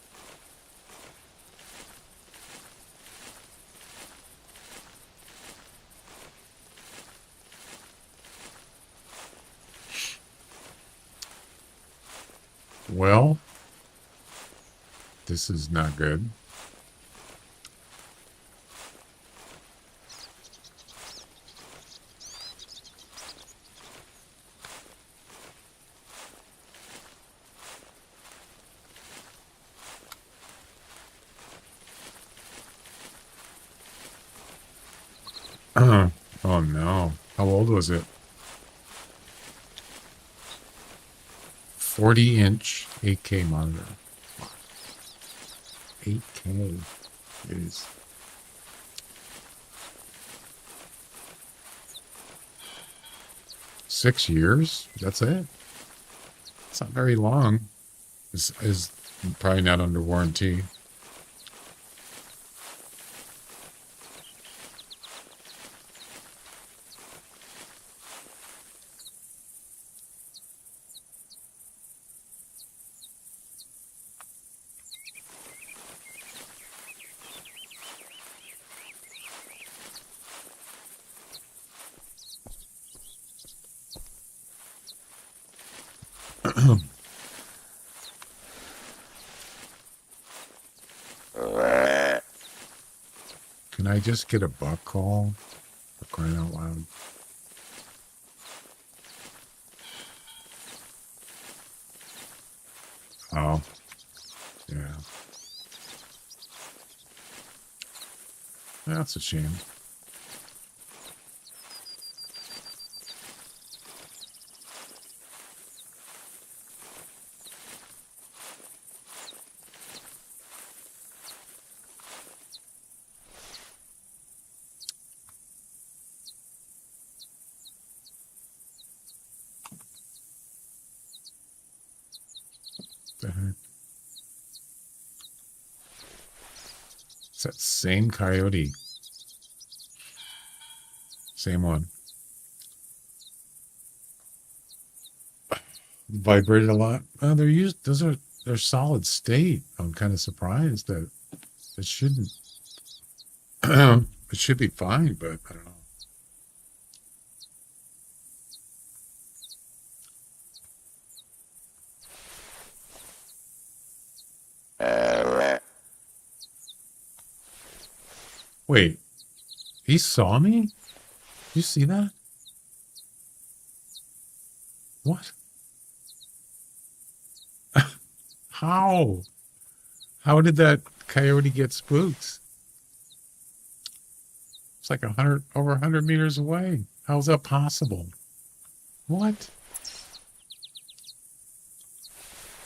Well, this is not good. Oh no. How old was it? 40-inch 8K monitor. 8K. Jeez. Six years? That's it? It's not very long. Is probably not under warranty. Can I just get a buck call? For crying out loud. Oh, yeah. That's a shame. The heck? It's that same coyote. Same one. Vibrated a lot. They're used. They're solid state. I'm kind of surprised that it shouldn't. It should be fine, but I don't know. Wait, he saw me? You see that? What? How? How did that coyote get spooked? It's like over 100 meters away. How's that possible? What?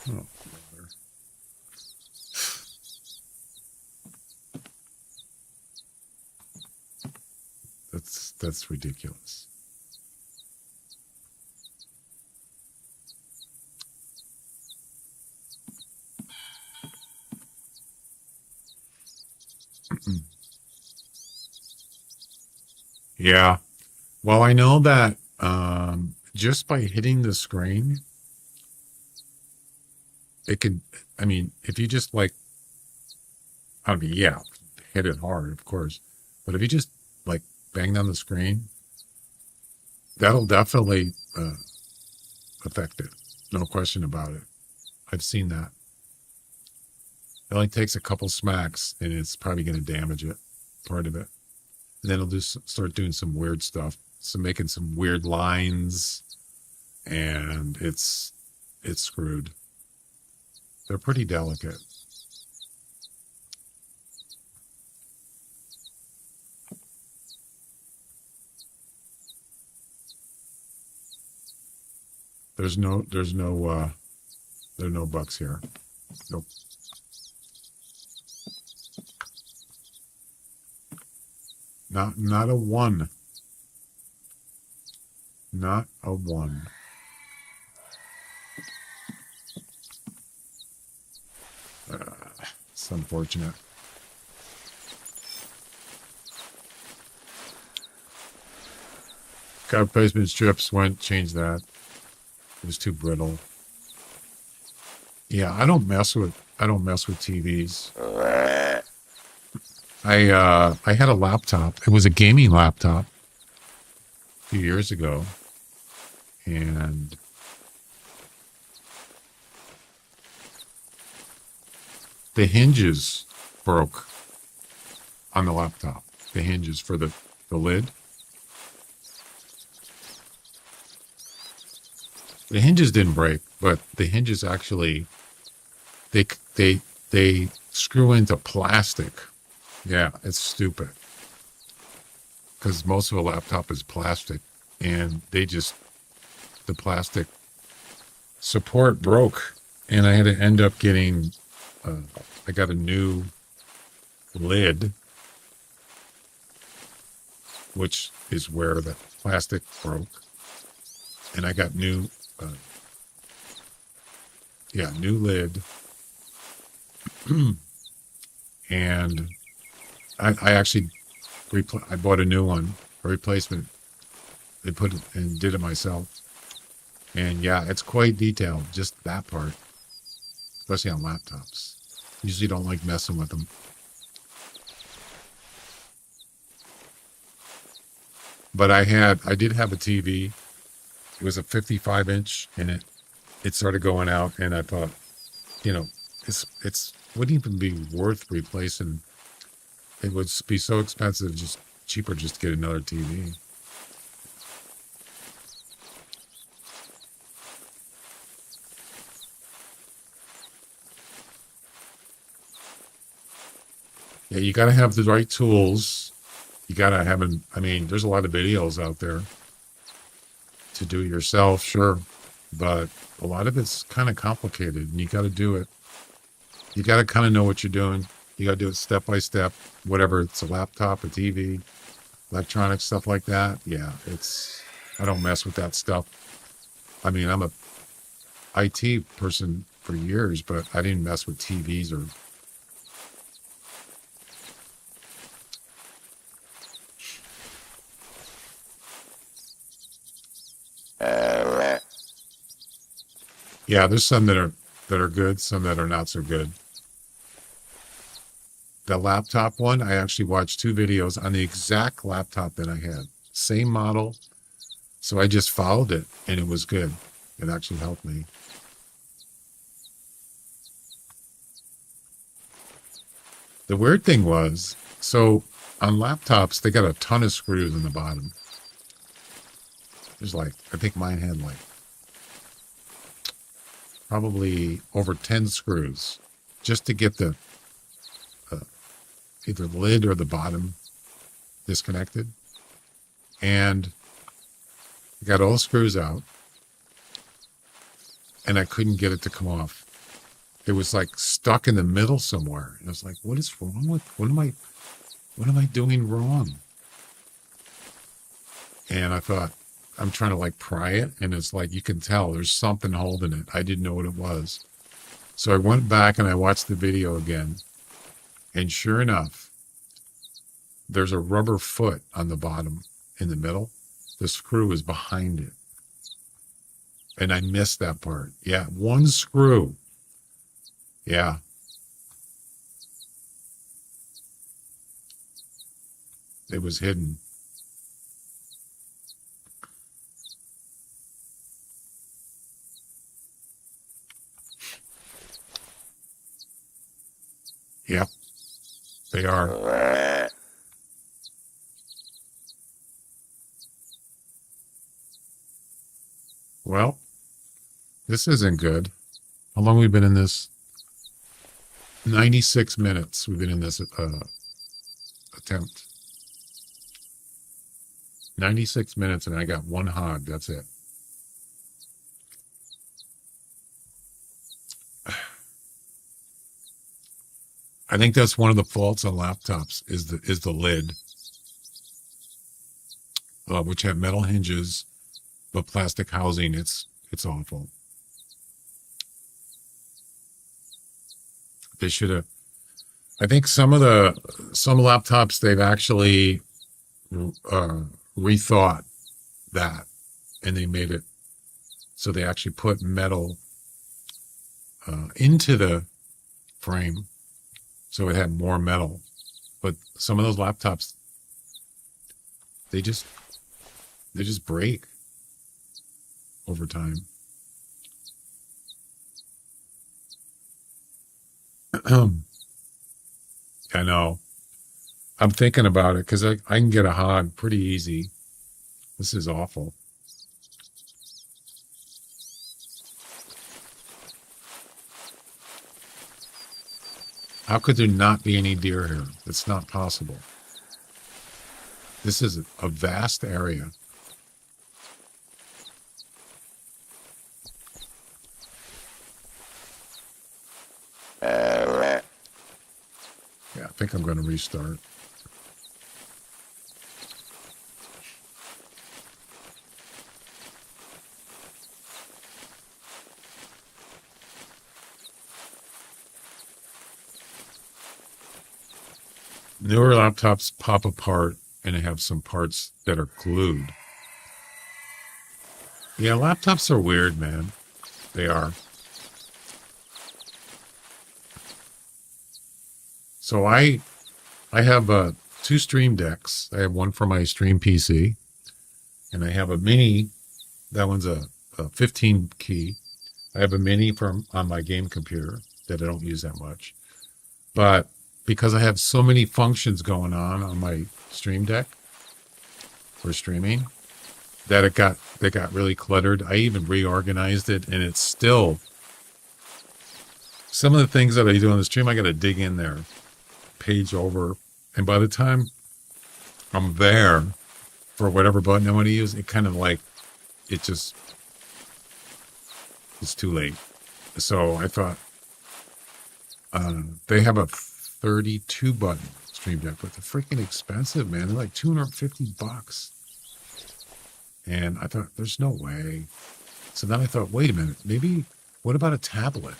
Oh, brother. That's ridiculous. Yeah. Well, I know that just by hitting the screen, it could, I mean, if you just like, I mean, yeah, hit it hard, of course. But if you just like bang down the screen, that'll definitely affect it. No question about it. I've seen that. It only takes a couple smacks and it's probably going to damage it, part of it. And then it'll just start doing some weird stuff. So making some weird lines and it's screwed. They're pretty delicate. There's no bucks here. Nope. Not a one. Not a one. It's unfortunate. Card replacement strips changed that. It was too brittle. Yeah, I don't mess with TVs. I had a laptop. It was a gaming laptop a few years ago. And the hinges broke on the laptop. The hinges for the lid. The hinges didn't break, but the hinges actually, they screw into plastic. Yeah, it's stupid. Because most of a laptop is plastic, and the plastic support broke, and I had to end up getting I got a new lid, which is where the plastic broke. And I got new lid. And I actually I bought a new one, a replacement. They put it and did it myself. And yeah, it's quite detailed, just that part, especially on laptops. Usually don't like messing with them. But I did have a TV. It was a 55-inch, and it started going out, and I thought, it's wouldn't even be worth replacing. It would be so expensive, just cheaper just to get another TV. Yeah, you got to have the right tools. You got to have there's a lot of videos out there to do it yourself, sure. But a lot of it's kind of complicated, and you got to do it. You got to kind of know what you're doing. You got to do it step by step, whatever it's a laptop, a TV, electronic stuff like that. Yeah, I don't mess with that stuff. I'm a IT person for years, but I didn't mess with TVs or. Yeah, there's some that are good, some that are not so good. The laptop one, I actually watched 2 videos on the exact laptop that I had. Same model. So I just followed it, and it was good. It actually helped me. The weird thing was, so on laptops, they got a ton of screws in the bottom. There's I think mine had probably over 10 screws just to get the either the lid or the bottom disconnected. And I got all the screws out, and I couldn't get it to come off. It was stuck in the middle somewhere. And I was like, what is wrong with, what am I doing wrong? And I thought, I'm trying to pry it, and it's you can tell there's something holding it. I didn't know what it was. So I went back and I watched the video again, and sure enough, there's a rubber foot on the bottom in the middle. The screw is behind it. And I missed that part. Yeah, one screw. Yeah. It was hidden. Yep, they are. Well, this isn't good. How long have we been in this? 96 minutes we've been in this attempt. 96 minutes, and I got one hog. That's it. I think that's one of the faults on laptops is the lid, which have metal hinges, but plastic housing. It's awful. They should have. I think some laptops they've actually rethought that, and they made it so they actually put metal into the frame. So it had more metal, but some of those laptops, they just break over time. I know. I'm thinking about it because I can get a hog pretty easy. This is awful. How could there not be any deer here? It's not possible. This is a vast area. think I'm going to restart. Newer laptops pop apart and they have some parts that are glued. Yeah, laptops are weird, man. They are. So I have two Stream Decks. I have one for my Stream PC, and I have a mini. That one's a 15 key. I have a mini on my game computer that I don't use that much. But because I have so many functions going on my Stream Deck for streaming, that they got really cluttered. I even reorganized it, and it's still some of the things that I do on the stream. I got to dig in there, page over, and by the time I'm there for whatever button I want to use, it kind of like it's too late. So I thought they have a 32 button Stream Deck, but they're freaking expensive, man. They're like $250. And I thought, there's no way. So then I thought, wait a minute, maybe, what about a tablet?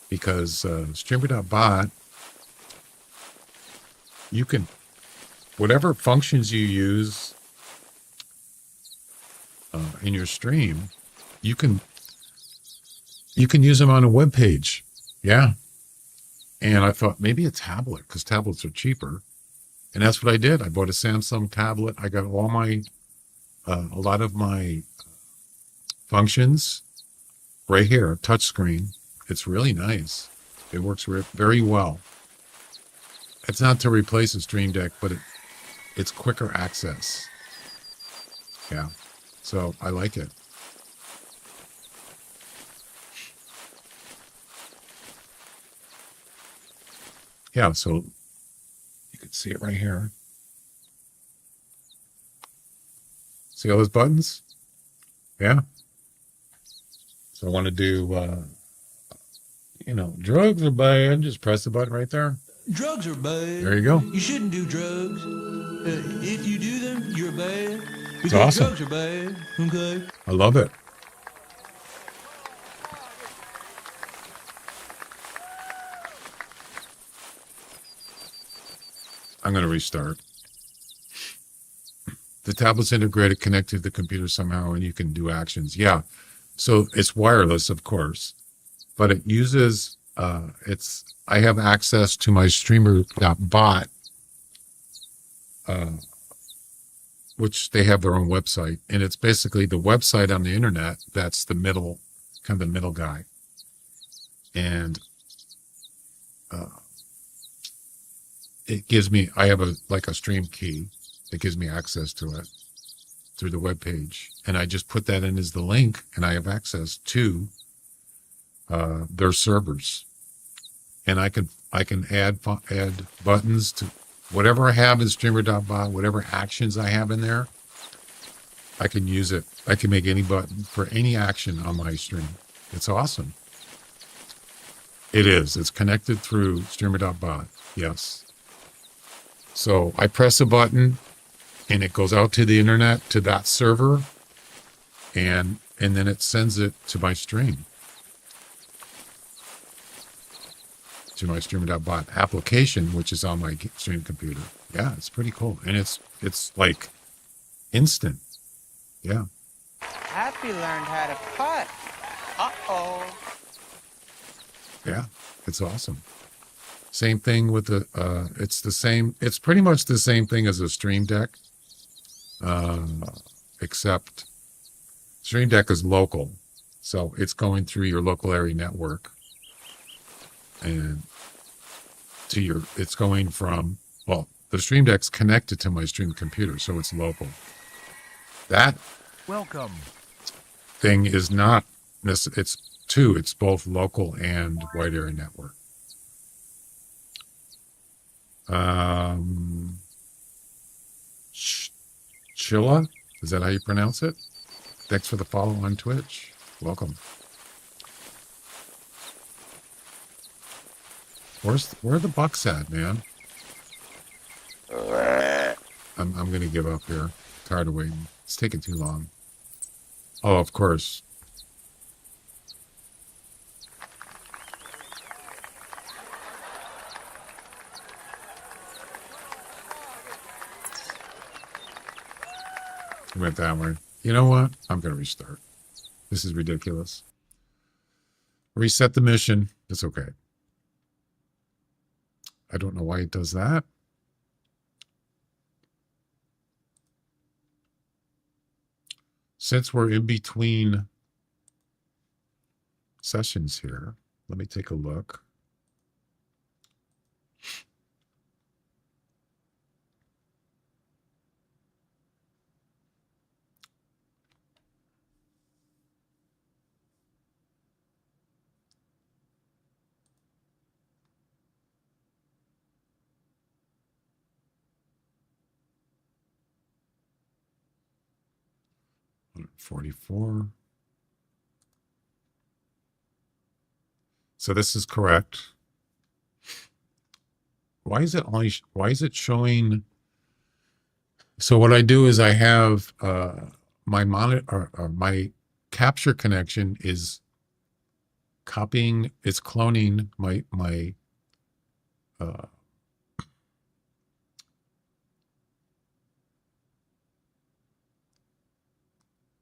Because Streamer.bot, you can, whatever functions you use in your stream, you can use them on a web page. Yeah. And I thought maybe a tablet, because tablets are cheaper. And that's what I did. I bought a Samsung tablet. I got all my, a lot of my functions right here, touchscreen. It's really nice. It works very well. It's not to replace a Stream Deck, but it's quicker access. Yeah. So I like it. Yeah, so you can see it right here. See all those buttons? Yeah. So I want to do, drugs are bad. Just press the button right there. Drugs are bad. There you go. You shouldn't do drugs. If you do them, you're bad. Because awesome. drugs are bad. Okay. I love it. I'm going to restart. The tablet's integrated, connected to the computer somehow, and you can do actions. Yeah. So it's wireless, of course, but it uses, I have access to my streamer.bot, which they have their own website. And it's basically the website on the internet that's the middle, kind of the middle guy. And it gives me, I have a stream key that gives me access to it through the web page. And I just put that in as the link, and I have access to their servers. And I can add buttons to whatever I have in streamer.bot, whatever actions I have in there, I can use it. I can make any button for any action on my stream. It's awesome. It is. It's connected through streamer.bot. Yes. So I press a button and it goes out to the internet, to that server, and then it sends it to my stream. To my streamer.bot application, which is on my stream computer. Yeah, it's pretty cool. And it's like instant. Yeah. Happy learned how to putt. Uh-oh. Yeah, it's awesome. Same thing with it's pretty much the same thing as a Stream Deck, except Stream Deck is local. So it's going through your local area network. And it's going from, the Stream Deck's connected to my stream computer, so it's local. That Welcome. thing is not, it's both local and wide area network. Chilla, is that how you pronounce it? Thanks for the follow on Twitch. Welcome. Where are the bucks at, man? I'm gonna give up here. Tired of waiting. It's taking too long. Oh, of course. Went that way. You know what? I'm gonna restart. This is ridiculous. Reset the mission. It's okay. I don't know why it does that. Since we're in between sessions here, let me take a look. $44. So this is correct. Why is it showing? So what I do is I have my monitor, or my capture connection is copying, it's cloning my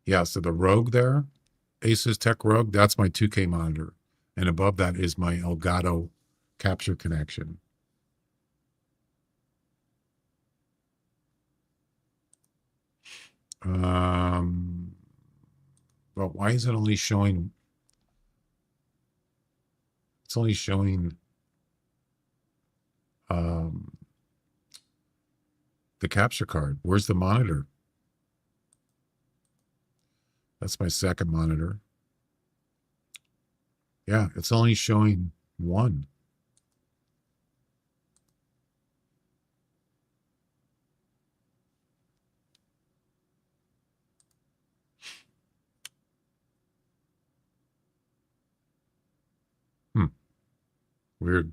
yeah, so the Rogue there, Asus Tech Rogue, that's my 2K monitor. And above that is my Elgato capture connection. But why is it only showing? It's only showing the capture card. Where's the monitor? That's my second monitor. Yeah, it's only showing one. Weird.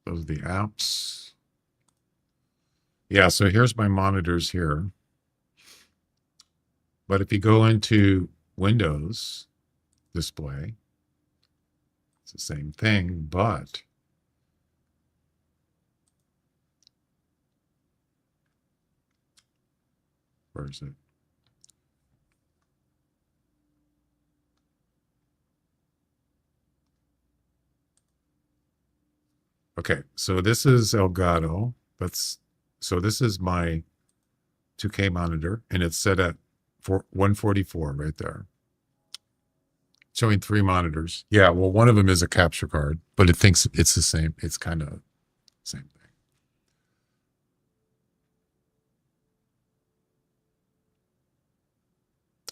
Those are the apps. Yeah, so here's my monitors here. But if you go into Windows display, it's the same thing, but where is it? Okay, so this is Elgato. So this is my 2K monitor, and it's set at 144 right there. Showing 3 monitors. Yeah, well, one of them is a capture card, but it thinks it's the same. It's kind of same thing.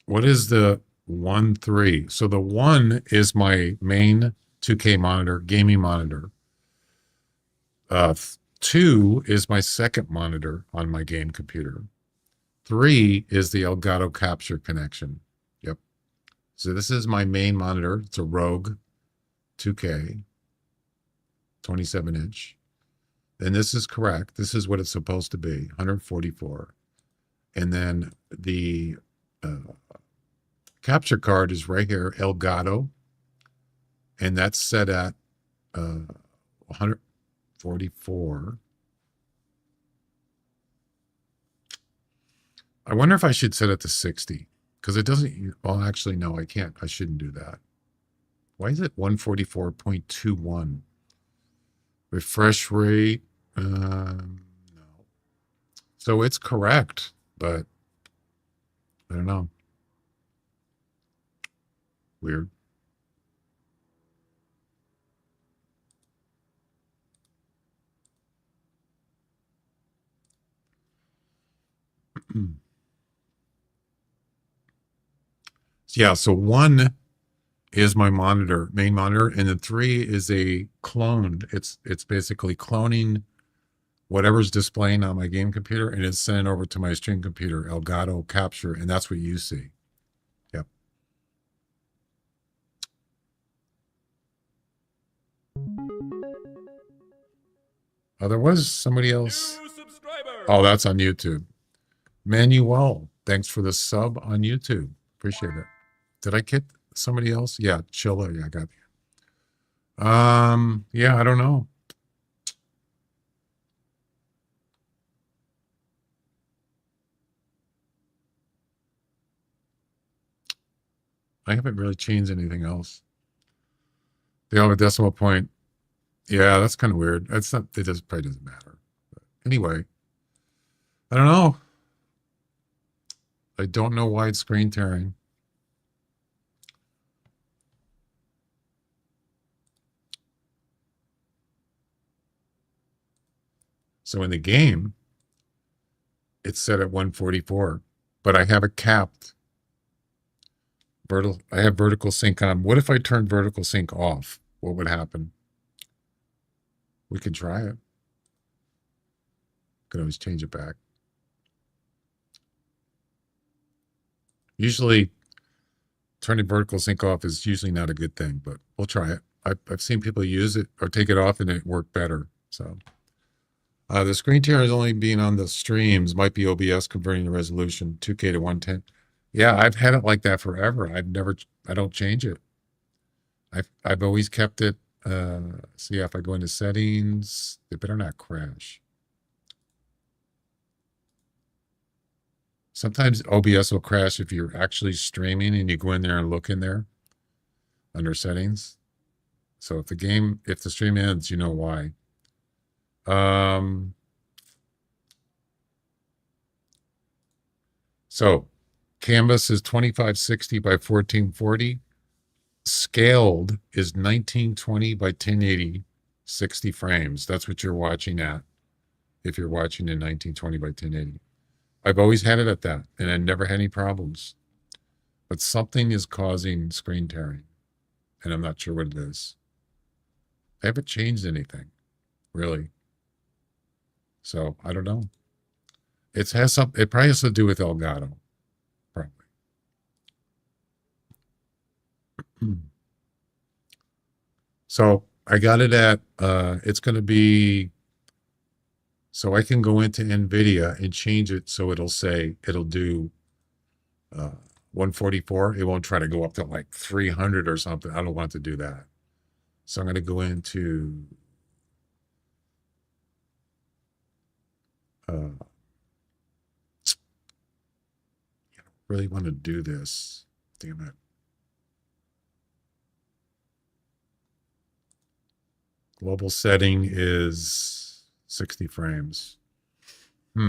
What is the 1.3? So the 1 is my main 2K monitor, gaming monitor. 2 is my second monitor on my game computer. 3 is the Elgato capture connection. Yep. So this is my main monitor. It's a Rogue 2K, 27-inch. And this is correct. This is what it's supposed to be, 144. And then the capture card is right here, Elgato. And that's set at 144. I wonder if I should set it to 60, because it doesn't, well, actually, no, I can't. I shouldn't do that. Why is it 144.21? Refresh rate, no. So it's correct, but I don't know. Weird. Yeah, so 1 is my monitor, main monitor, and then 3 is a cloned. It's basically cloning whatever's displaying on my game computer, and it's sending over to my stream computer, Elgato Capture, and that's what you see. Yep. Oh, there was somebody else. Oh, that's on YouTube. Manuel, thanks for the sub on YouTube. Appreciate it. Did I get somebody else? Yeah, Chilla. Yeah, I got you. Yeah, I don't know. I haven't really changed anything else. The other decimal point. Yeah, that's kind of weird. It's not, it does probably doesn't matter. But anyway, I don't know. I don't know why it's screen tearing. So in the game, it's set at 144, but I have it capped. I have vertical sync on. What if I turn vertical sync off? What would happen? We could try it. Could always change it back. Usually, turning vertical sync off is usually not a good thing, but we'll try it. I've seen people use it or take it off and it worked better. So the screen tear is only being on the streams. Might be OBS converting the resolution 2K to 110. Yeah, I've had it like that forever. I don't change it. I've always kept it. See, if I go into settings, it better not crash. Sometimes OBS will crash if you're actually streaming and you go in there and look in there under settings. So if the stream ends, you know why. So canvas is 2560 by 1440. Scaled is 1920 by 1080, 60 frames. That's what you're watching at if you're watching in 1920 by 1080. I've always had it at that, and I never had any problems. But something is causing screen tearing, and I'm not sure what it is. I haven't changed anything, really. So I don't know. It probably has to do with Elgato, probably. So I got it at, it's going to be, so I can go into NVIDIA and change it so it'll do 144. It won't try to go up to like 300 or something. I don't want to do that. So I'm going to go into I don't really want to do this. Damn it. Global setting is 60 frames. I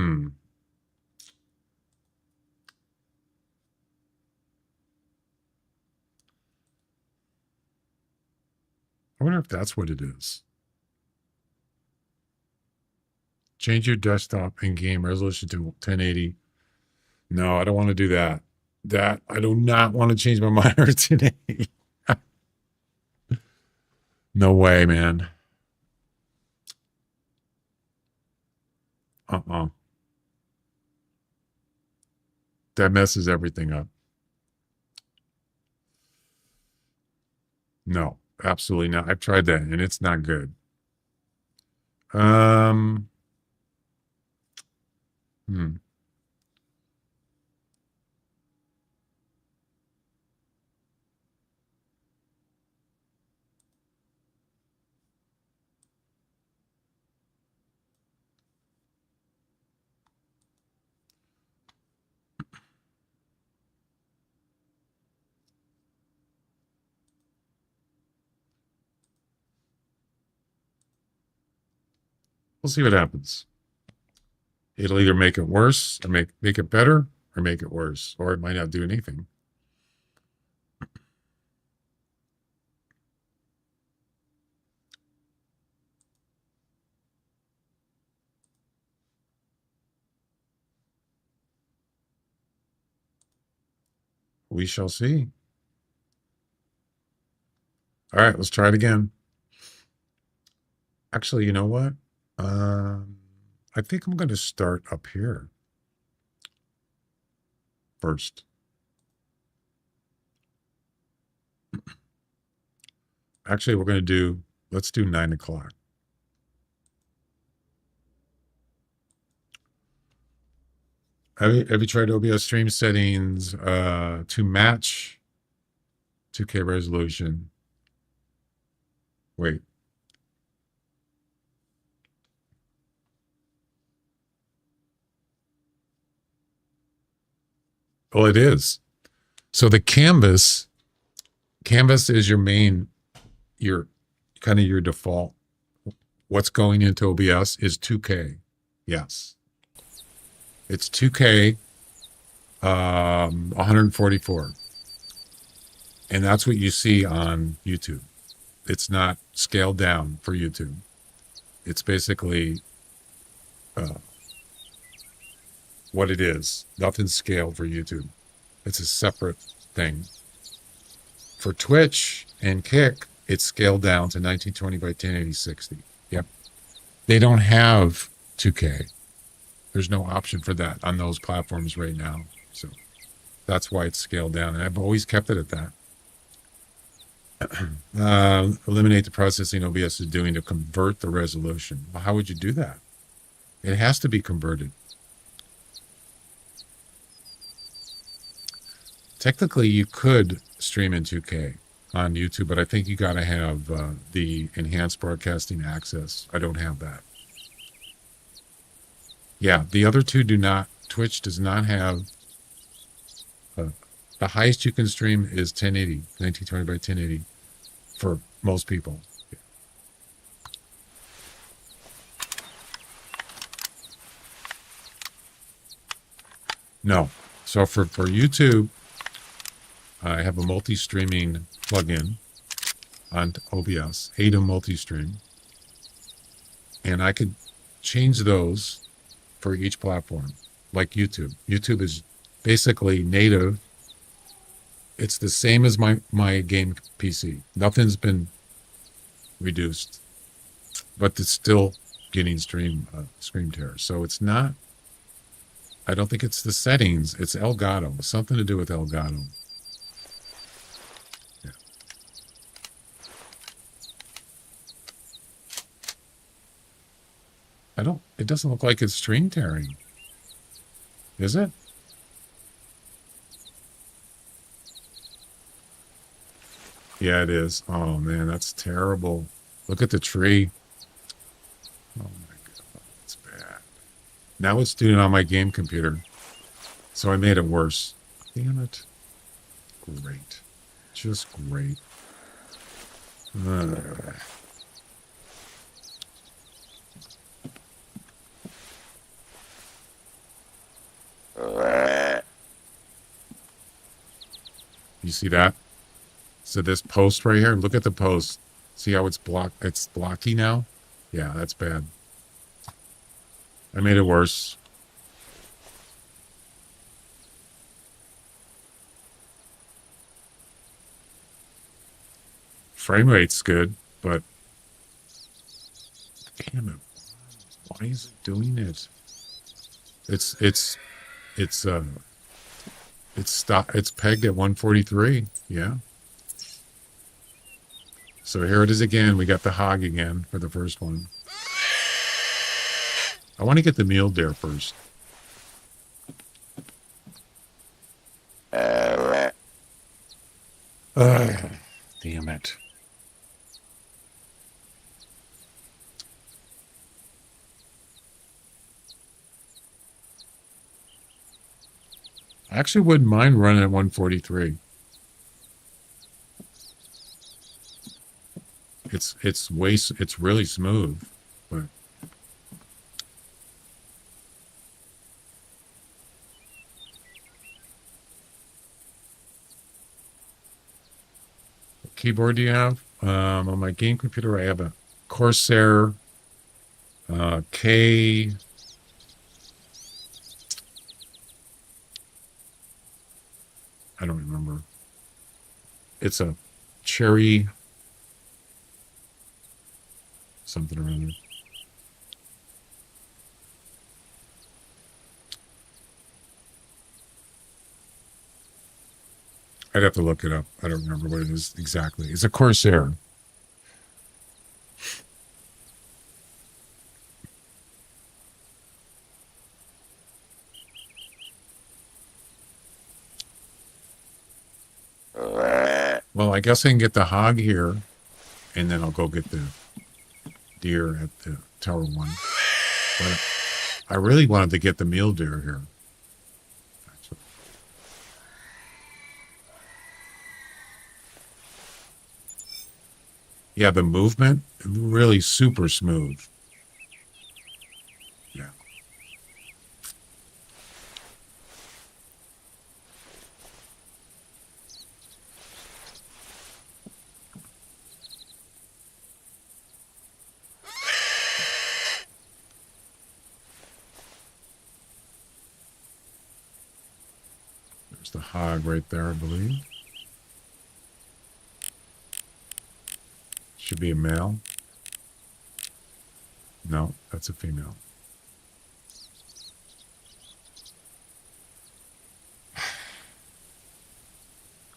wonder if that's what it is. Change your desktop and game resolution to 1080. No, I don't want to do that. I do not want to change my monitor today. No way, man. That messes everything up. No, absolutely not. I've tried that and it's not good. We'll see what happens. It'll either make it worse or make it better or make it worse, or it might not do anything. We shall see. All right, let's try it again. Actually, you know what? I think I'm going to start up here first. Actually, we're going to do, let's do 9 o'clock. Have you tried OBS stream settings to match 2K resolution? Wait. Well, it is. So the canvas is your main, your kind of your default. What's going into OBS is 2K. Yes. It's 2K, 144. And that's what you see on YouTube. It's not scaled down for YouTube. It's basically what it is. Nothing's scaled for YouTube. It's a separate thing. For Twitch and Kick, it's scaled down to 1920 by 1080 60. Yep. They don't have 2K. There's no option for that on those platforms right now. So that's why it's scaled down. And I've always kept it at that. Eliminate the processing OBS is doing to convert the resolution. Well, how would you do that? It has to be converted. Technically, you could stream in 2K on YouTube, but I think you got to have the enhanced broadcasting access. I don't have that. Yeah, the other two do not. Twitch does not have. The highest you can stream is 1080, 1920 by 1080 for most people. Yeah. No. So for YouTube, I have a multi-streaming plugin on OBS, ADA multi-stream, and I could change those for each platform, like YouTube. YouTube is basically native. It's the same as my game PC. Nothing's been reduced, but it's still getting screen tear. So it's not. I don't think it's the settings. It's Elgato. Something to do with Elgato. Yeah. It doesn't look like it's stream tearing. Is it? Yeah, it is. Oh man, that's terrible. Look at the tree. Oh my God, it's bad. Now it's doing it on my game computer. So I made it worse. Damn it. Great. Just great. You see that? So this post right here, look at the post. See how it's blocky now? Yeah, that's bad. I made it worse. Frame rate's good, but damn it. Why is it doing it? It's pegged at 143. Yeah. So here it is again. We got the hog again for the first one. I want to get the mule deer first. Damn it. I actually wouldn't mind running at 143. It's really smooth, but what keyboard do you have? On my game computer, I have a Corsair K. I don't remember. It's a cherry something or other. I'd have to look it up. I don't remember what it is exactly. It's a Corsair. Well, I guess I can get the hog here, and then I'll go get the deer at the Tower 1. But I really wanted to get the mule deer here. Yeah, the movement, really super smooth. Yeah. There's the hog right there, I believe. Should be a male. No, that's a female.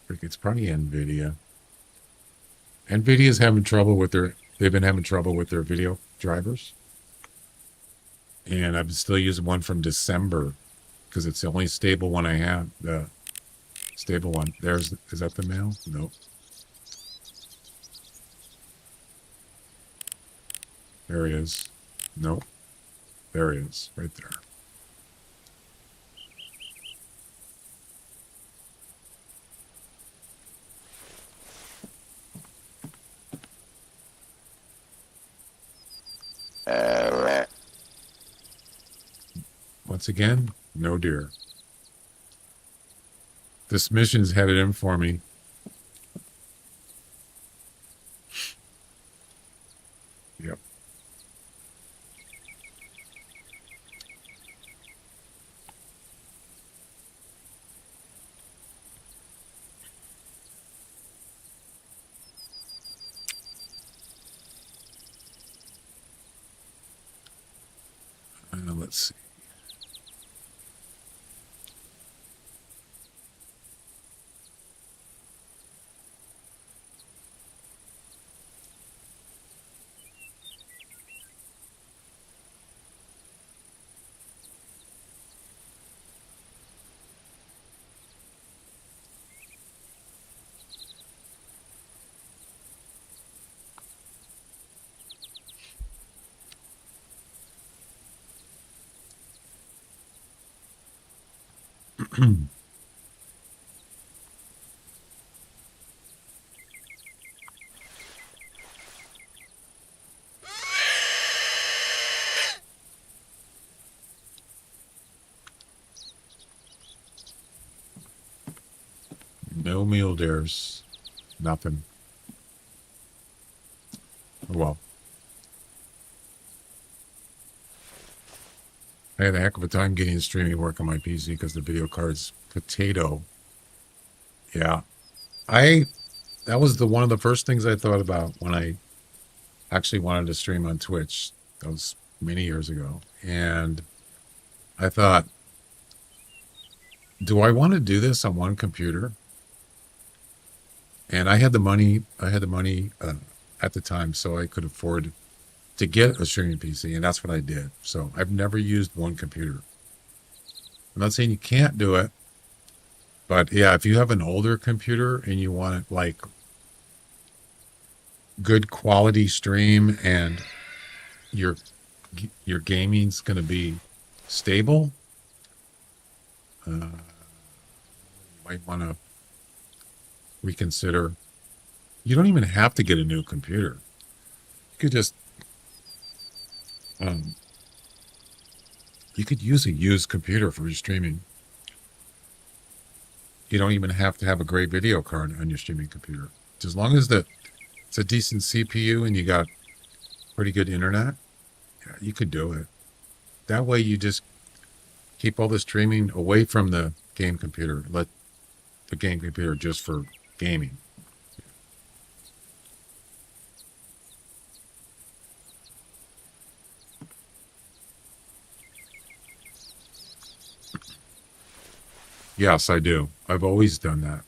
It's probably NVIDIA. NVIDIA's having trouble with they've been having trouble with their video drivers. And I'm still using one from December because it's the only stable one I have. The stable one. Is that the male? Nope. There he is. Nope. There he is, right there. Once again, no deer. This mission's headed in for me. Yep. Let's see. No mule deers. Nothing. Well. I had a heck of a time getting streaming work on my PC because the video card's potato. Yeah. That was one of the first things I thought about when I actually wanted to stream on Twitch. That was many years ago. And I thought, do I want to do this on one computer? And I had the money at the time, so I could afford to get a streaming PC, and that's what I did. So I've never used one computer. I'm not saying you can't do it, but yeah, if you have an older computer and you want it like good quality stream and your gaming's going to be stable, you might want to reconsider. You don't even have to get a new computer. You could just you could use a used computer for your streaming. You don't even have to have a great video card on your streaming computer. As long as it's a decent CPU and you got pretty good internet, yeah, you could do it. That way you just keep all the streaming away from the game computer. Let the game computer just for gaming. Yes, I do. I've always done that.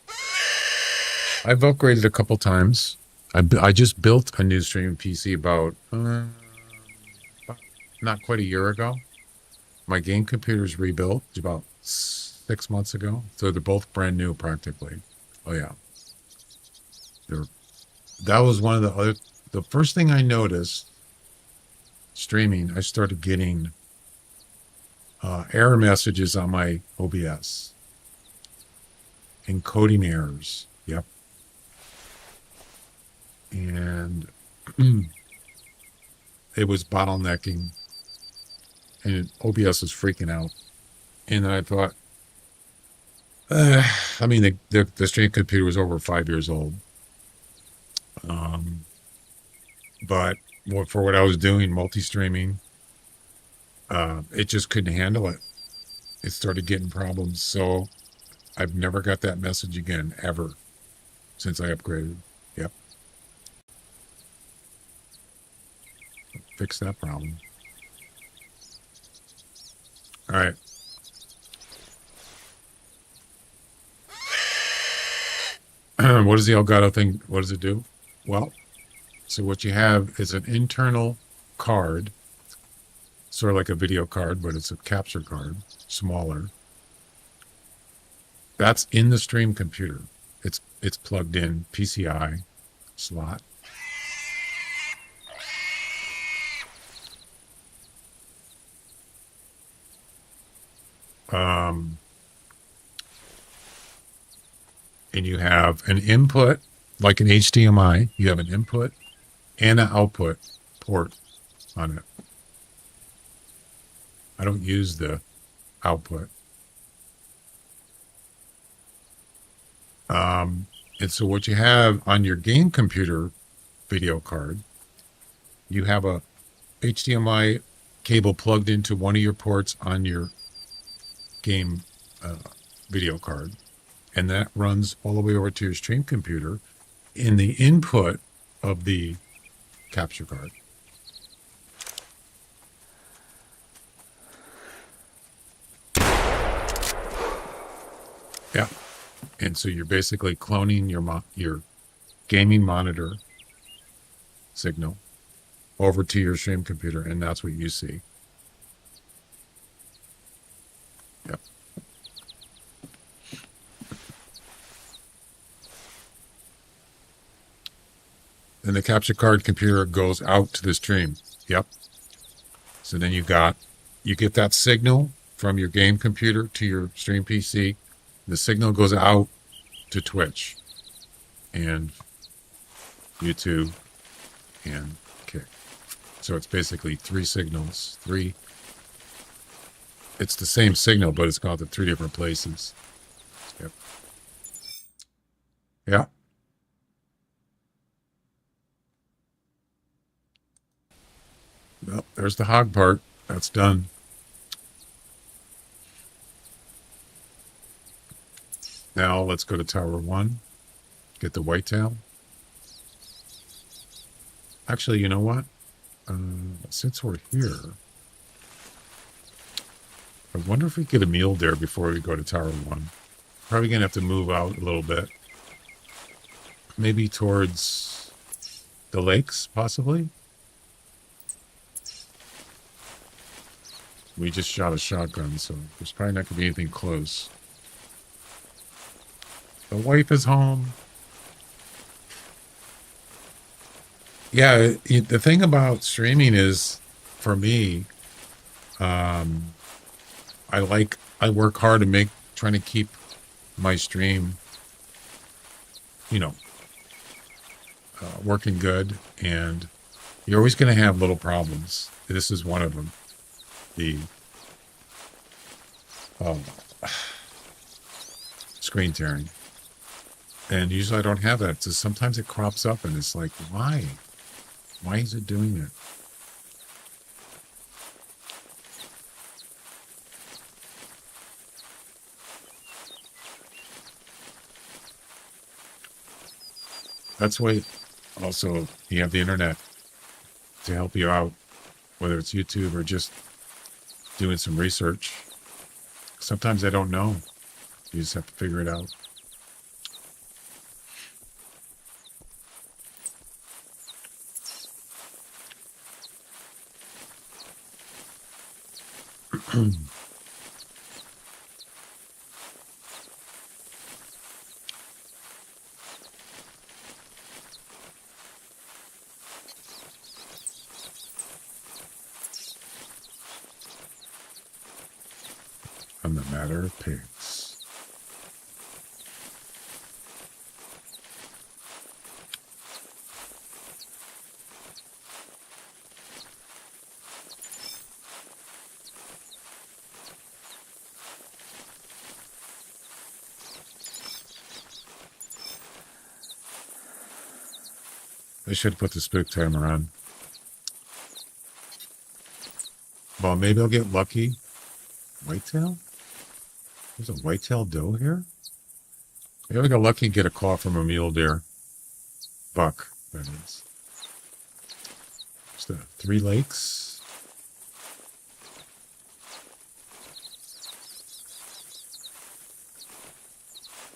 I've upgraded a couple times. I just built a new streaming PC about not quite a year ago. My game computer's rebuilt about 6 months ago. So they're both brand new practically. Oh yeah. That was one of the first thing I noticed streaming, I started getting error messages on my OBS. Encoding errors. Yep. And it was bottlenecking. And OBS was freaking out. And then I thought, I mean, the stream computer was over 5 years old. But for what I was doing, multi-streaming, it just couldn't handle it. It started getting problems. So I've never got that message again, ever, since I upgraded. Yep. Fix that problem. All right. What does the Elgato thing, what does it do? Well, so what you have is an internal card, sort of like a video card, but it's a capture card, smaller. That's in the stream computer. It's plugged in PCI slot. And you have an input, like an HDMI. You have an input and an output port on it. I don't use the output. And so what you have on your game computer video card, you have a HDMI cable plugged into one of your ports on your game video card. And that runs all the way over to your stream computer in the input of the capture card. Yeah. And so you're basically cloning your gaming monitor signal over to your stream computer, and that's what you see. Yep. Then the capture card computer goes out to the stream. Yep. So then you get that signal from your game computer to your stream PC. The signal goes out to Twitch and YouTube and Kick. So it's basically three signals. It's the same signal, but it's gone to three different places. Yep. Yeah. Well, there's the hog part. That's done. Now let's go to Tower 1. Get the whitetail. Actually, you know what? Since we're here, I wonder if we get a mule deer before we go to Tower 1. Probably going to have to move out a little bit. Maybe towards the lakes, possibly. We just shot a shotgun, so there's probably not going to be anything close. The wife is home. Yeah, the thing about streaming is, for me, I work hard to trying to keep my stream, working good, and you're always going to have little problems. This is one of them. The screen tearing. And usually I don't have that. So sometimes it crops up and it's like, why? Why is it doing it? That's why also you have the internet to help you out, whether it's YouTube or just doing some research. Sometimes I don't know. You just have to figure it out. On the matter of pigs. I should put the spook timer on. Well, maybe I'll get lucky. Whitetail? There's a whitetail doe here? Maybe I'll get lucky and get a call from a mule deer. Buck, that is. Just the 3 lakes.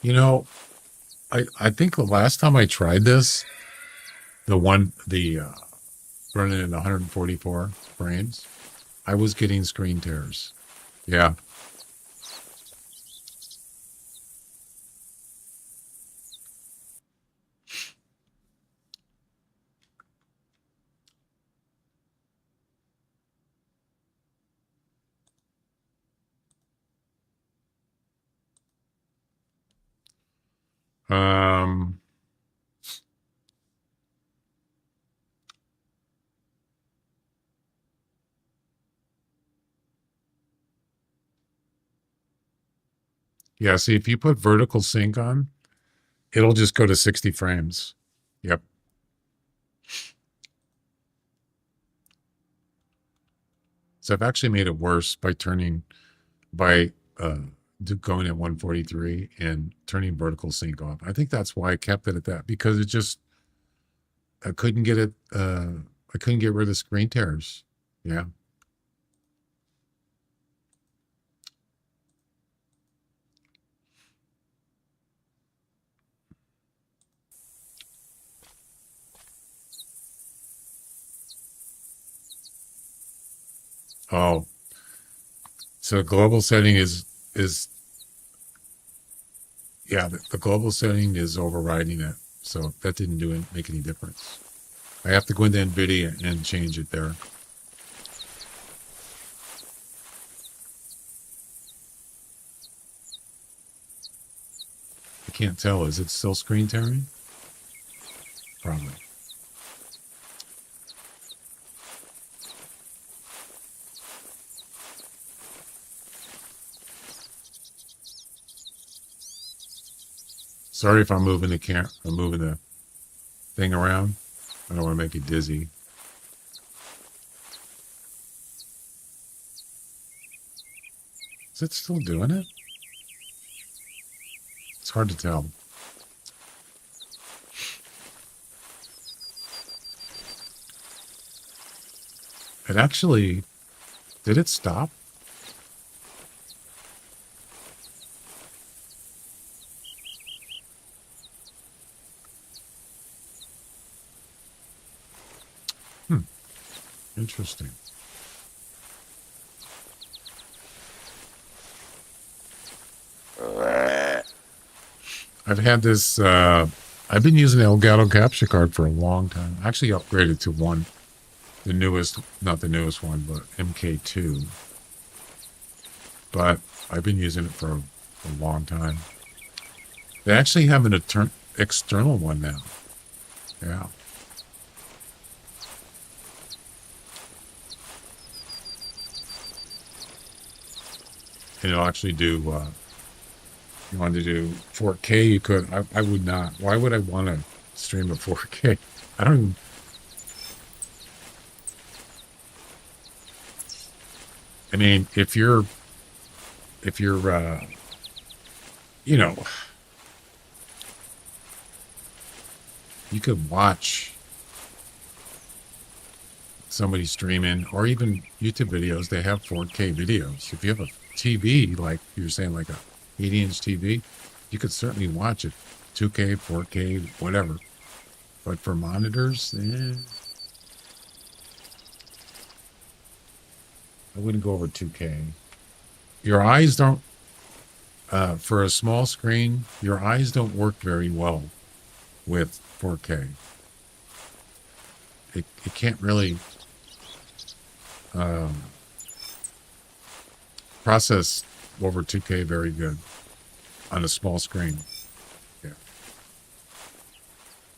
You know, I think the last time I tried this, running in 144 frames, I was getting screen tears. Yeah. Um, yeah, see, if you put vertical sync on, it'll just go to 60 frames. Yep. So I've actually made it worse by going at 143 and turning vertical sync off. I think that's why I kept it at that, because I couldn't get it, I couldn't get rid of screen tears. Yeah. Oh, so global setting is yeah, the global setting is overriding it. So that didn't make any difference. I have to go into NVIDIA and change it there. I can't tell. Is it still screen tearing? Probably. Sorry if I'm moving I'm moving the thing around. I don't want to make it dizzy. Is it still doing it? It's hard to tell. It actually, did it stop? Interesting. I've had this, I've been using the Elgato capture card for a long time. I actually upgraded to the newest, not the newest one, but MK2. But I've been using it for a long time. They actually have an external one now. Yeah. And it'll actually do, you want to do 4K, you could. I would not. Why would I want to stream at 4K? I don't even... I mean, if you're, you know, you could watch somebody streaming, or even YouTube videos, they have 4K videos. If you have a TV, like you're saying, like a 80-inch TV, you could certainly watch it 2K, 4K, whatever. But for monitors, I wouldn't go over 2K. Your eyes don't, for a small screen, your eyes don't work very well with 4K. It can't really process over 2K very good on a small screen. Yeah.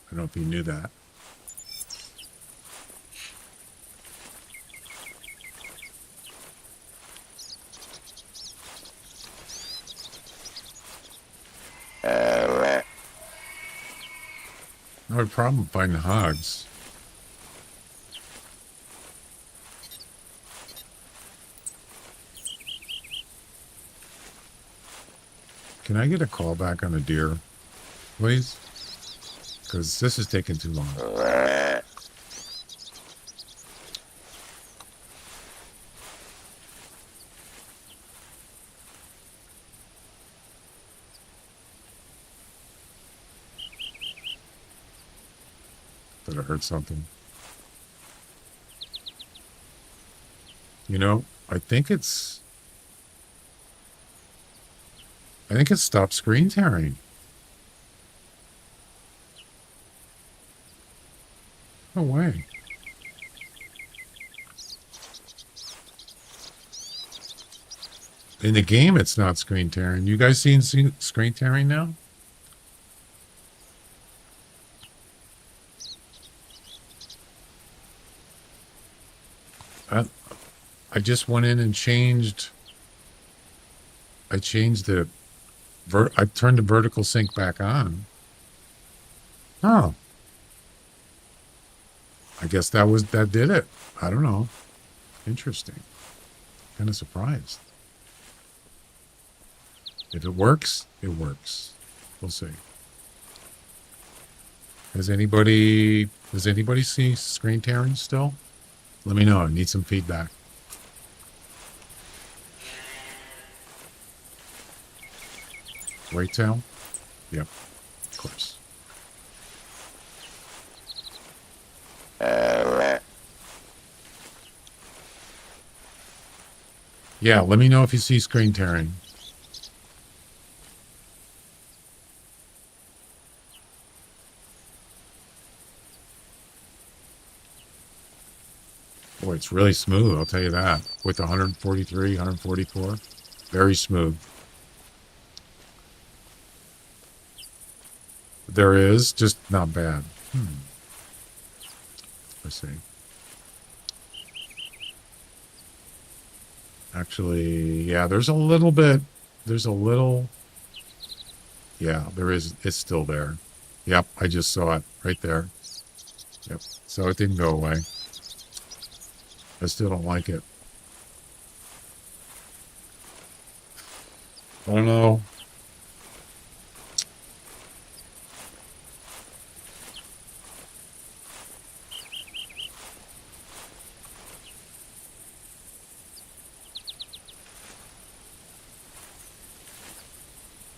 I don't know if you knew that. I have a problem finding hogs. Can I get a call back on a deer, please? Because this is taking too long. Thought I heard something. You know, I think it stopped screen tearing. No way. In the game, it's not screen tearing. You guys seen screen tearing now? I just went in and changed. I changed the. I turned the vertical sync back on. Oh. I guess that did it. I don't know. Interesting. Kind of surprised. If it works, it works. We'll see. Does anybody see screen tearing still? Let me know. I need some feedback. White tail? Yep, of course. Yeah, let me know if you see screen tearing. Boy, it's really smooth, I'll tell you that. With 143, 144, very smooth. There is, just not bad. Let's see. Actually, yeah, there's a little bit. Yeah, there is. It's still there. Yep, I just saw it right there. Yep, so it didn't go away. I still don't like it. I don't know.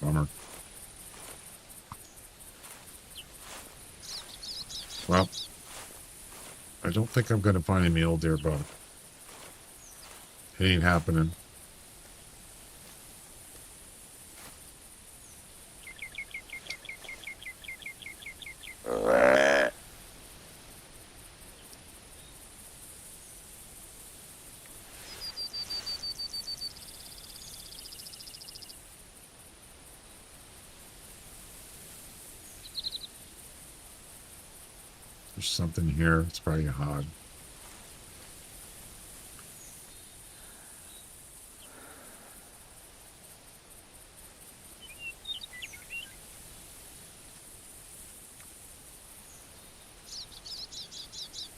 Bummer. Well, I don't think I'm going to find a mule deer buck. It ain't happening. There's something here. It's probably a hog.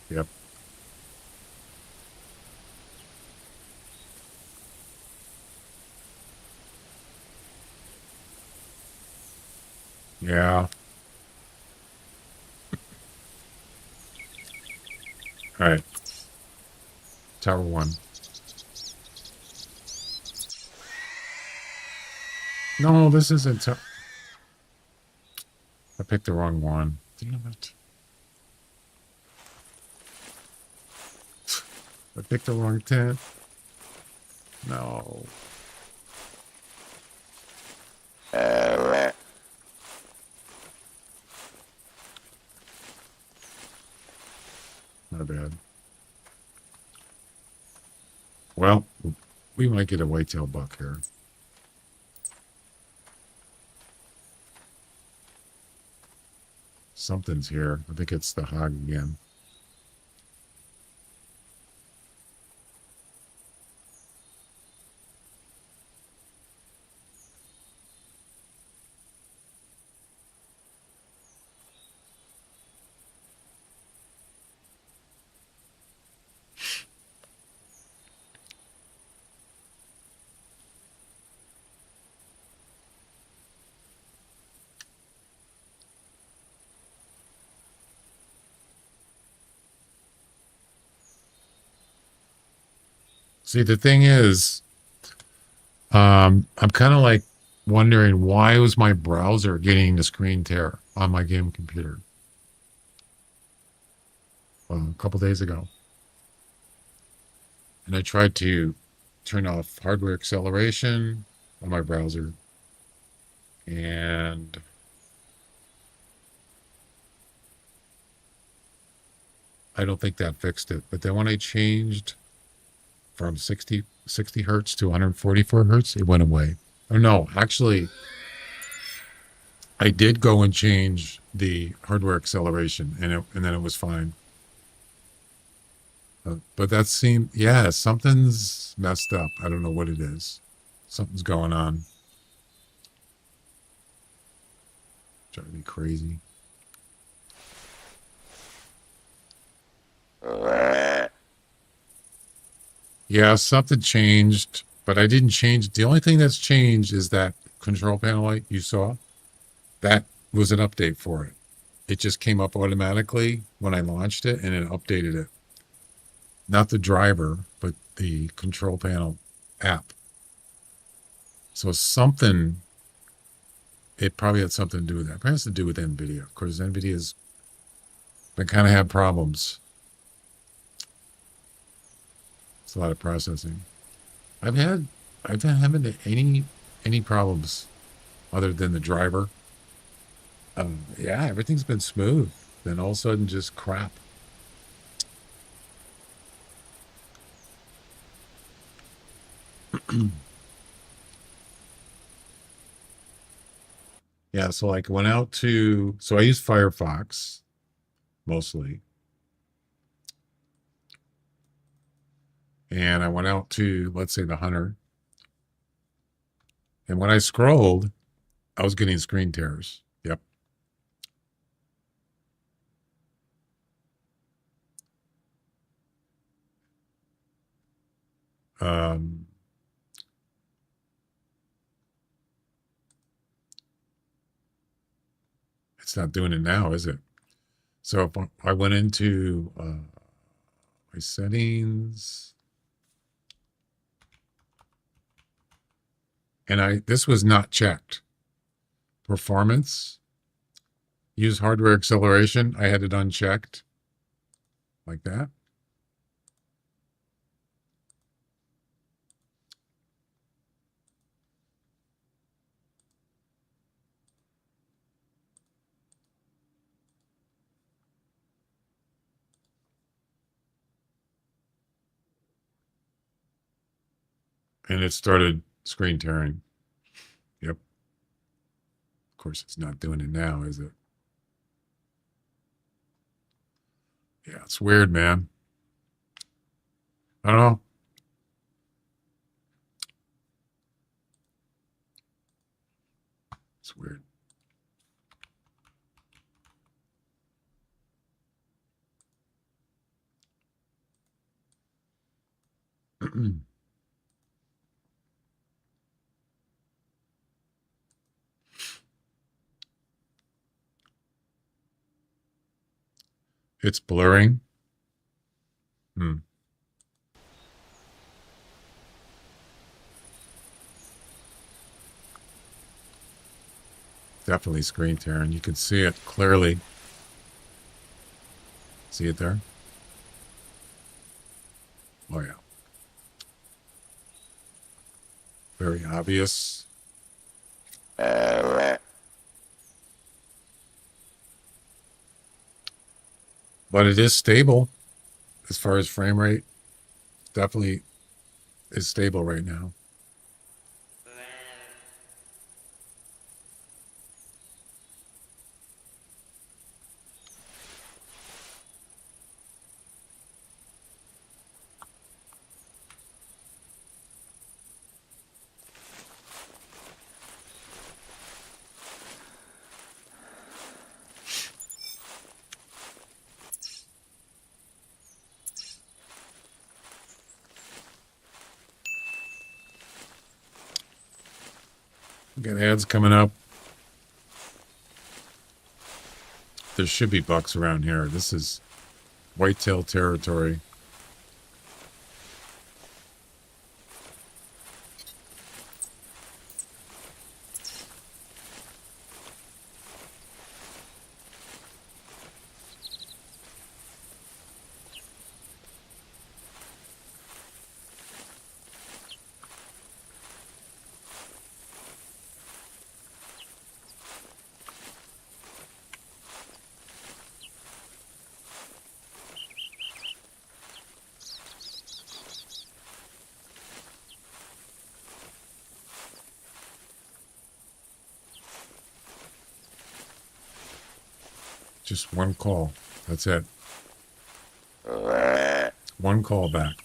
Yep. Yeah. All right. Tower 1. No, this isn't. I picked the wrong one. Damn it. I picked the wrong tent. No. Not bad. Well, we might get a whitetail buck here. Something's here. I think it's the hog again. See, the thing is, I'm kind of like wondering why was my browser getting the screen tear on my game computer a couple days ago. And I tried to turn off hardware acceleration on my browser. And I don't think that fixed it. But then when I changed from 60 hertz to 144 hertz, it went away. Oh, no, actually, I did go and change the hardware acceleration, and then it was fine. But that seemed, yeah, something's messed up. I don't know what it is. Something's going on. Driving me crazy. Yeah, something changed, but I didn't change. The only thing that's changed is that control panel light you saw. That was an update for it. It just came up automatically when I launched it, and it updated it. Not the driver, but the control panel app. So something, it probably had something to do with that. It probably has to do with NVIDIA. Of course, NVIDIA's been kind of had problems. It's a lot of processing. I've been having any problems other than the driver. Yeah, everything's been smooth. Then all of a sudden, just crap. Yeah, so like went out to, so I use Firefox mostly. And I went out to, let's say, the Hunter. And when I scrolled, I was getting screen tears. Yep. It's not doing it now, is it? So if I went into my settings, and this was not checked. Performance, use hardware acceleration. I had it unchecked like that. And it started screen tearing. Yep. Of course, it's not doing it now, is it? Yeah, it's weird, man. I don't know. It's weird. It's blurring. Hmm. definitely screen tearing. You can see it clearly. See it there? Oh yeah. Very obvious. But it is stable as far as frame rate. Definitely is stable right now. We got ads coming up. There should be bucks around here. This is whitetail territory. Just one call. That's it. One call back.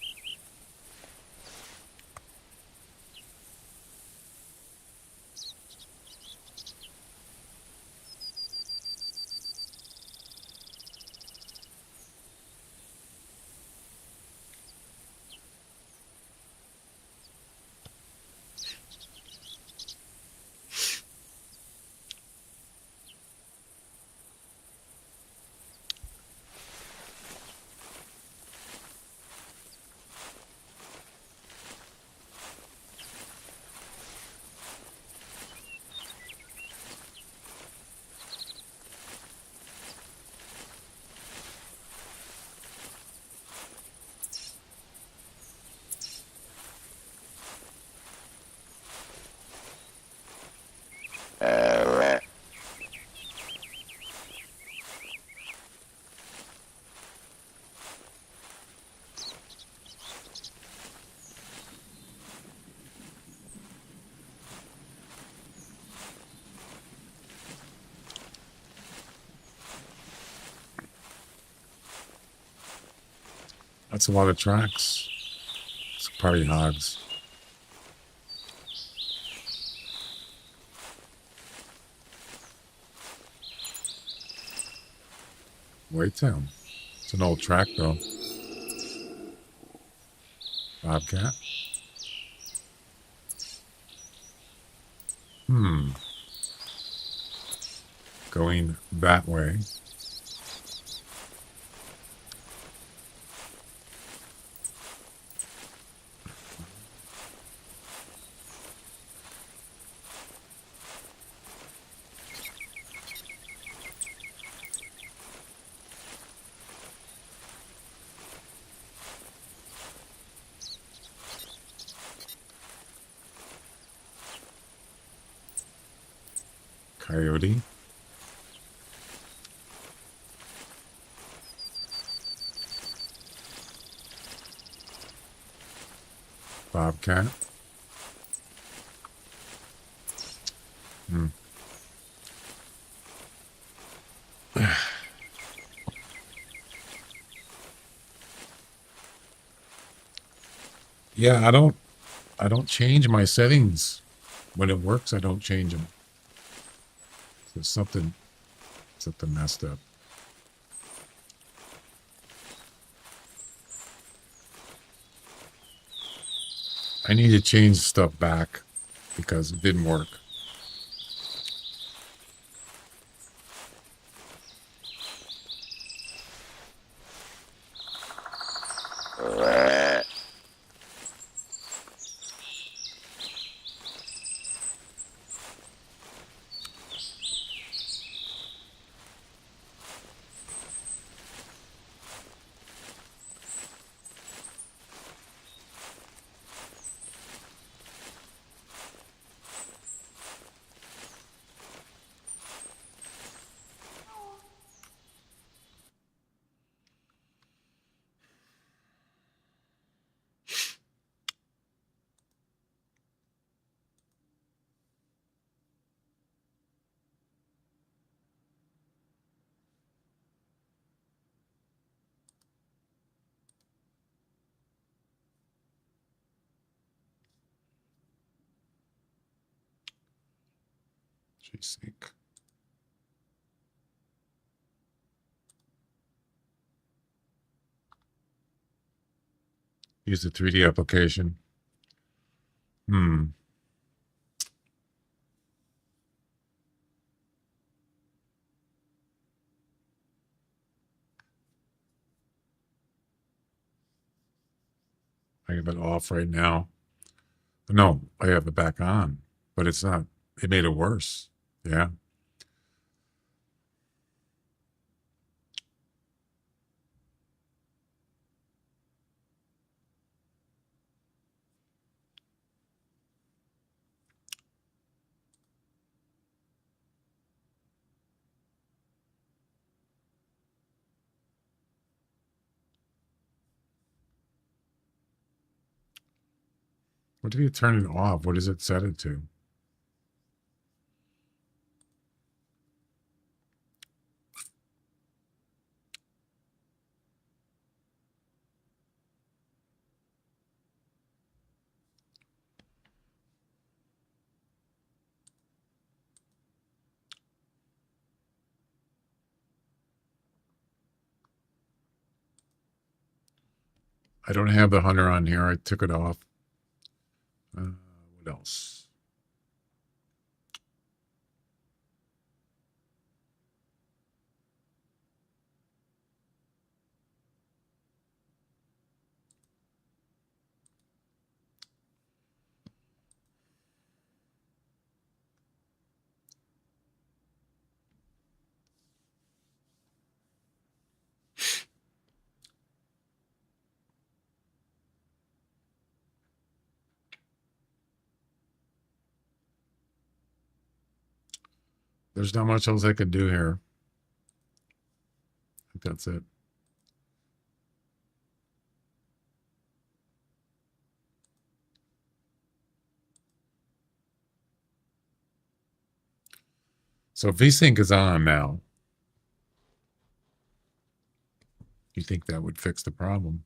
That's a lot of tracks. It's probably hogs. Whitetail. It's an old track though. Bobcat. Going that way. Coyote. Bobcat. Yeah, I don't change my settings. When it works, I don't change them. So something messed up. I need to change stuff back because it didn't work. G-Sync. Use the 3D application. I have it off right now. No, I have it back on, but it's not. It made it worse. Yeah. What if you turn it off? What does it set it to? I don't have the Hunter on here. I took it off. What else? There's not much else I could do here. I think that's it. So VSync is on now. You think that would fix the problem?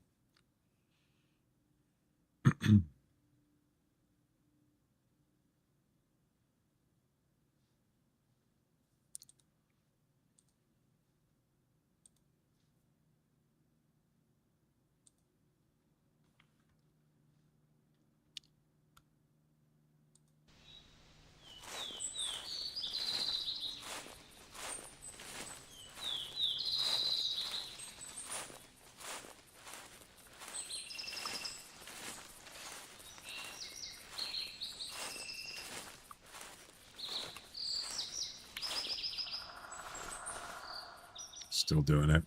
Still doing it.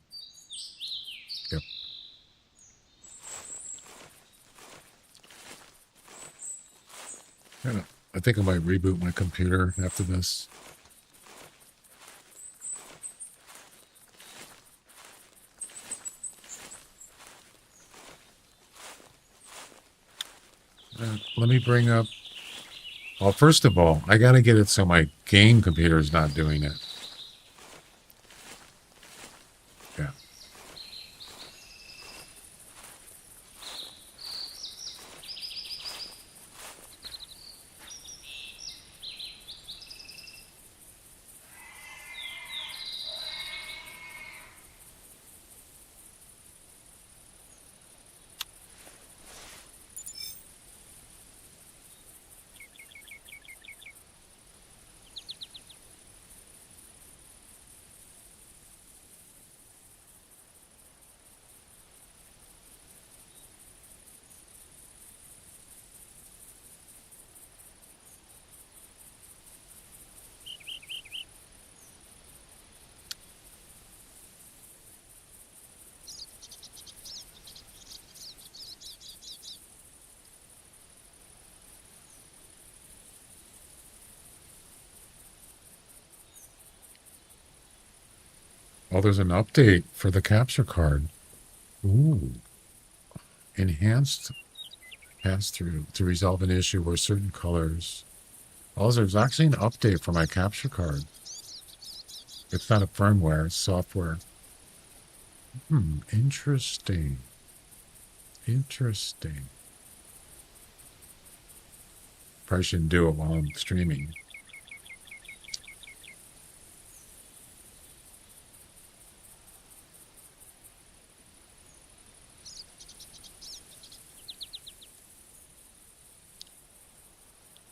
Yep. Yeah, I think I might reboot my computer after this. Let me bring up. Well, first of all, I got to get it so my game computer is not doing it. Yeah. Oh, there's an update for the capture card. Ooh. Enhanced pass-through to resolve an issue where certain colors. Oh, there's actually an update for my capture card. It's not a firmware, it's software. Interesting. Interesting. Probably shouldn't do it while I'm streaming.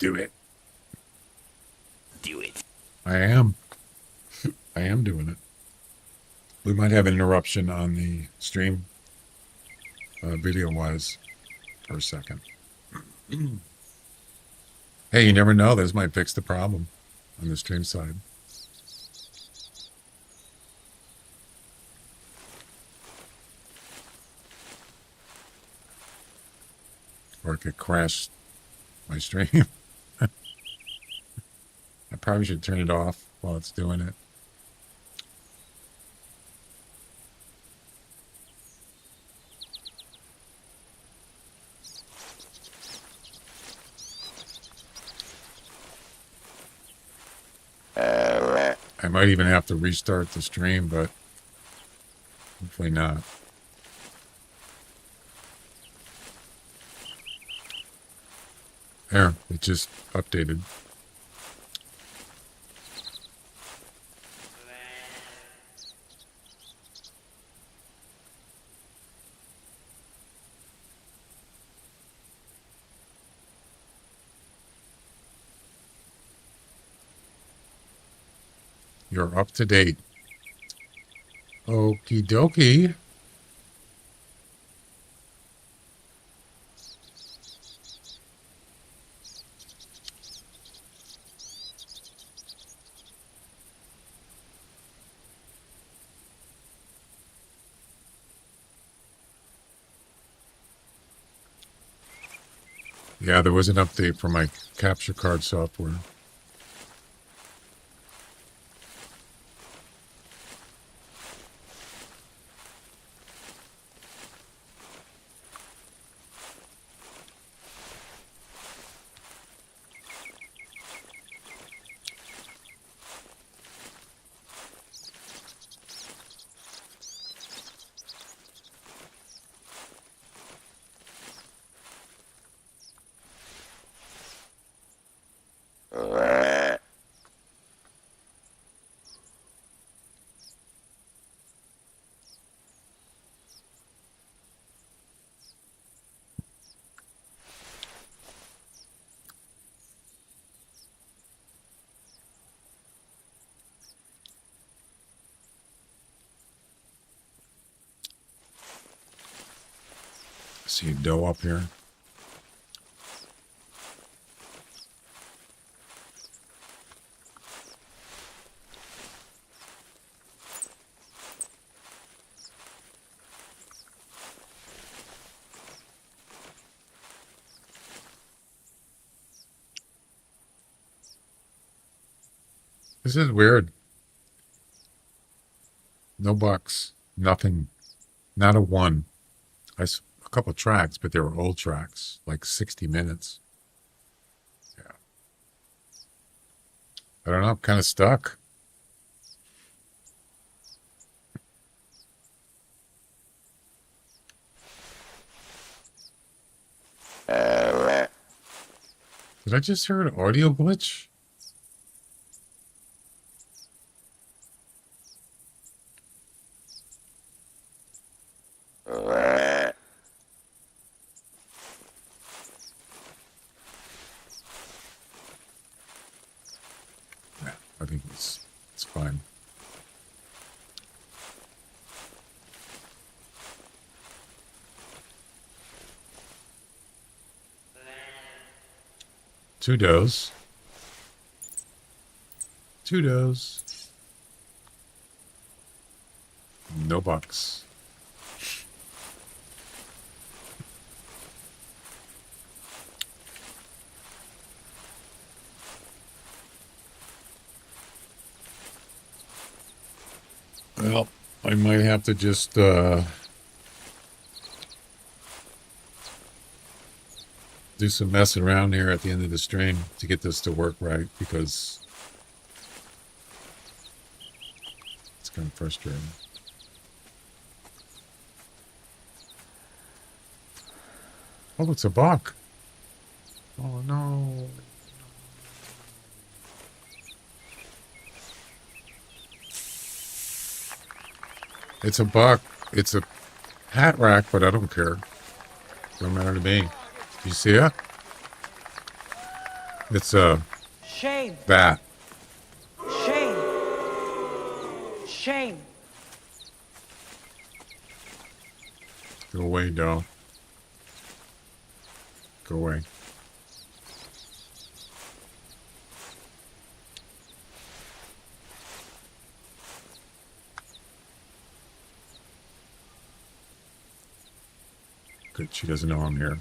Do it. Do it. I am. I am doing it. We might have an interruption on the stream, video-wise, for a second. Hey, you never know. This might fix the problem on the stream side. Or it could crash my stream. I probably should turn it off while it's doing it. I might even have to restart the stream, but hopefully not. There, it just updated. You're up to date. Okie dokie. Yeah, there was an update for my capture card software. See dough up here. This is weird. No bucks. Nothing. Not a one. A couple tracks, but they were old tracks, like 60 minutes. Yeah. I don't know. I'm kind of stuck. Did I just hear an audio glitch? I think it's fine. Two doughs. Two doughs. No bucks. Well, I might have to just do some messing around here at the end of the stream to get this to work right, because it's kind of frustrating. Oh, it's a buck. Oh no. It's a buck. It's a hat rack, but I don't care. Don't matter to me. You see it? It's Shame. that. Shame. Shame. Go away, doll. Go away. Good, she doesn't know I'm here.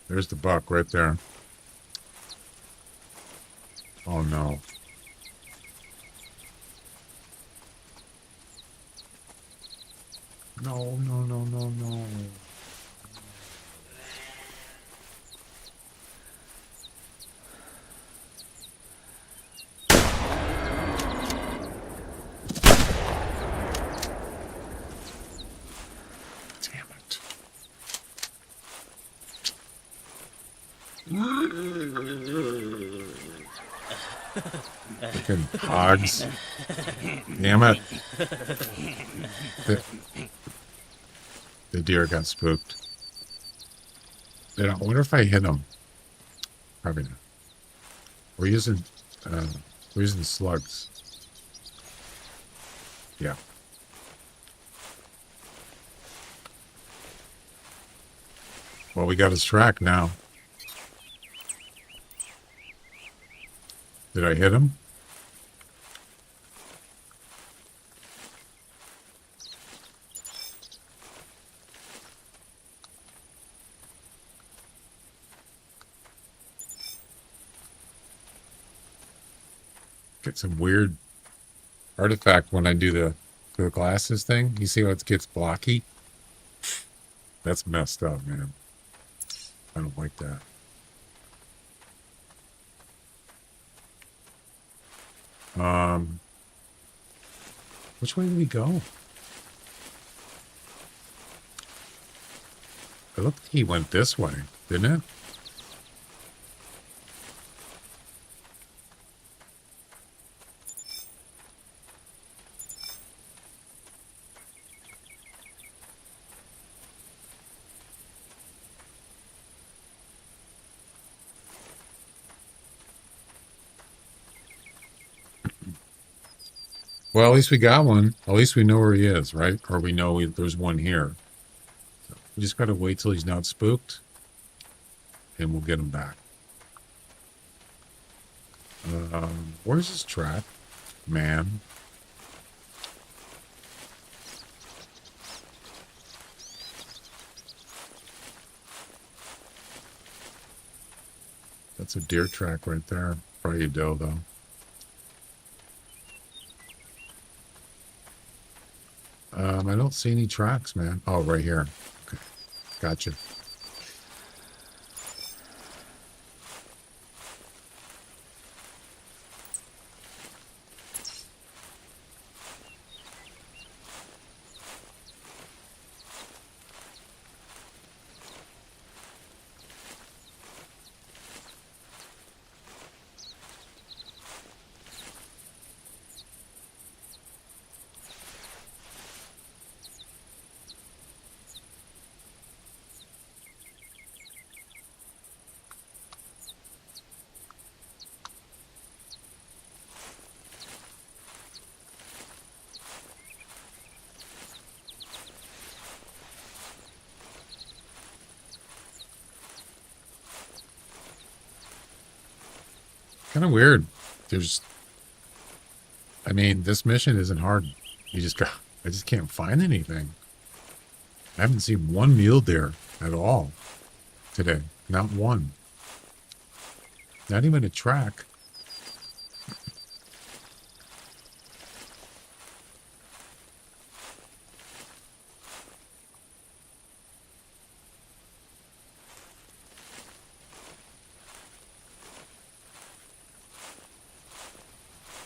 There's the buck right there. Oh no. No, no, no, no, no. Damn it. Fucking hogs. Damn it. The deer got spooked. I wonder if I hit him. Probably not. We're using slugs. Yeah. Well, we got his track now. Did I hit him? Get some weird artifact when I do the glasses thing. You see how it gets blocky? That's messed up, man. I don't like that. Which way did we go? It looked like he went this way, didn't it? Well, at least we got one. At least we know where he is, right? Or we know there's one here. So we just got to wait till he's not spooked, and we'll get him back. Where's his track? Man. That's a deer track right there. Probably a doe, though. I don't see any tracks, man. Oh, right here. Okay. Gotcha. Kind of weird. I mean, this mission isn't hard. I just can't find anything. I haven't seen one mule deer at all today. Not one. Not even a track.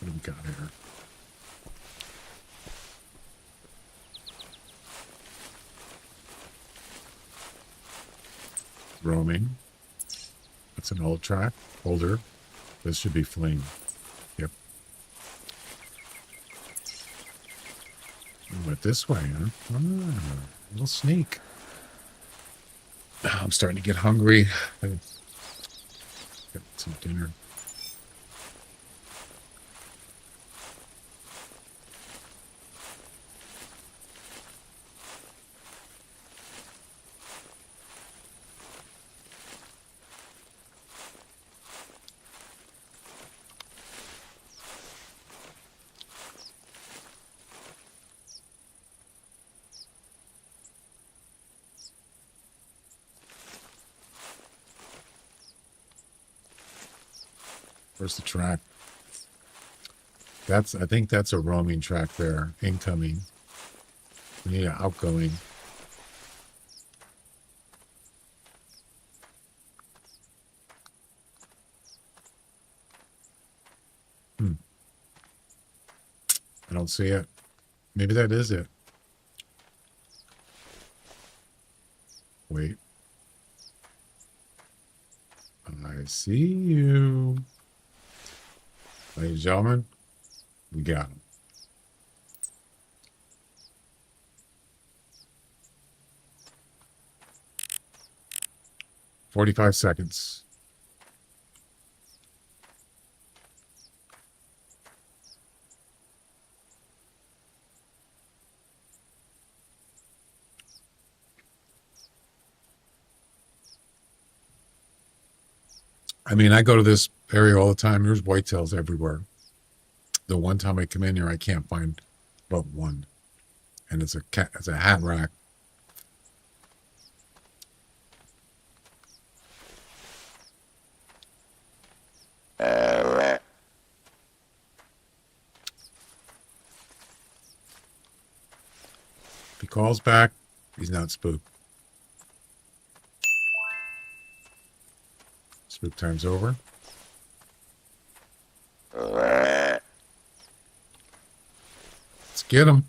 What do we got here? Roaming. That's an old track. Older. This should be fleeing. Yep. Went this way, huh? Ah, little sneak. I'm starting to get hungry. Get some dinner. Where's the track? I think that's a roaming track there. Incoming. We need an outgoing. I don't see it. Maybe that is it. Wait. I see you. Ladies and gentlemen, we got him. "45 seconds. I mean, I go to this area all the time. There's whitetails everywhere. The one time I come in here, I can't find but one, and it's a hat rack. If he calls back, he's not spooked. Spook time's over. Let's get him.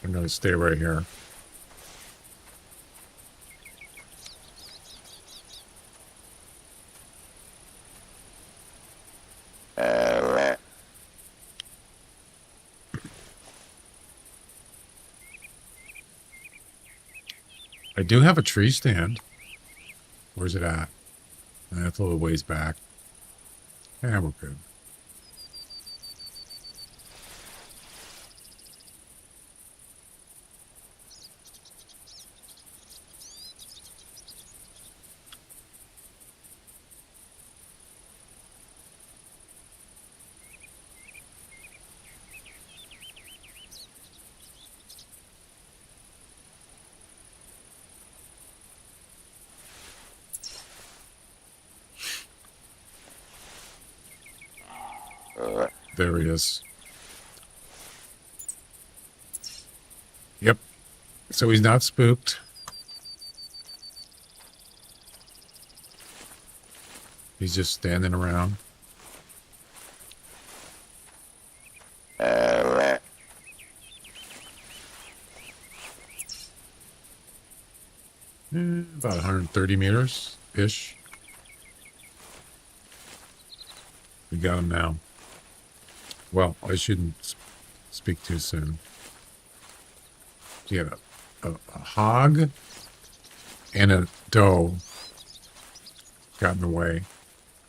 I'm going to stay right here. I do have a tree stand. Where's it at? That's a little ways back. Yeah, we're good. There he is. Yep. So he's not spooked. He's just standing around. About 130 meters-ish. We got him now. Well, I shouldn't speak too soon. He had a hog and a doe got in the way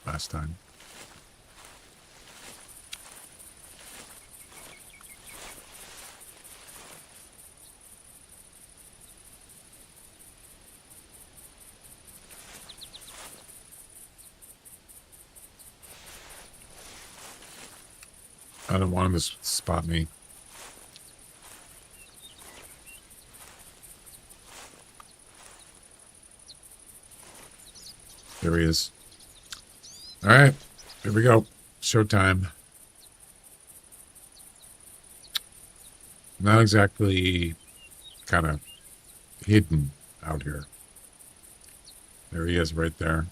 last time. I don't want him to spot me. There he is. All right, here we go. Showtime. Not exactly kind of hidden out here. There he is right there.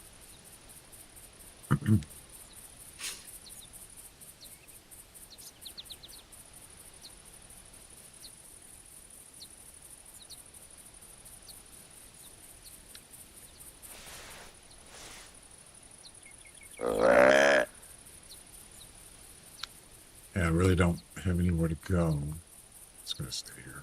Yeah, I really don't have anywhere to go. It's going to stay here.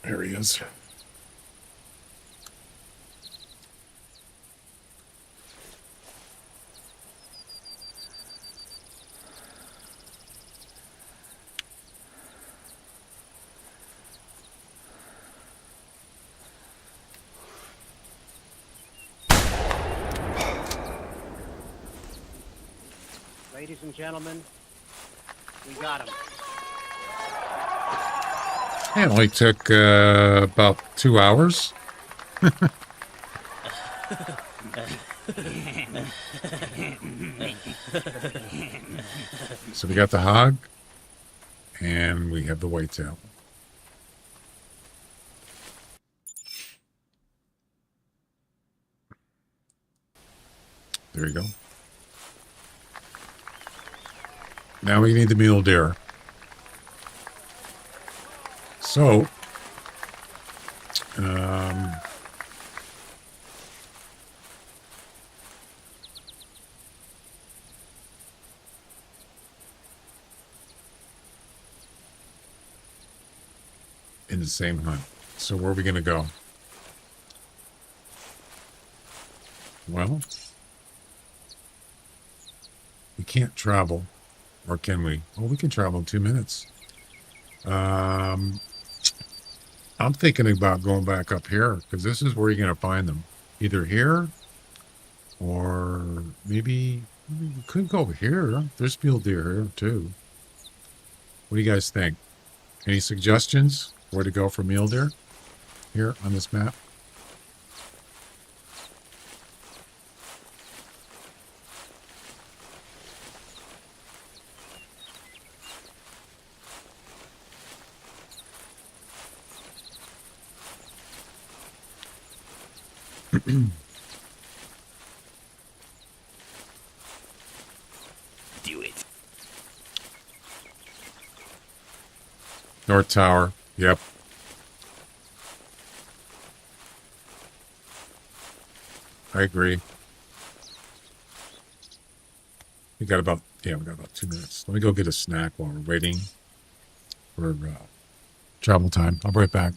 There he is. Ladies and gentlemen, we got him. It only took about 2 hours. So we got the hog, and we have the whitetail. There you go. Now we need the mule deer. So, in the same hunt. So where are we going to go? Well, we can't travel. Or can we? Oh, we can travel in 2 minutes. I'm thinking about going back up here, because this is where you're going to find them. Either here, or maybe we could go here. There's mule deer here, too. What do you guys think? Any suggestions where to go for mule deer here on this map? Do it. North Tower. Yep. I agree. We got about 2 minutes. Let me go get a snack while we're waiting for travel time. I'll be right back.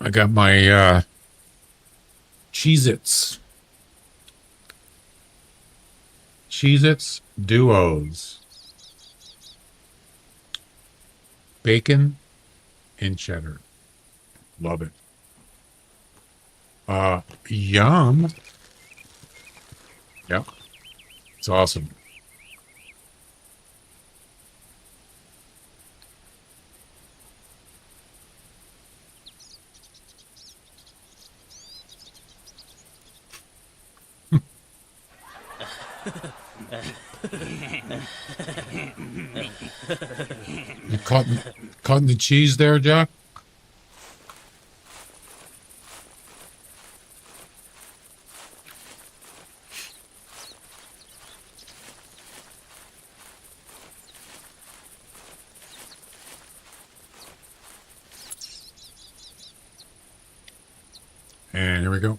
I got my Cheez-Its. Cheez-Its Duos. Bacon and cheddar. Love it. Yum. Yep. It's awesome. You cutting the cheese there, Jack? And here we go.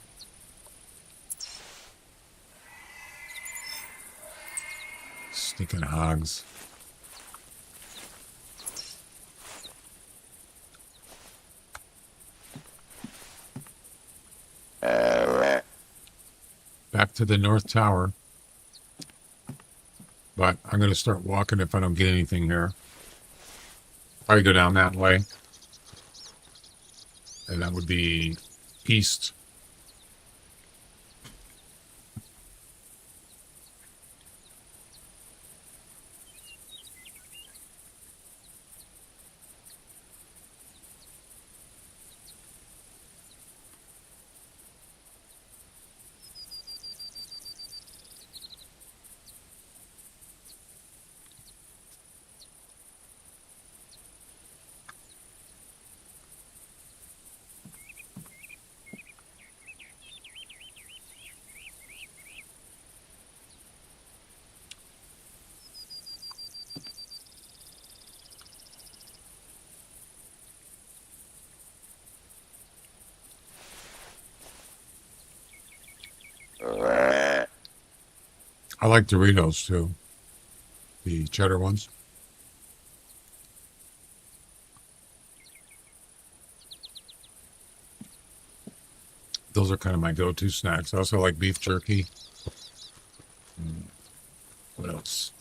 Sneaking hogs. Back to the North Tower. But I'm going to start walking if I don't get anything here. Probably go down that way. And that would be east. I like Doritos too. The cheddar ones. Those are kind of my go-to snacks. I also like beef jerky. What else?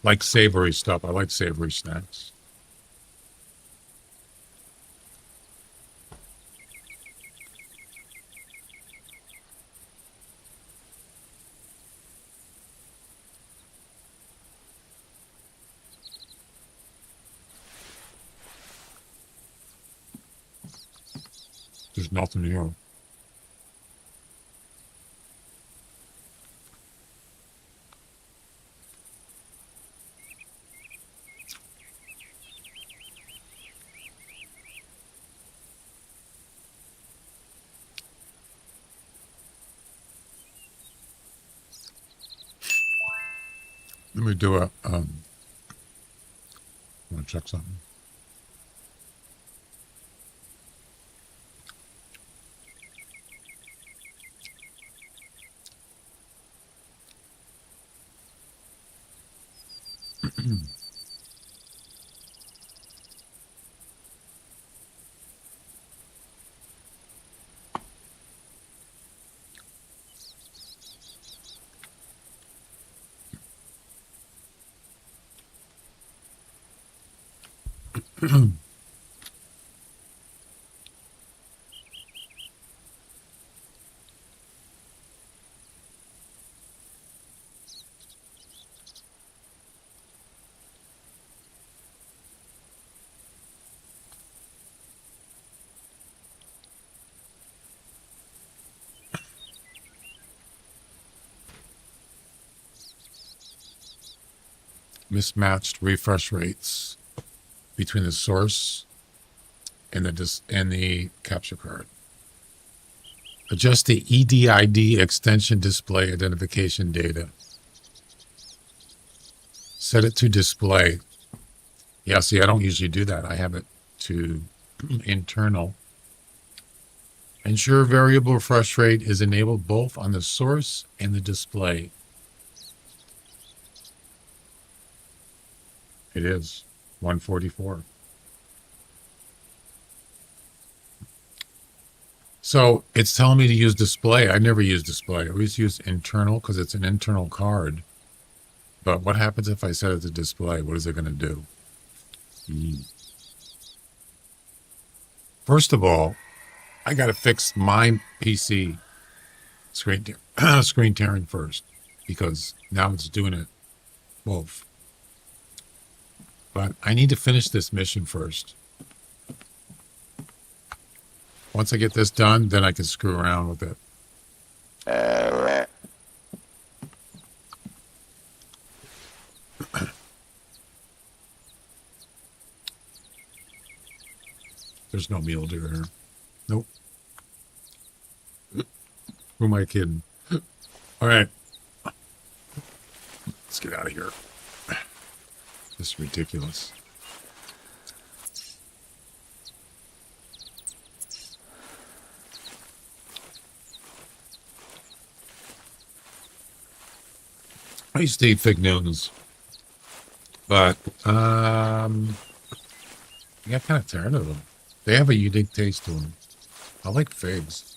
Like savory stuff. I like savory snacks. There's nothing here. Let me do a, I want to check something. Mismatched refresh rates between the source and the capture card. Adjust the EDID extension display identification data. Set it to display. Yeah, see, I don't usually do that. I have it to internal. Ensure variable refresh rate is enabled both on the source and the display. It is 144. So it's telling me to use display. I never use display. I always use internal because it's an internal card. But what happens if I set it to display? What is it going to do? First of all, I got to fix my PC screen tearing first, because now it's doing it both. But I need to finish this mission first. Once I get this done, then I can screw around with it. There's no mule deer here. Nope. Who am I kidding? All right. Let's get out of here. This is ridiculous. I used to eat fig Newtons, but I got kind of tired of them. They have a unique taste to them. I like figs.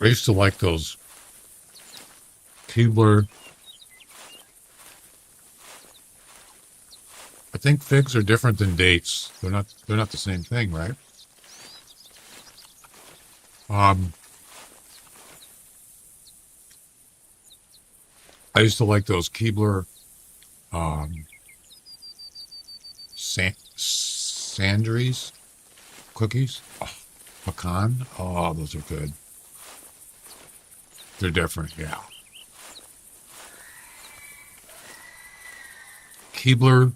I used to like those Keebler. I think figs are different than dates. They're not the same thing, right? I used to like those Keebler Sandries cookies. Oh, pecan. Oh, those are good. They're different, yeah. Keebler,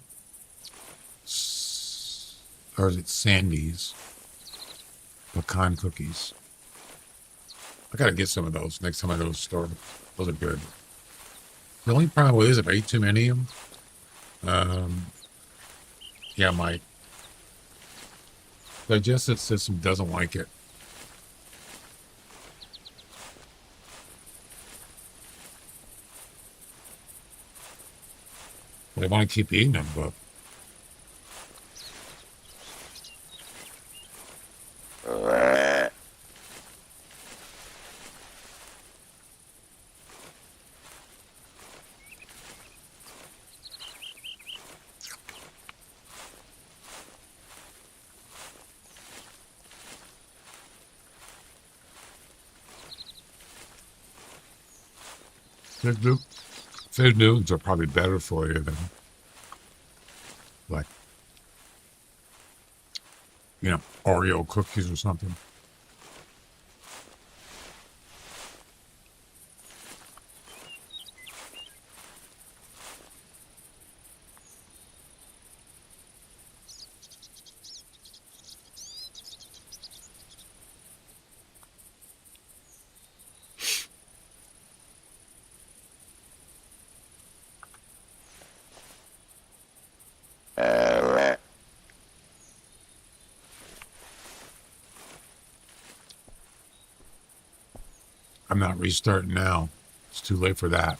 or is it Sandy's pecan cookies? I gotta get some of those next time I go to the store. Those are good. The only problem is if I eat too many of them, yeah, my digestive system doesn't like it. But I want to keep eating them, but fig Newtons are probably better for you than, like, Oreo cookies or something. I'm not restarting now. It's too late for that.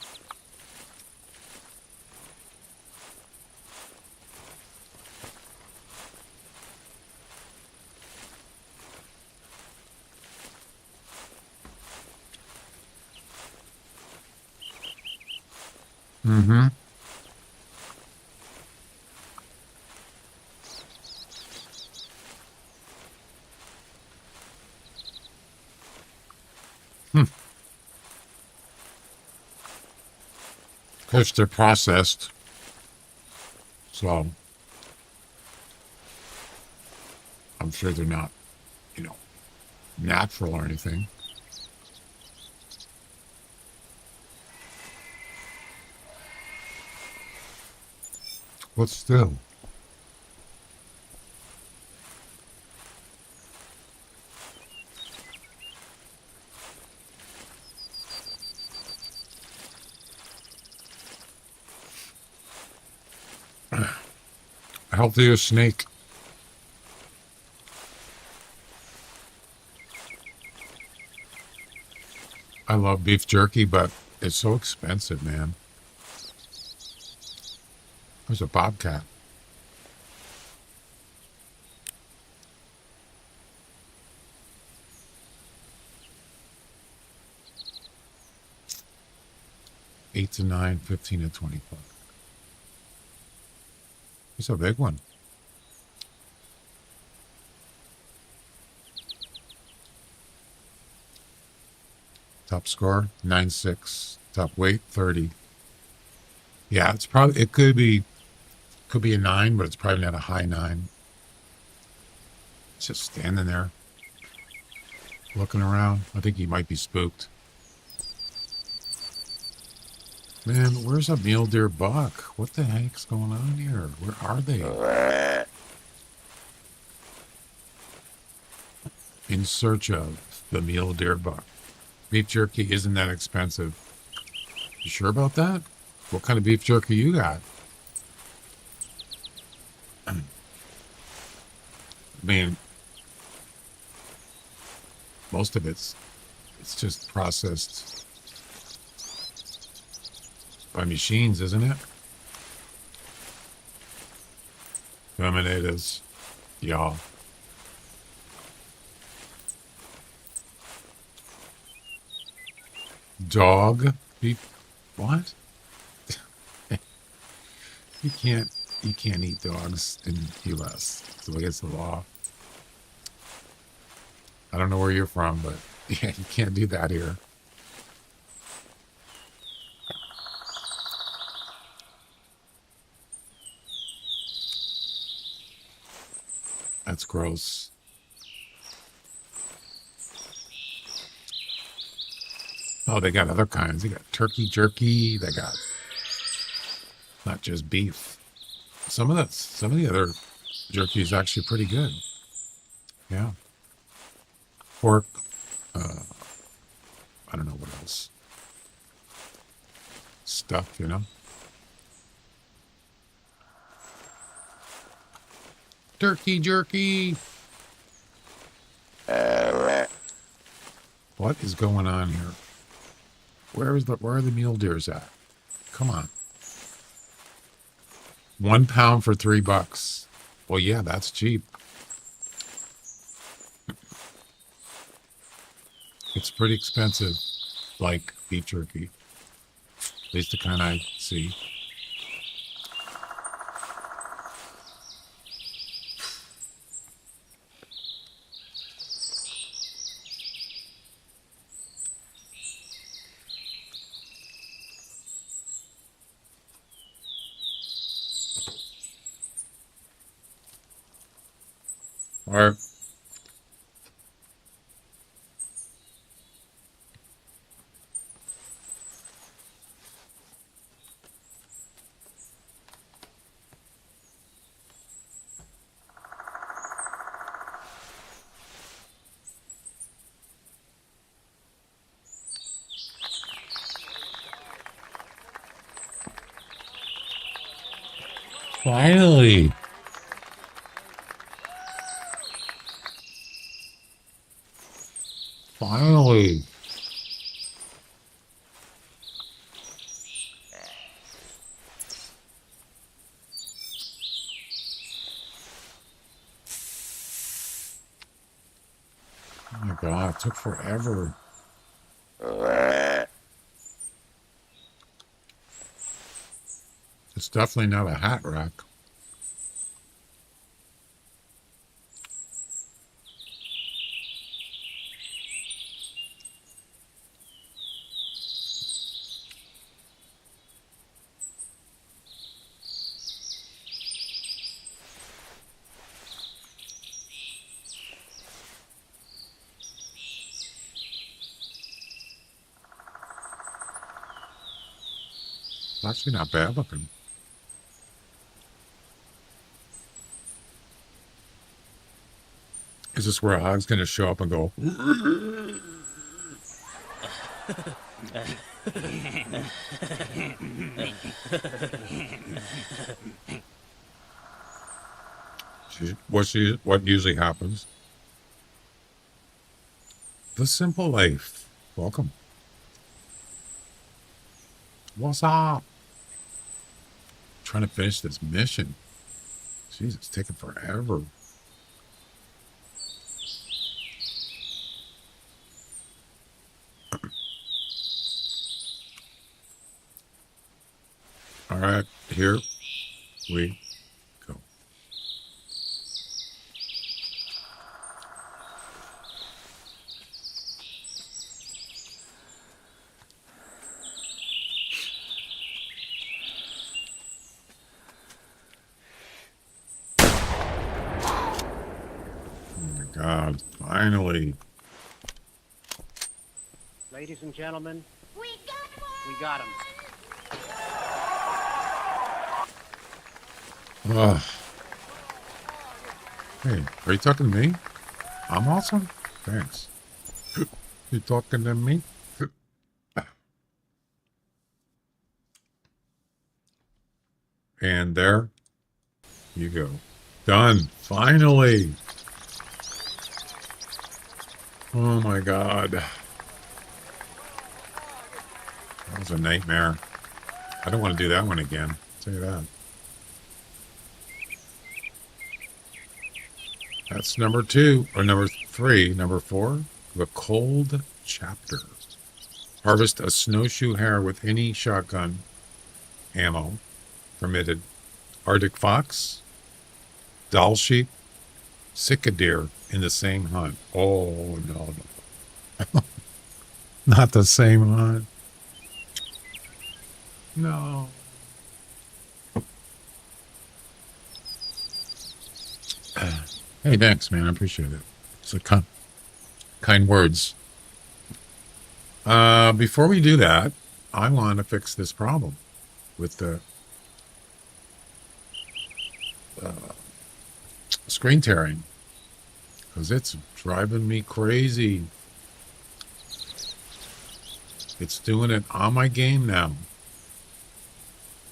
Mm-hmm. Of course, they're processed, so I'm sure they're not, natural or anything. But still. Healthier snake. I love beef jerky, but it's so expensive, man. There's a bobcat. $8 to $9, $15 to $20. It's a big one. Top score 9.6. Top weight 30. Yeah, it's probably it could be a 9, but it's probably not a high 9. It's just standing there, looking around. I think he might be spooked. Man, where's a mule deer buck? What the heck's going on here? Where are they? In search of the mule deer buck. Beef jerky isn't that expensive. You sure about that? What kind of beef jerky you got? I mean, most of it's just processed by machines, isn't it? Lemonades, y'all. Dog beef? What? You can't eat dogs in the U.S. It's against the law. I don't know where you're from, but yeah, you can't do that here. That's gross. Oh, they got other kinds. They got turkey jerky. They got not just beef. Some of the other jerky is actually pretty good. Yeah. Pork. I don't know what else. Stuff, you know. Turkey jerky. What is going on here? Where are the mule deers at? Come on. 1 pound for $3. Well, yeah, that's cheap. It's pretty expensive, like beef jerky. At least the kind I see. All right. Finally. Finally. Oh my God, it took forever. It's definitely not a hat rack. It's actually not bad looking. Is this where a hog's going to show up and go? What usually happens? The simple life. Welcome. What's up? Trying to finish this mission. Jeez, it's taking forever. All right, here we go. God. Finally. Ladies and gentlemen, we got him. Ugh. Hey, are you talking to me? I'm awesome? Thanks. You talking to me? And there you go. Done. Finally. Oh my God. That was a nightmare. I don't want to do that one again. I'll tell you that. That's number 2, or number 3. Number 4, the cold chapter. Harvest a snowshoe hare with any shotgun ammo permitted. Arctic fox, doll sheep, deer in the same hunt. Oh, no. Not the same hunt. No. Hey, thanks, man. I appreciate it. It's a kind words. Before we do that, I want to fix this problem with the screen tearing, because it's driving me crazy. It's doing it on my game now.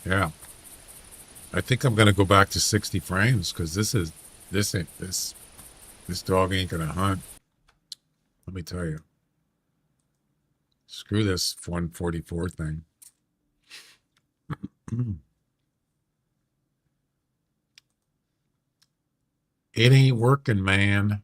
Yeah. I think I'm going to go back to 60 frames, because this dog ain't going to hunt. Let me tell you. Screw this 144 thing. It ain't working, man.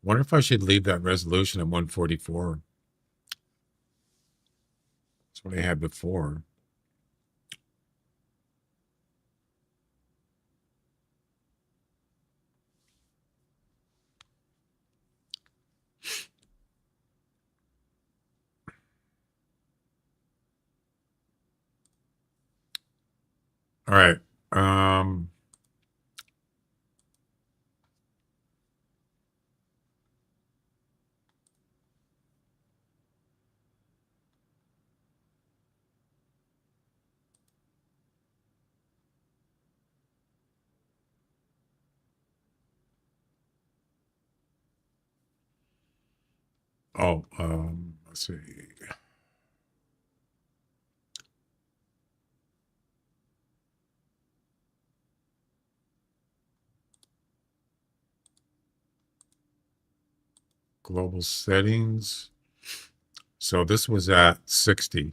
Wonder if I should leave that resolution at 144. That's what I had before. All right. Let's see. Global settings. So this was at 60.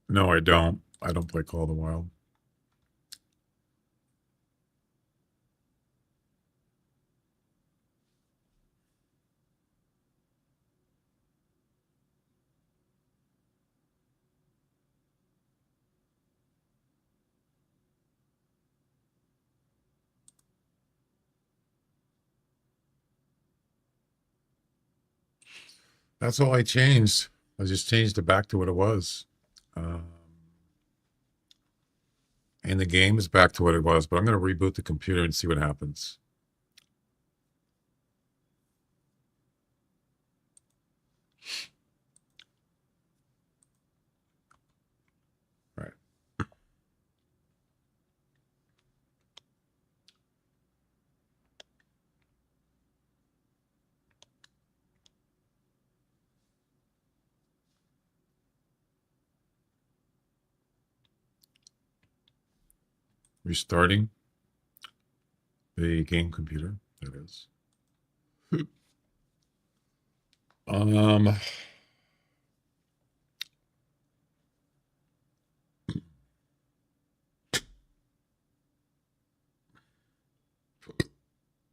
No, I don't. I don't play Call of the Wild. That's all I changed. I just changed it back to what it was. And the game is back to what it was, but I'm going to reboot the computer and see what happens. All right. Restarting the game computer, that is.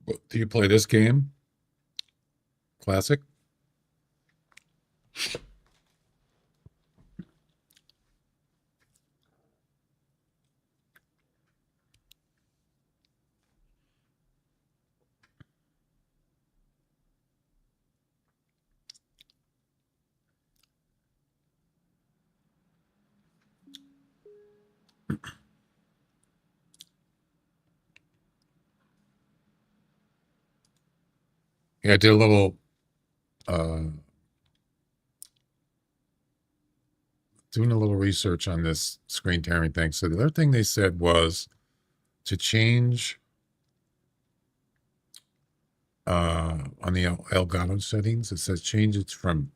Do you play this game? Classic? Yeah, I did a little doing a little research on this screen tearing thing. So the other thing they said was to change on the Elgato settings. It says change it from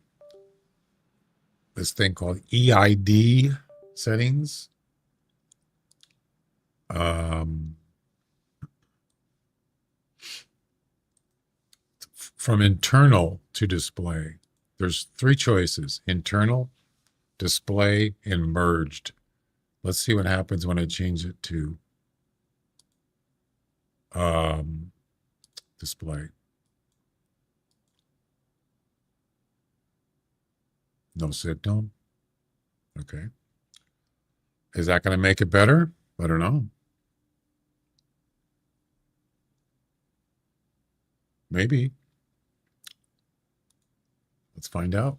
this thing called EID settings. From internal to display. There's 3 choices: internal, display, and merged. Let's see what happens when I change it to display. No signal. Okay. Is that going to make it better? I don't know. Maybe. Let's find out.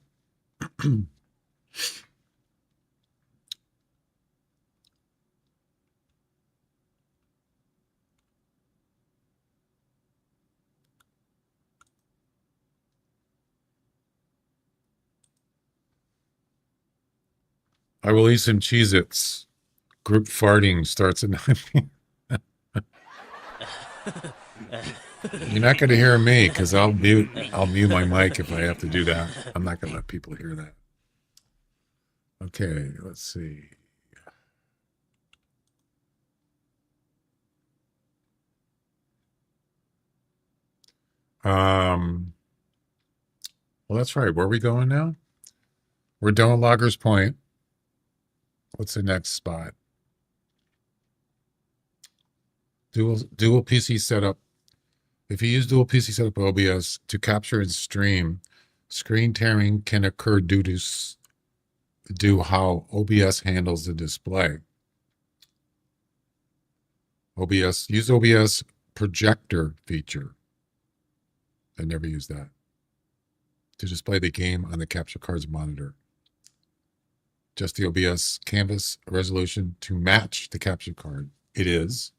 I will eat some Cheez-Its. Group farting starts at 9 You're not going to hear me because I'll mute my mic if I have to do that. I'm not going to let people hear that. Okay, let's see. Well, that's right. Where are we going now? We're done with Loggers Point. What's the next spot? Dual PC setup. If you use dual PC setup OBS to capture and stream, screen tearing can occur due how OBS handles the display. Use OBS projector feature. I never use that. To display the game on the capture card's monitor. Just the OBS canvas resolution to match the capture card. It is.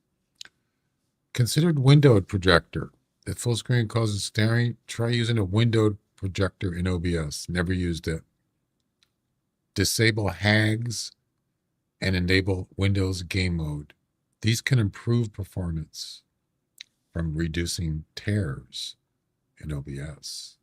Considered windowed projector. If full screen causes staring, try using a windowed projector in OBS. Never used it. Disable HAGs and enable Windows game mode. These can improve performance from reducing tears in OBS.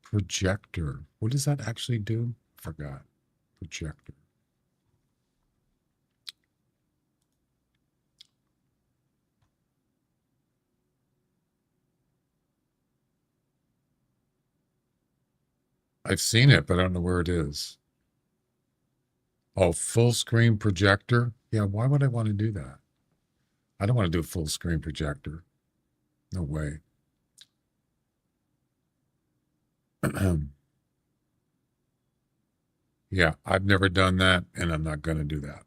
Projector. What does that actually do? Forgot. Projector. I've seen it, but I don't know where it is. Oh, full screen projector? Yeah, why would I want to do that? I don't want to do a full screen projector. No way. Yeah, I've never done that, and I'm not going to do that.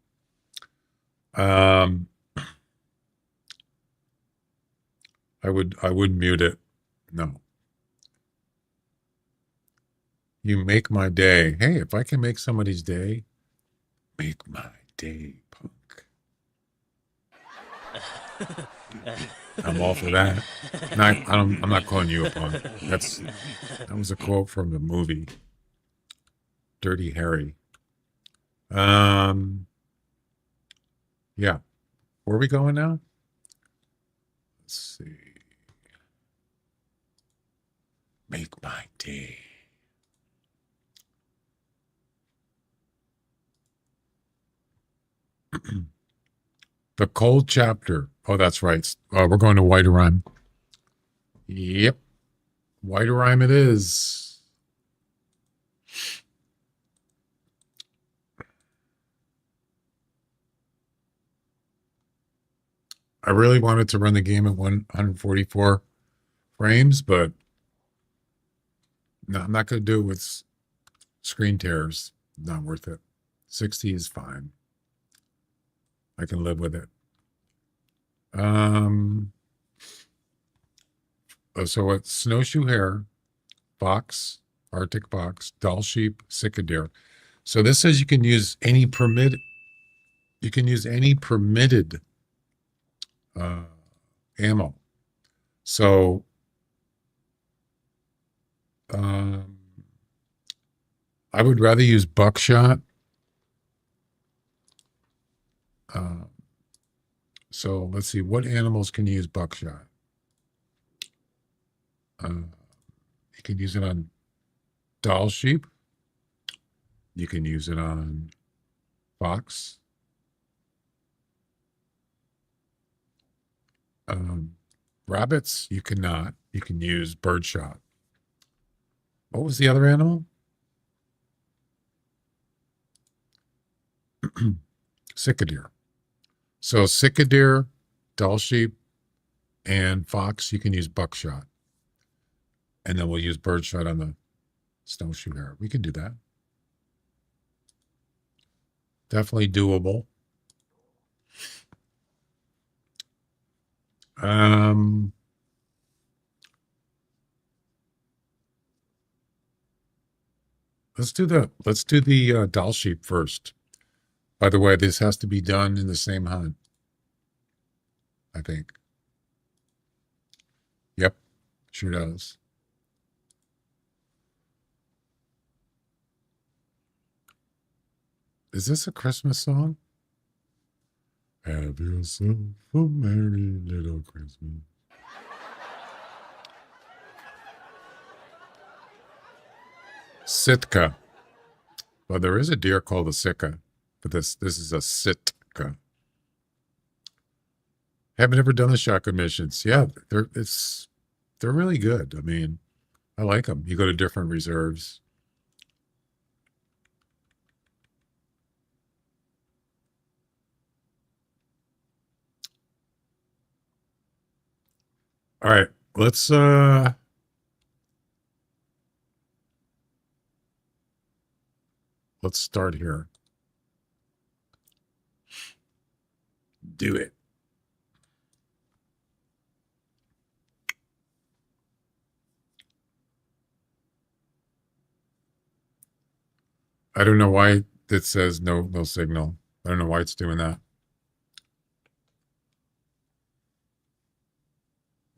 I would mute it. No. You make my day. Hey, if I can make somebody's day, make my day, punk. I'm all for that. I'm not calling you a punk. That was a quote from the movie Dirty Harry. Yeah. Where are we going now? Let's see. Make my day. The cold chapter. Oh, that's right. We're going to White Rhyme. Yep. White Rhyme it is. I really wanted to run the game at 144 frames, but no, I'm not going to do it with screen tears. Not worth it. 60 is fine. I can live with it. So it's snowshoe hare, fox, Arctic fox, doll sheep, cicadeer. So this says you can use any permitted ammo. So I would rather use buckshot. So let's see, what animals can use buckshot? You can use it on doll sheep. You can use it on fox. Rabbits, you cannot. You can use birdshot. What was the other animal? Cicadeer. So cicadeer, doll sheep, and fox, you can use buckshot. And then we'll use birdshot on the snowshoe hare. We can do that. Definitely doable. Let's do the doll sheep first. By the way, this has to be done in the same hunt, I think. Yep, sure does. Is this a Christmas song? Have yourself a merry little Christmas. Sitka. Well, there is a deer called a Sitka, but this is a Sitka. Haven't ever done the shotgun missions. Yeah, they're really good. I mean, I like them. You go to different reserves. All right, let's start here. Do it. I don't know why it says no signal. I don't know why it's doing that.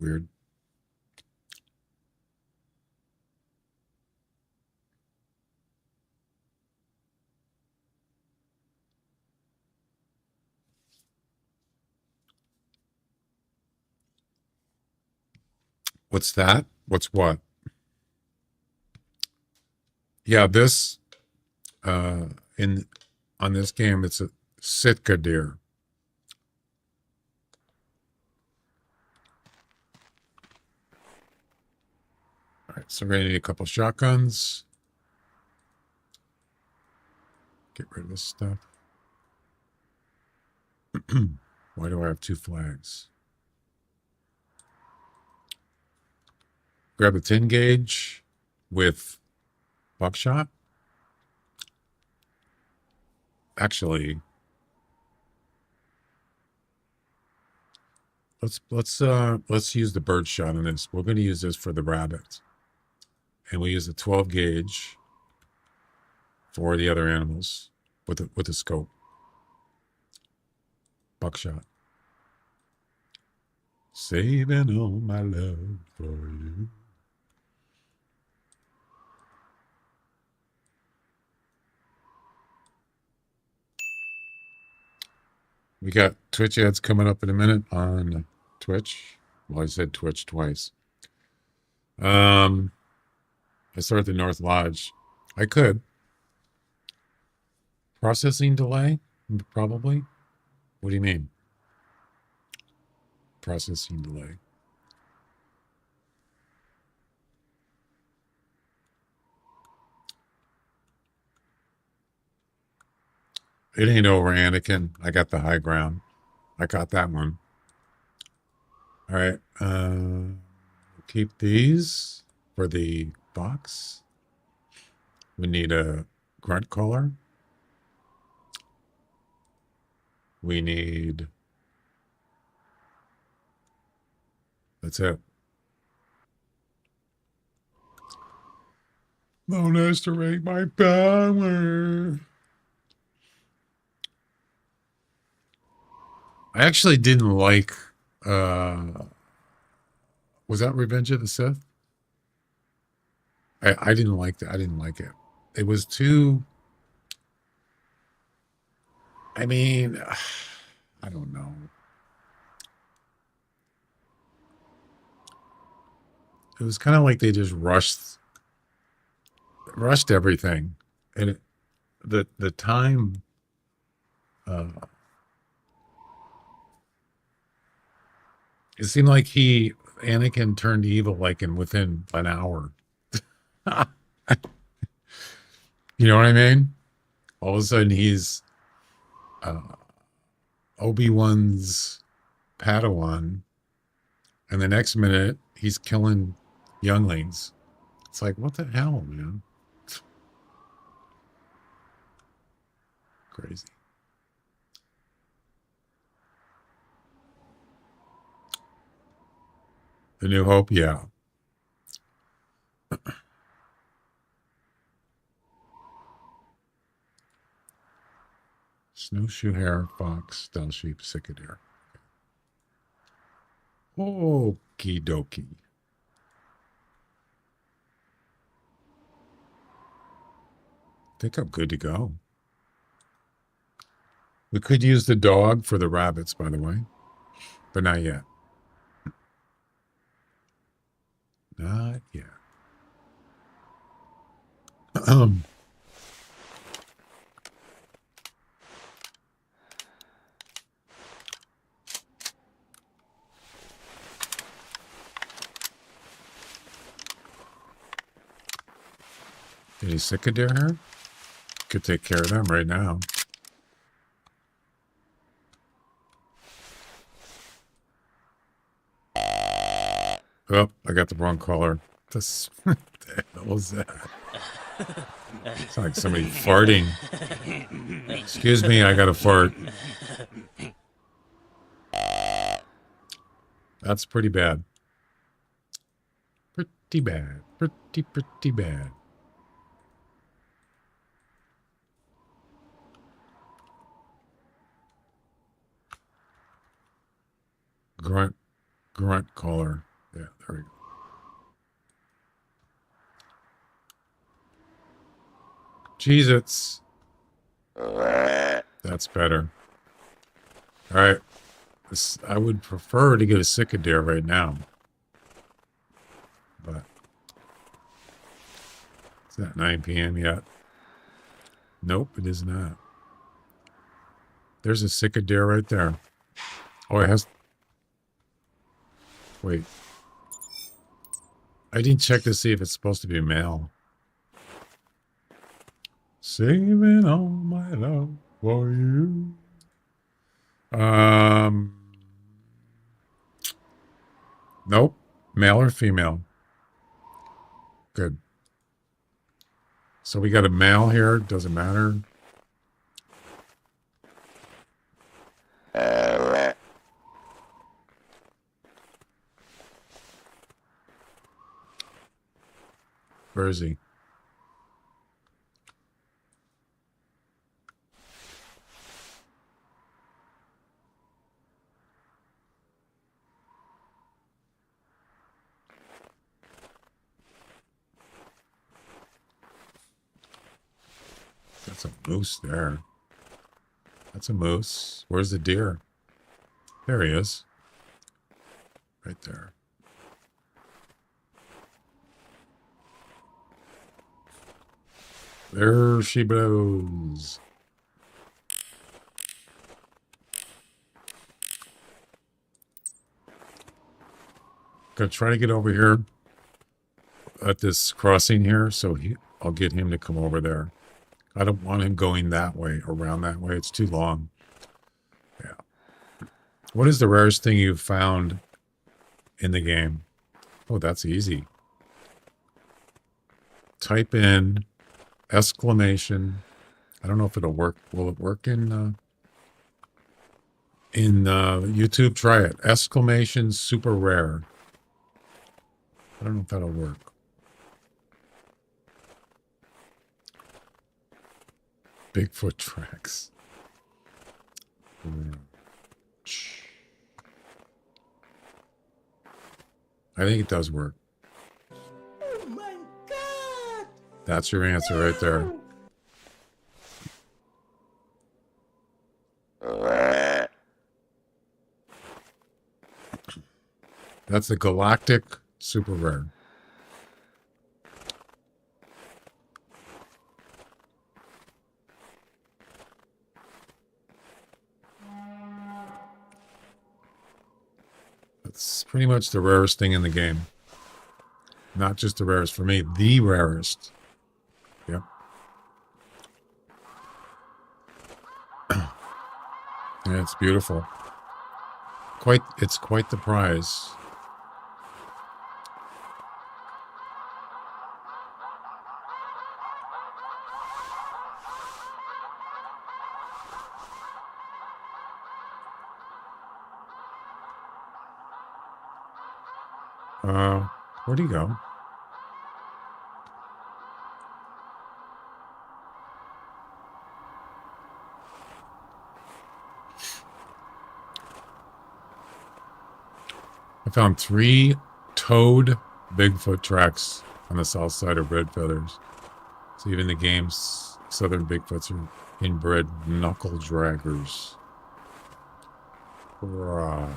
Weird. What's that? What's what? Yeah, this on this game it's a Sitka deer. All right, so we're gonna need a couple shotguns. Get rid of this stuff. Why do I have two flags? Grab a 10 gauge with buckshot. Actually, let's use the bird shot on this. We're going to use this for the rabbit, and we use the 12 gauge for the other animals with the scope. Buckshot. Saving all my love for you. We got Twitch ads coming up in a minute on Twitch. Well, I said Twitch twice. I start at the North Lodge. I could. Processing delay? Probably. What do you mean? processing delay. It ain't over, Anakin. I got the high ground. I got that one. All right. Keep these for the box. We need a grunt caller. We need... That's it. Don't estimate my power. I actually didn't like... was that Revenge of the Sith? I didn't like that. I didn't like it. It was too... I mean, I don't know. It was kind of like they just rushed everything, and the time. It seemed like Anakin turned evil like within an hour. You know what I mean? All of a sudden he's Obi-Wan's Padawan, and the next minute he's killing younglings. It's like, what the hell, man? Crazy. The New Hope, yeah. Snowshoe hare, fox, stealth sheep, cicadere. Okie dokie. I think I'm good to go. We could use the dog for the rabbits, by the way, but not yet. Not yet. Any cicadere here? Could take care of them right now. Oh, I got the wrong color. What the hell was that? It's like somebody farting. Excuse me, I got a fart. That's pretty bad. Pretty bad. Pretty bad. Grunt caller. Yeah, there we go. Cheez-Its. That's better. All right. I would prefer to get a cicadere right now. But it's not 9 p.m. yet. Nope, it is not. There's a cicadere right there. Oh, it has... Wait. I didn't check to see if it's supposed to be male. Saving all my love for you. Nope. Male or female? Good. So we got a male here. Doesn't matter. Where is he? That's a moose there. That's a moose. Where's the deer? There he is. Right there. There she blows. Gonna try to get over here at this crossing here, so I'll get him to come over there. I don't want him going that way, around that way. It's too long. Yeah. What is the rarest thing you've found in the game? Oh, that's easy. Type in exclamation. I don't know if it'll work. Will it work in YouTube? Try it. Exclamation super rare. I don't know if that'll work. Bigfoot tracks. I think it does work. Oh my God! That's your answer right there. That's the galactic super rare. That's pretty much the rarest thing in the game. Not just the rarest for me, the rarest. Yep. Yeah, it's beautiful. It's quite the prize. Where'd he go? I found 3 toed Bigfoot tracks on the south side of Red Feathers. So even the game's southern Bigfoots are inbred knuckle draggers. Hurrah.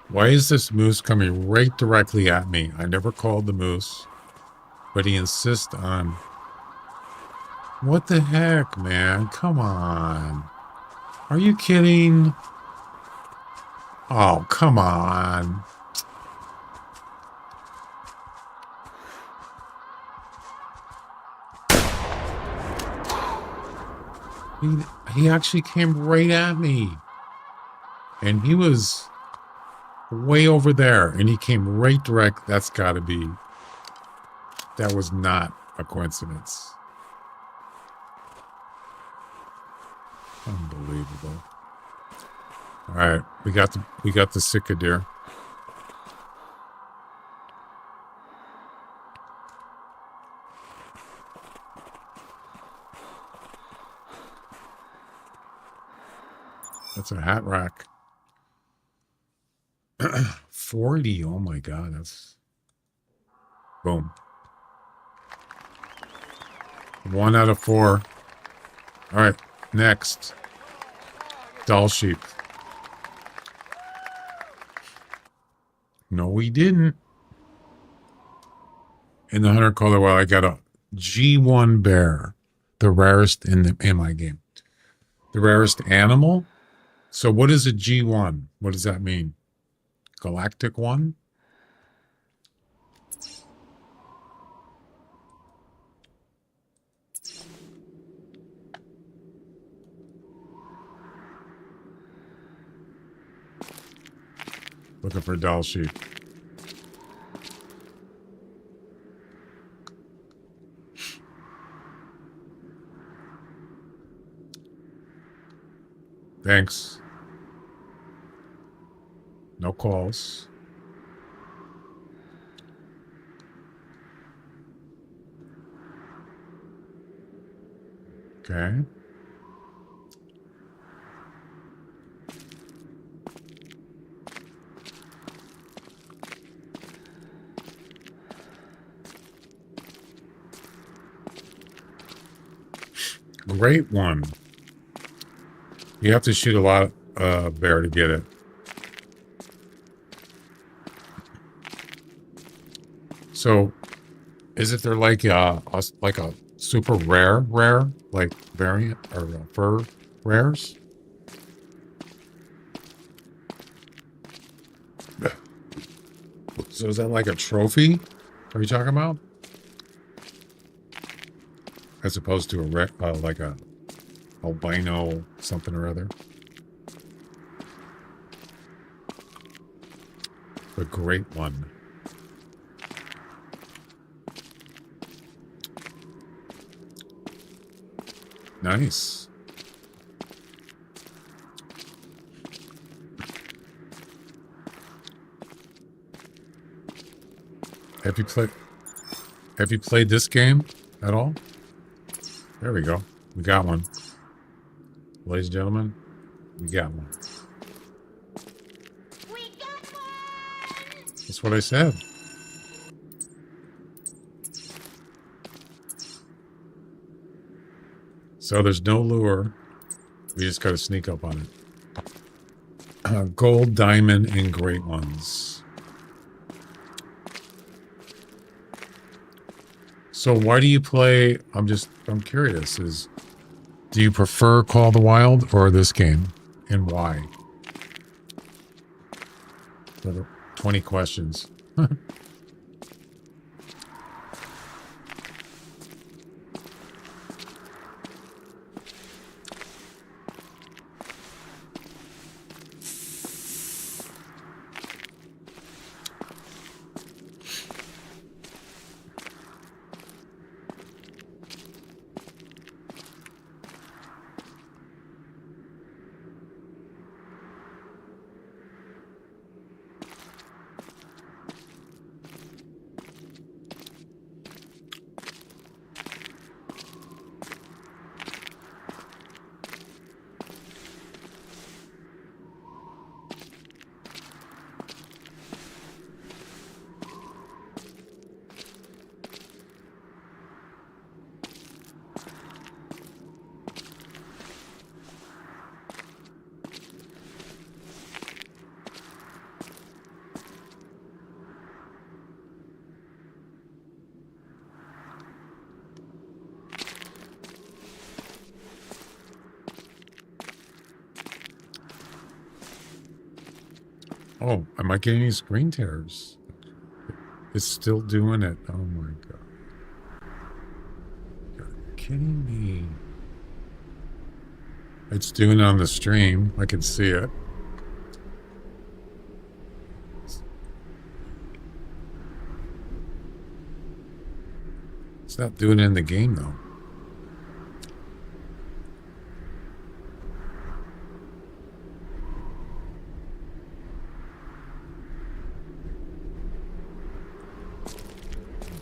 Why is this moose coming right directly at me? I never called the moose, but he insists on... What the heck, man? Come on. Are you kidding? Oh, come on. He actually came right at me. And he was way over there. And he came right direct. That's got to be... That was not a coincidence. Unbelievable. All right, we got the Sika deer. That's a hat rack. 40. Oh my God, that's boom. 1 out of 4. All right, next. Doll sheep. No, we didn't. In the hunter color, well, I got a G1 bear, the rarest in my game. The rarest animal. So what is a G1? What does that mean? Galactic one? Looking for doll sheep. Thanks. No calls. Okay. Great one. You have to shoot a lot of bear to get it. So, is it there like a super rare like variant or fur rares? So is that like a trophy? Are you talking about? As opposed to a like a albino something or other. The great one. Nice. Have you played this game at all? There we go. We got one. Ladies and gentlemen, we got one. We got one! That's what I said. So there's no lure. We just got to sneak up on it. Gold, diamond, and great ones. So why do you play? I'm curious. Do you prefer Call of the Wild or this game, and why? 20 questions. Oh, am I getting any screen tears? It's still doing it. Oh my god. You're kidding me. It's doing it on the stream. I can see it. It's not doing it in the game though.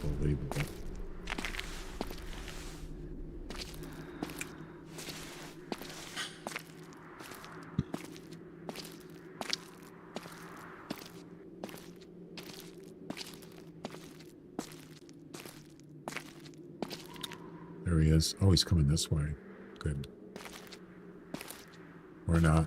Unbelievable. There he is. Oh, he's coming this way. Good. Or not.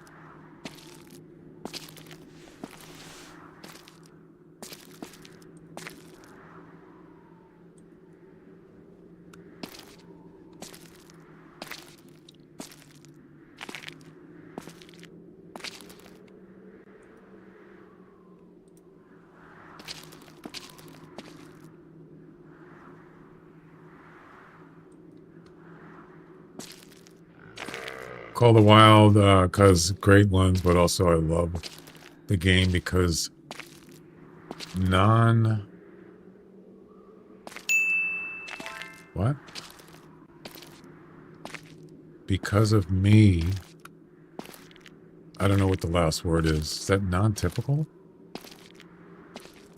Call the Wild, because great ones, but also I love the game because what? Because of me, I don't know what the last word is. Is that non-typical?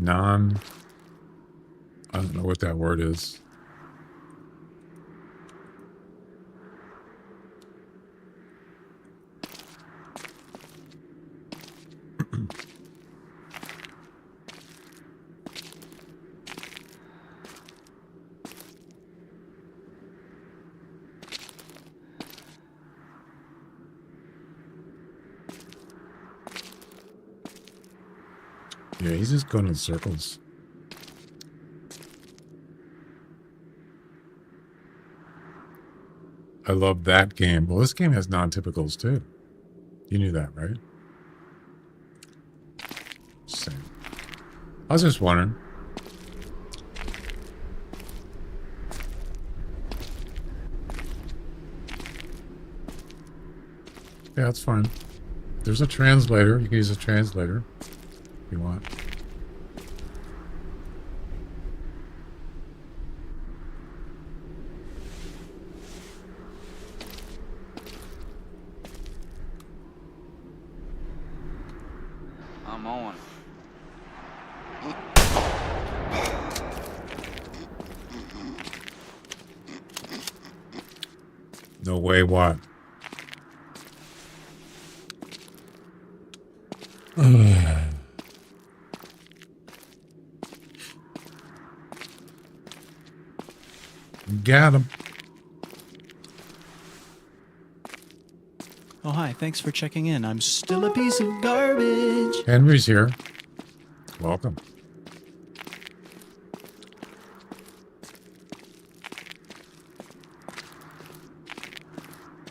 I don't know what that word is. Yeah, he's just going in circles. I love that game. Well, this game has non-typicals too. You knew that, right? Same. I was just wondering. Yeah, that's fine. There's a translator. You can use a translator if you want. I'm on. No way, what? Got him. Oh, hi. Thanks for checking in. I'm still a piece of garbage. Henry's here. Welcome.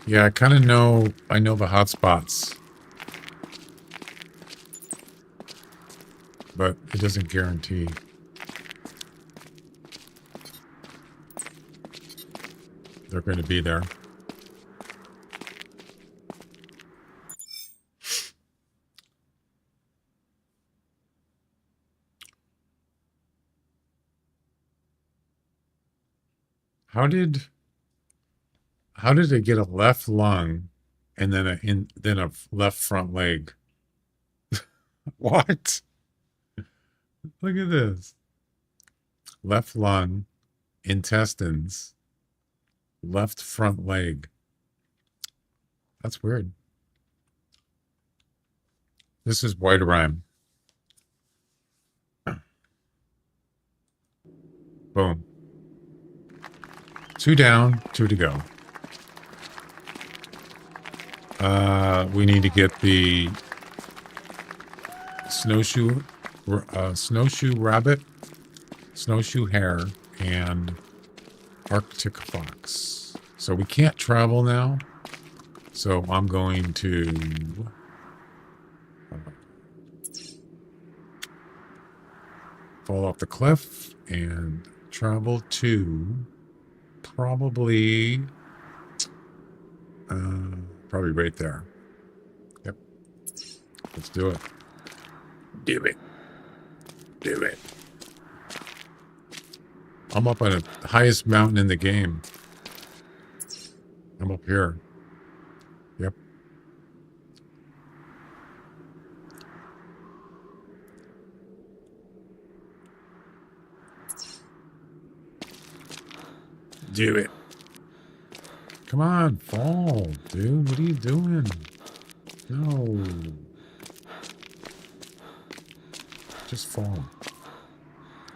Yeah, I kind of know. I know the hot spots, but it doesn't guarantee. They're going to be there. How did it get a left lung and then a left front leg? What? Look at this. Left lung, intestines, left front leg. That's weird. This is white rhyme. Boom. 2 down, 2 to go. We need to get the snowshoe rabbit, snowshoe hare, and Arctic fox. So we can't travel now. So I'm going to fall off the cliff and travel to probably right there. Yep. Let's do it. Do it. Do it. I'm up on the highest mountain in the game. I'm up here. Yep. Do it. Come on, fall, dude. What are you doing? No. Just fall.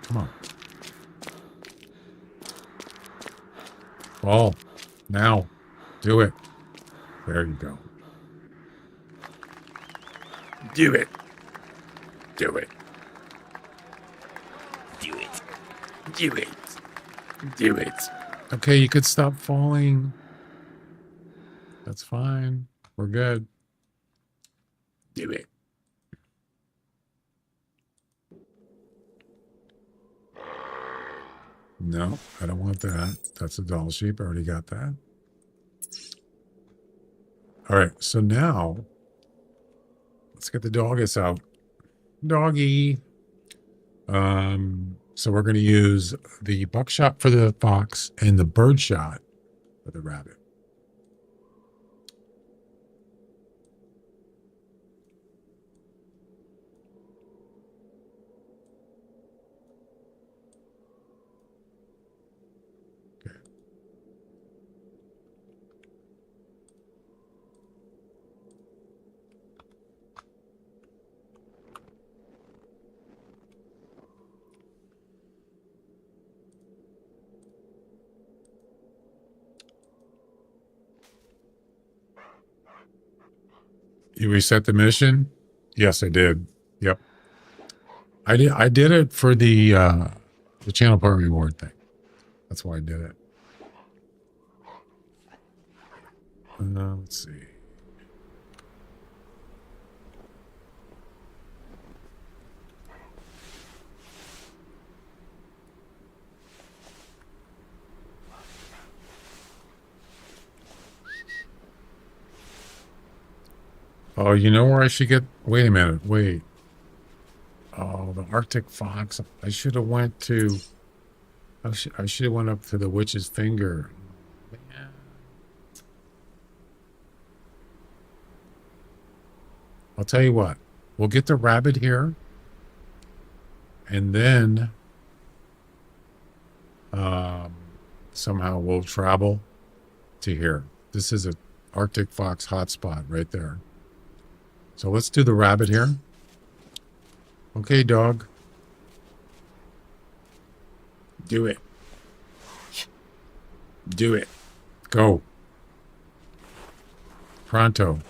Come on. Fall. Now. Do it. There you go. Do it. Do it. Do it. Do it. Do it. Okay, you could stop falling. That's fine. We're good. Do it. No, I don't want that. That's a doll sheep. I already got that. All right, so now let's get the doggus out. Doggy. So we're going to use the buckshot for the fox and the birdshot for the rabbit. Okay. You reset the mission? Yes, I did. Yep. I did it for the channel part reward thing. That's why I did it. Let's see. Oh, you know where I should get? Wait a minute. Wait. Oh, the Arctic fox. I should have went to. I should have went up to the witch's finger. Man. I'll tell you what. We'll get the rabbit here, and then somehow we'll travel to here. This is a Arctic fox hotspot right there. So let's do the rabbit here. Okay, dog. Do it. Do it. Go. Pronto.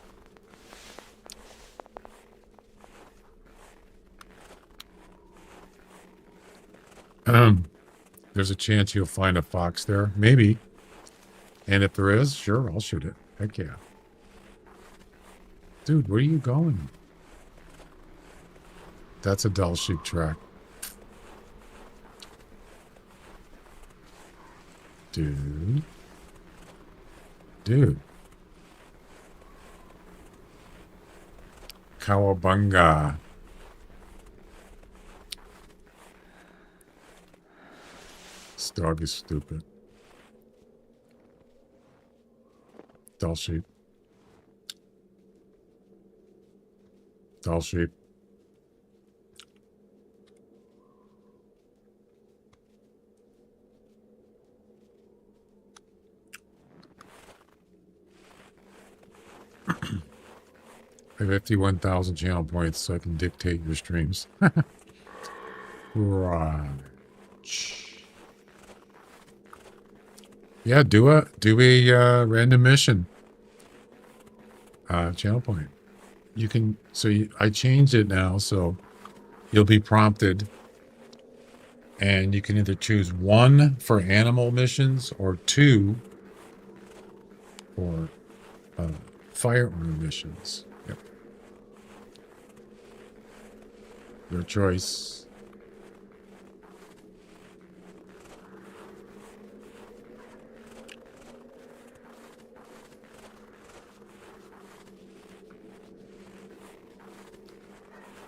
There's a chance you'll find a fox there. Maybe. And if there is, sure, I'll shoot it. Heck yeah. Dude, where are you going? That's a dull sheep track. Dude. Dude. Cowabunga. This dog is stupid. Dull sheep. Dull sheep. I have 51,000 channel points so I can dictate your streams. Right. Yeah, do a random mission. Channel point. You can, I changed it now, so you'll be prompted. And you can either choose 1 for animal missions or 2 for firearm missions. Yep. Your choice.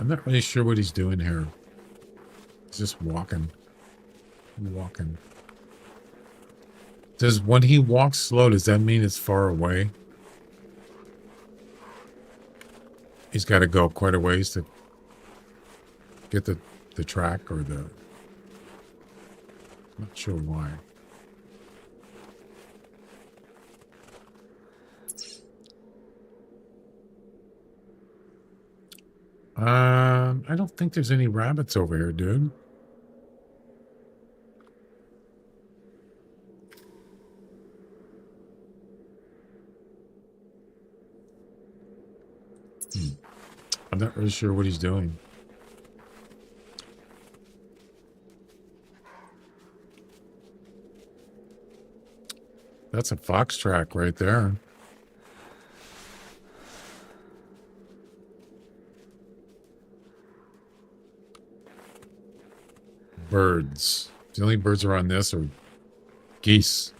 I'm not really sure what he's doing here. He's just walking. Walking. When he walks slow, does that mean it's far away? He's got to go quite a ways to get the track or the... Not sure why. I don't think there's any rabbits over here, dude. I'm not really sure what he's doing. That's a fox track right there. Birds. The only birds are on this are geese.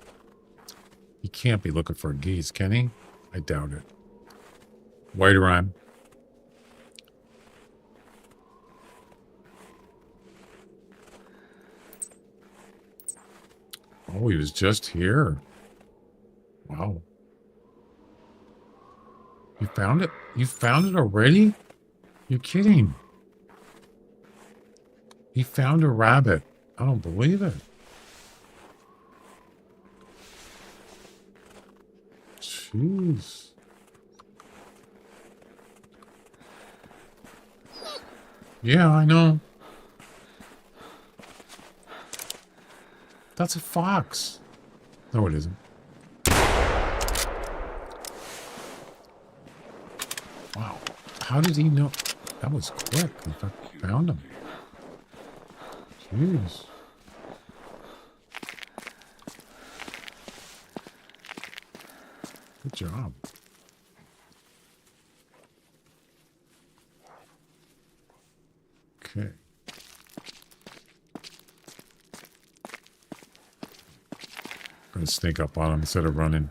He can't be looking for geese, can he? I doubt it. White rhyme. Oh, he was just here. Wow. You found it? You found it already? You're kidding. He found a rabbit. I don't believe it. Jeez. Yeah, I know. That's a fox. No, it isn't. Wow. How did he know? That was quick. He found him. Jeez. Good job. Okay. I'm gonna sneak up on him instead of running.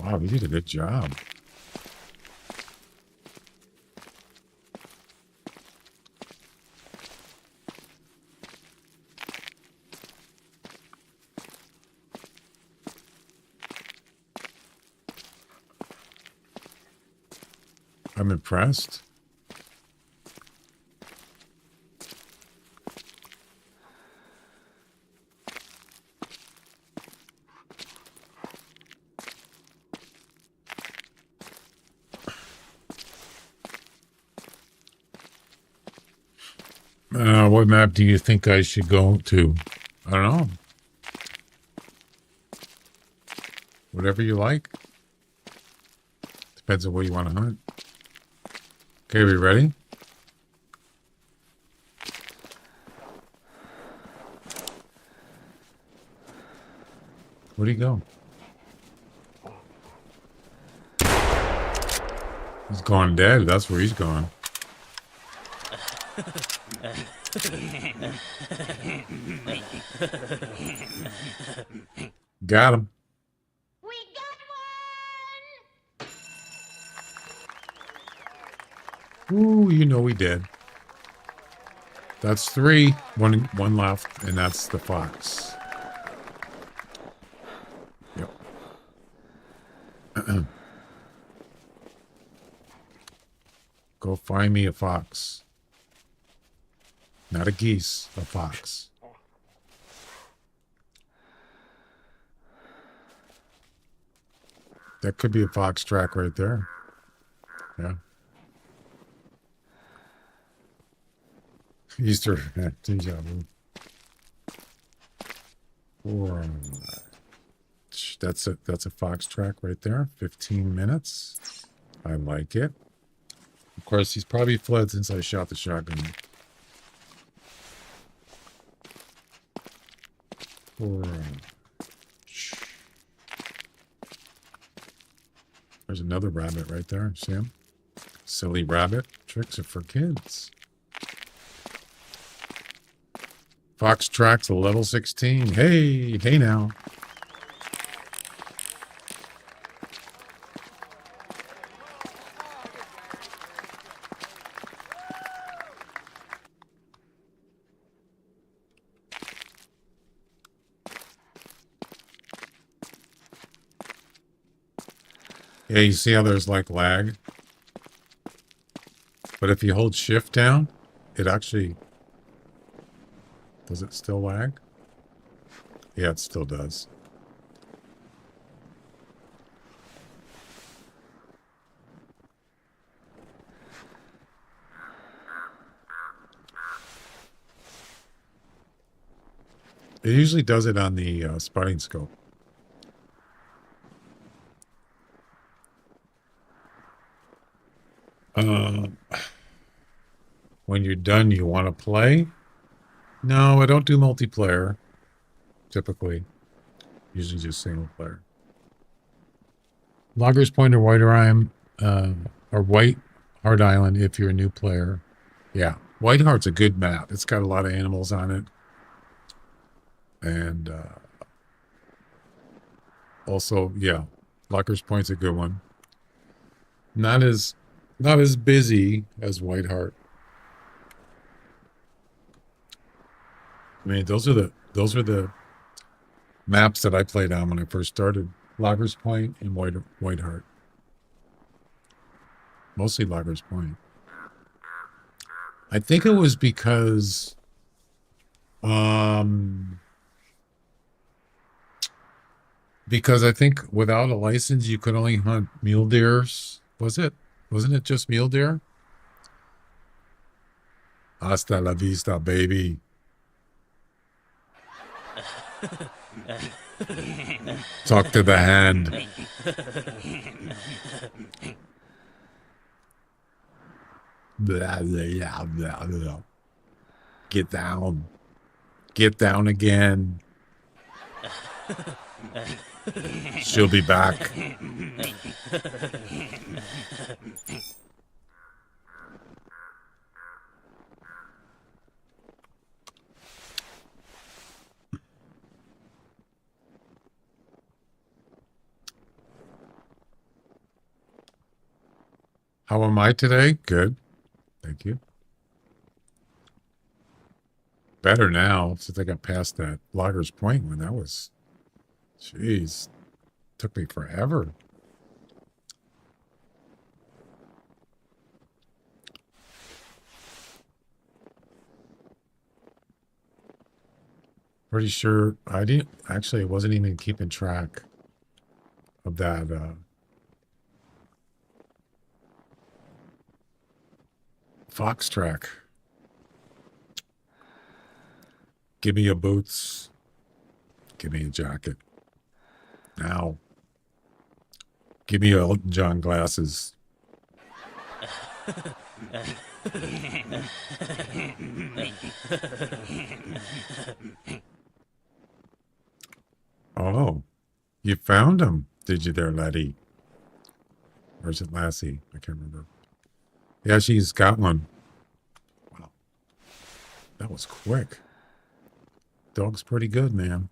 Wow, you did a good job. I'm impressed. What map do you think I should go to? I don't know. Whatever you like. Depends on where you want to hunt. Okay, are we ready? Where'd he go? He's gone dead. That's where he's gone. Got him. We got one! Ooh, you know we did. That's 3. One left, and that's the fox. Yep. Go find me a fox. Not a geese, a fox. That could be a fox track right there. Yeah. Easter deja vu. That's a fox track right there. 15 minutes. I like it. Of course, he's probably fled since I shot the shotgun. There's another rabbit right there. See him? Silly rabbit. Tricks are for kids. Fox tracks a level 16. Hey, hey now. Yeah, you see how there's like lag? But if you hold shift down, it actually... Does it still lag? Yeah, it still does. It usually does it on the spotting scope. When you're done, you want to play? No, I don't do multiplayer, typically. Usually just single player. Loggers Point or White or White Hart Island if you're a new player. Yeah, White Hart's a good map. It's got a lot of animals on it. And also, yeah, Loggers Point's a good one. Not as busy as White Hart. I mean, those are the maps that I played on when I first started. Loggers Point and White Hart. Mostly Loggers Point. I think it was because I think without a license you could only hunt mule deers. Wasn't it just mule deer? Hasta la vista, baby. Talk to the hand. Blah, blah, blah, blah. Get down. Get down again. She'll be back. How am I today? Good. Thank you. Better now, since I got past that Logger's Point when that was, jeez, took me forever. Pretty sure I didn't, actually, I wasn't even keeping track of that, Fox track. Give me your boots. Give me a jacket. Now. Give me your Elton John glasses. Oh, you found him, did you there, laddie? Or is it Lassie? I can't remember. Yeah, she's got one. Wow. That was quick. Dog's pretty good, man.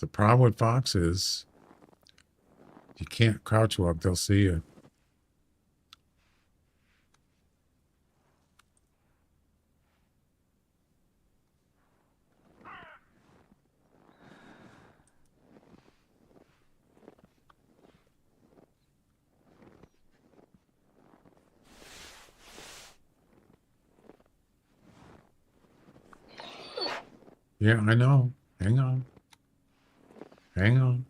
The problem with foxes, you can't crouch walk, they'll see you. Yeah, I know. Hang on. Hang on.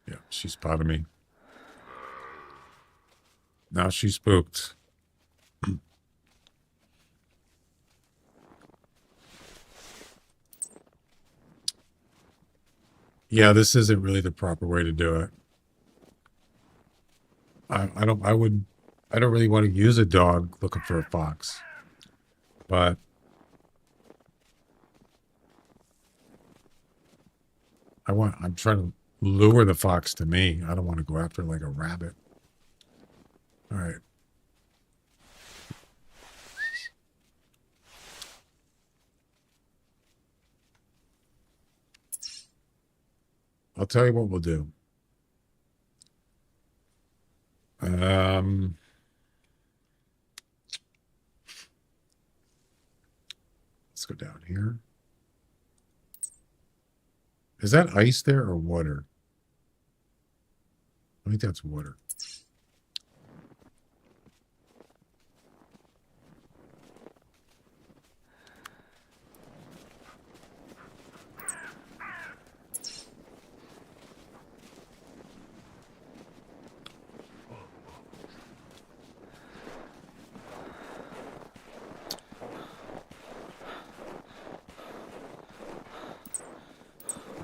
Yeah, she spotted me. Now she's spooked. Yeah, this isn't really the proper way to do it. I don't really want to use a dog looking for a fox. But I'm trying to lure the fox to me. I don't want to go after like a rabbit. All right. I'll tell you what we'll do. Let's go down here. Is that ice there or water? I think that's water.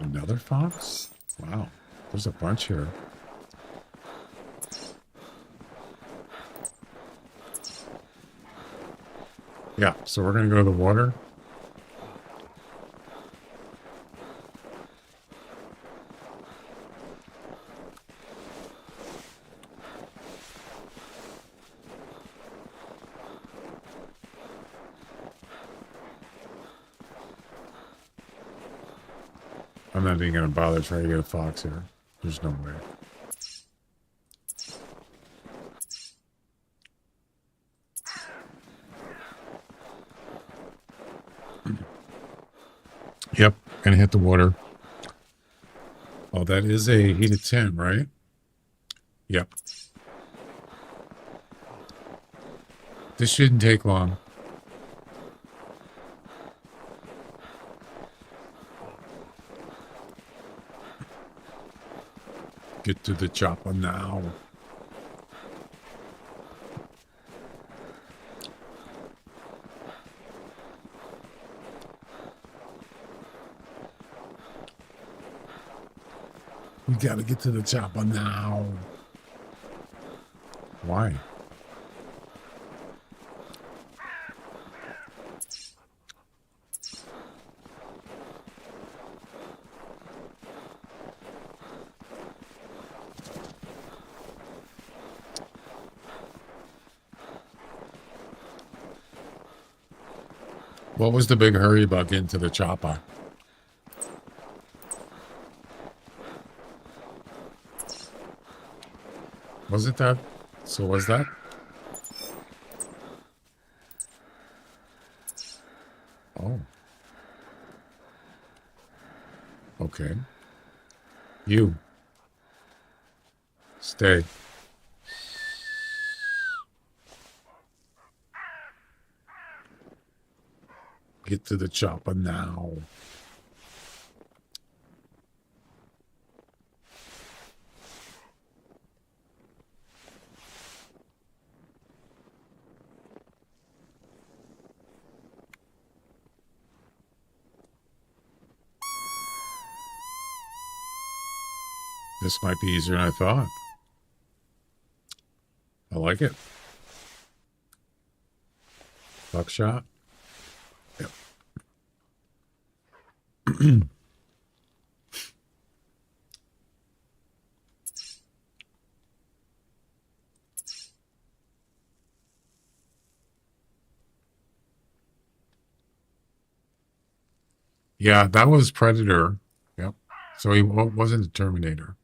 Another fox? Wow, there's a bunch here. Yeah, so we're gonna go to the water. I'm not even gonna bother trying to get a fox here. There's no way. Yep, gonna hit the water. Oh, that is a heated tin, right? Yep. This shouldn't take long. Get to the chopper now. We gotta get to the chopper now. Why? What was the big hurry about getting to the chopper? Was it that? So was that? Oh. Okay. You. Stay. Get to the chopper now. This might be easier than I thought. I like it. Buckshot. Yep. Yeah, that was Predator. Yep. So he wasn't a Terminator.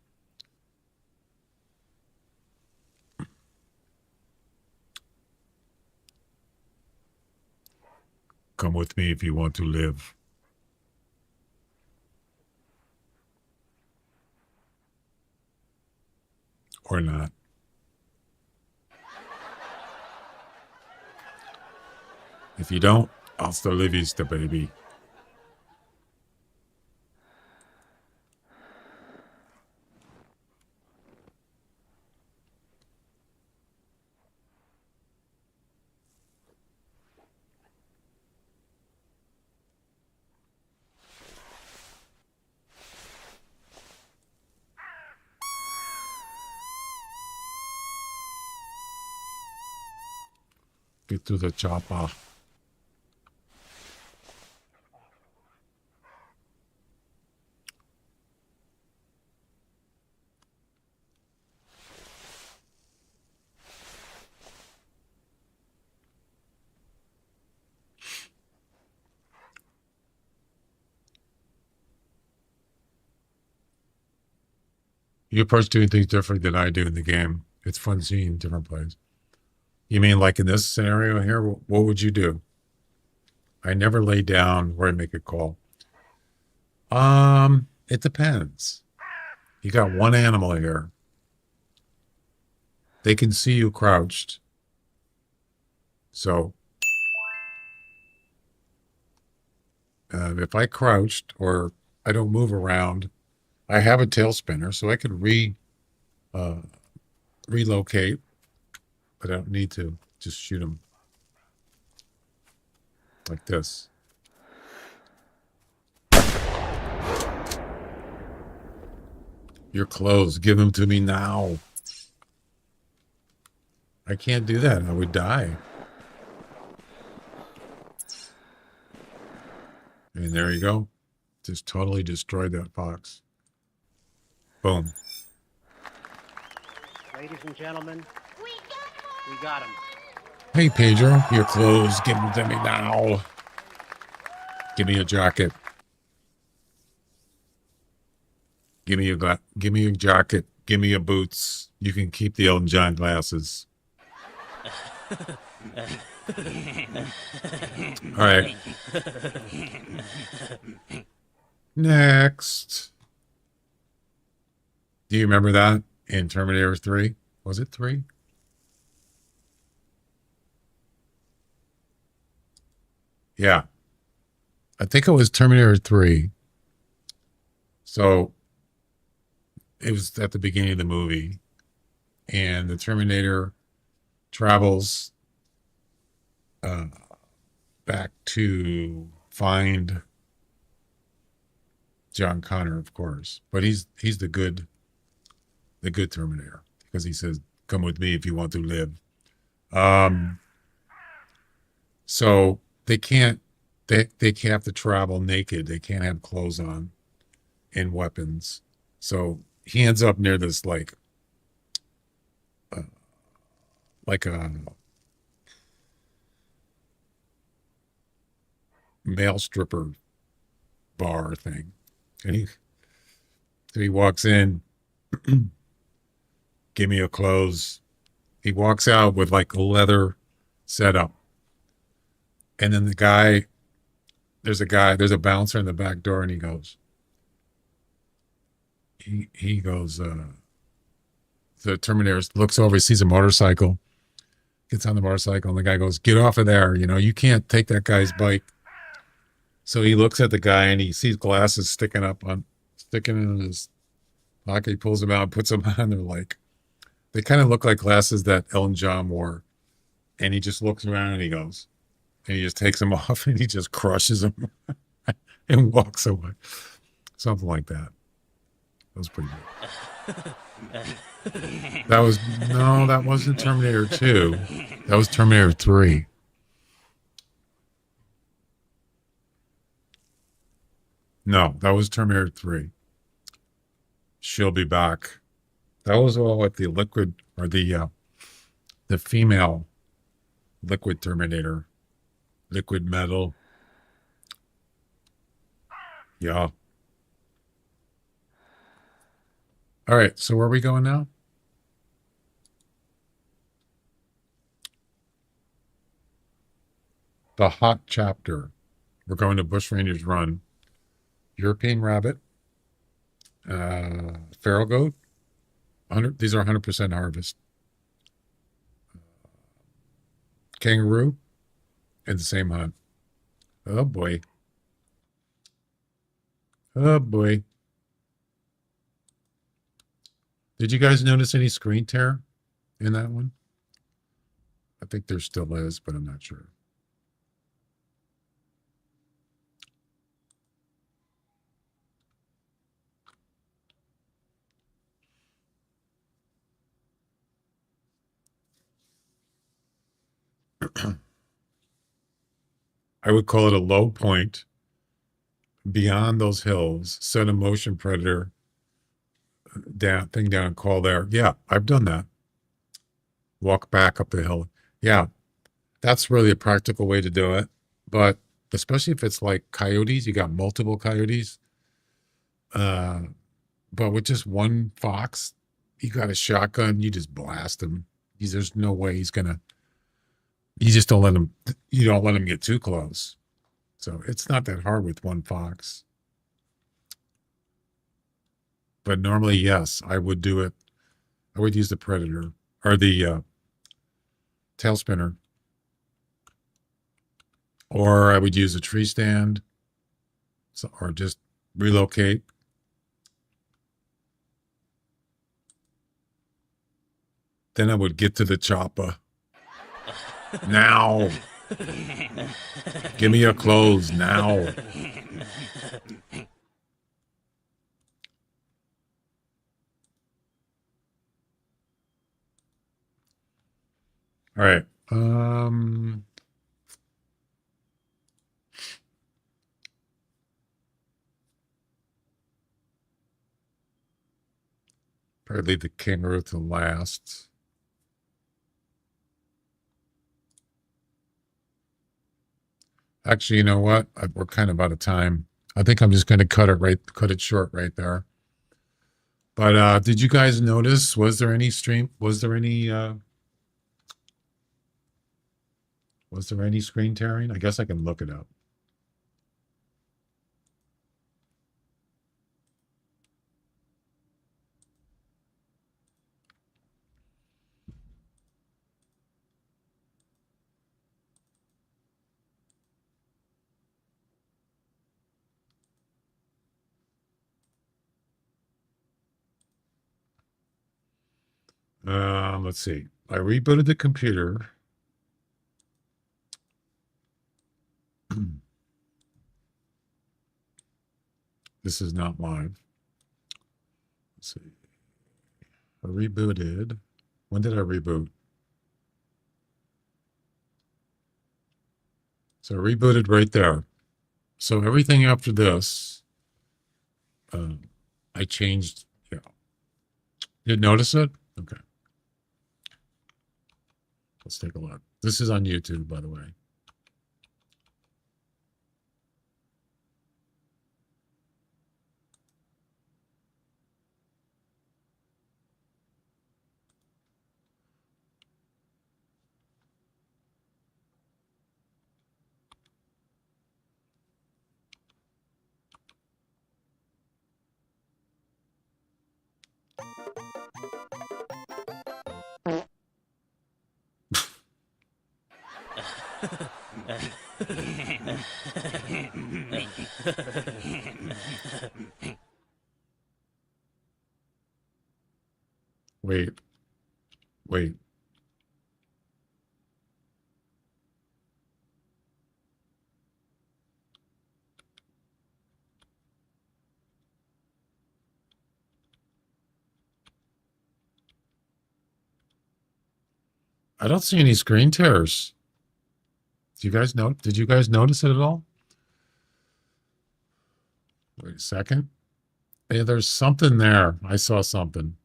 Come with me if you want to live. Or not. If you don't, hasta la vista, baby. Get to the chopper. You approach doing things different than I do in the game. It's fun seeing different plays. You mean like in this scenario here, what would you do? I never lay down where I make a call. It depends. You got one animal here. They can see you crouched. So if I crouched or I don't move around, I have a tail spinner, so I could relocate, but I don't need to. Just shoot them like this. Your clothes, give them to me now. I can't do that. I would die. And there you go. Just totally destroyed that fox. Boom. Ladies and gentlemen, we got him. Hey, Pedro, your clothes, give them to me now. Give me a jacket. Give me a jacket. Give me your boots. You can keep the Elton John glasses. All right. Next. Do you remember that in Terminator 3? Was it 3? Yeah. I think it was Terminator 3. So it was at the beginning of the movie, and the Terminator travels back to find John Connor, of course, but he's the good Terminator, because he says, "Come with me if you want to live." So they can't they have to travel naked. They can't have clothes on and weapons. So he ends up near this like a male stripper bar thing, and he walks in. Give me your clothes. He walks out with like a leather setup, and then there's a bouncer in the back door, and he goes, the Terminator looks over, he sees a motorcycle, gets on the motorcycle, and the guy goes, "Get off of there. You can't take that guy's bike." So he looks at the guy, and he sees glasses sticking in his pocket. He pulls them out, puts them on. They kind of look like glasses that Elton John wore. And he just looks around, and he just takes them off, and he just crushes them and walks away. Something like that. That was pretty good. That wasn't Terminator 2. That was Terminator 3. No, that was Terminator 3. She'll be back. That was all at the liquid, or the female liquid Terminator. Liquid metal. Yeah. All right, so where are we going now? The hot chapter. We're going to Bushrangers Run. European rabbit. Feral goat. These are 100% harvest. Kangaroo. In the same hunt. Oh boy. Oh boy. Did you guys notice any screen tear in that one? I think there still is, but I'm not sure. I would call it a low point. Beyond those hills, set a motion predator down and call there. Yeah, I've done that. Walk back up the hill. Yeah, that's really a practical way to do it. But especially if it's like coyotes, you got multiple coyotes. But with just one fox, you got a shotgun, you just blast him. There's no way he's gonna. You just don't let him. You don't let him get too close. So it's not that hard with one fox. But normally, yes, I would do it. I would use the predator or the tail spinner. Or I would use a tree stand, or just relocate. Then I would get to the chopper. Now. Give me your clothes now. All right. Probably leave the kangaroo to last. Actually, you know what? We're kind of out of time. I think I'm just going to cut it short right there. But did you guys notice? Was there any screen tearing? I guess I can look it up. Let's see. I rebooted the computer. This is not live. Let's see. I rebooted. When did I reboot? So I rebooted right there. So everything after this, I changed. Yeah. You notice it? Okay. Let's take a look. This is on YouTube, by the way. Wait. I don't see any screen tears. Did you guys notice it at all? Wait a second. Hey, there's something there. I saw something.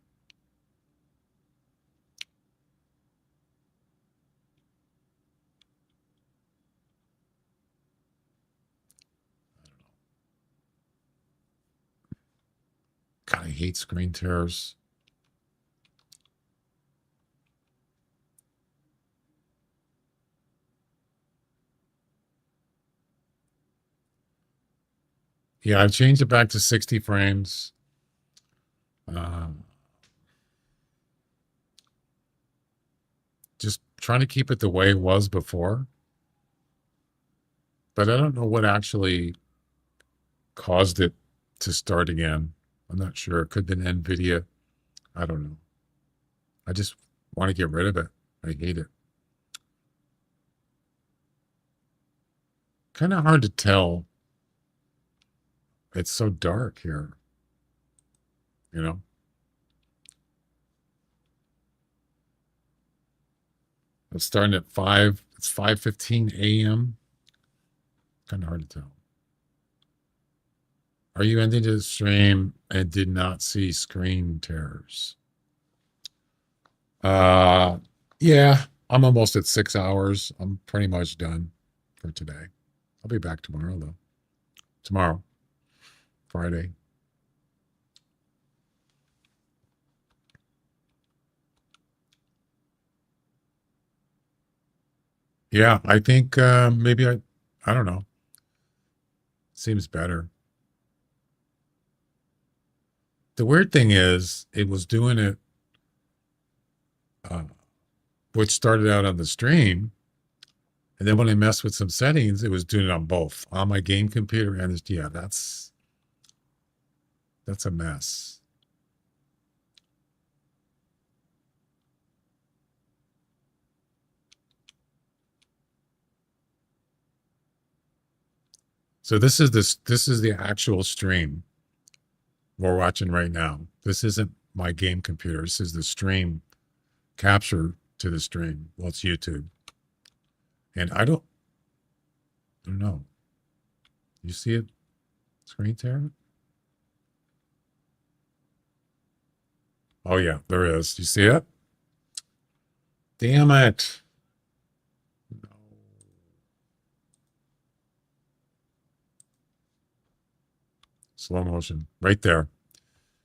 God, I hate screen tears. Yeah, I've changed it back to 60 frames. Just trying to keep it the way it was before. But I don't know what actually caused it to start again. I'm not sure. It could have been NVIDIA. I don't know. I just want to get rid of it. I hate it. Kind of hard to tell. It's so dark here. You know? It's starting at 5. It's 5:15 a.m. Kind of hard to tell. Are you ending the stream and did not see screen tears? Yeah, I'm almost at 6 hours. I'm pretty much done for today. I'll be back tomorrow, though. Tomorrow, Friday. Yeah, I think maybe I don't know. Seems better. The weird thing is, it was doing it, which started out on the stream, and then when I messed with some settings, it was doing it on both, on my game computer and this. Yeah, that's a mess. So this is the actual stream we're watching right now. This isn't my game computer. This is the stream capture to the stream. Well, it's YouTube. And I don't know. You see it? Screen tear? Oh yeah, there is. You see it? Damn it. No. Slow motion. Right there.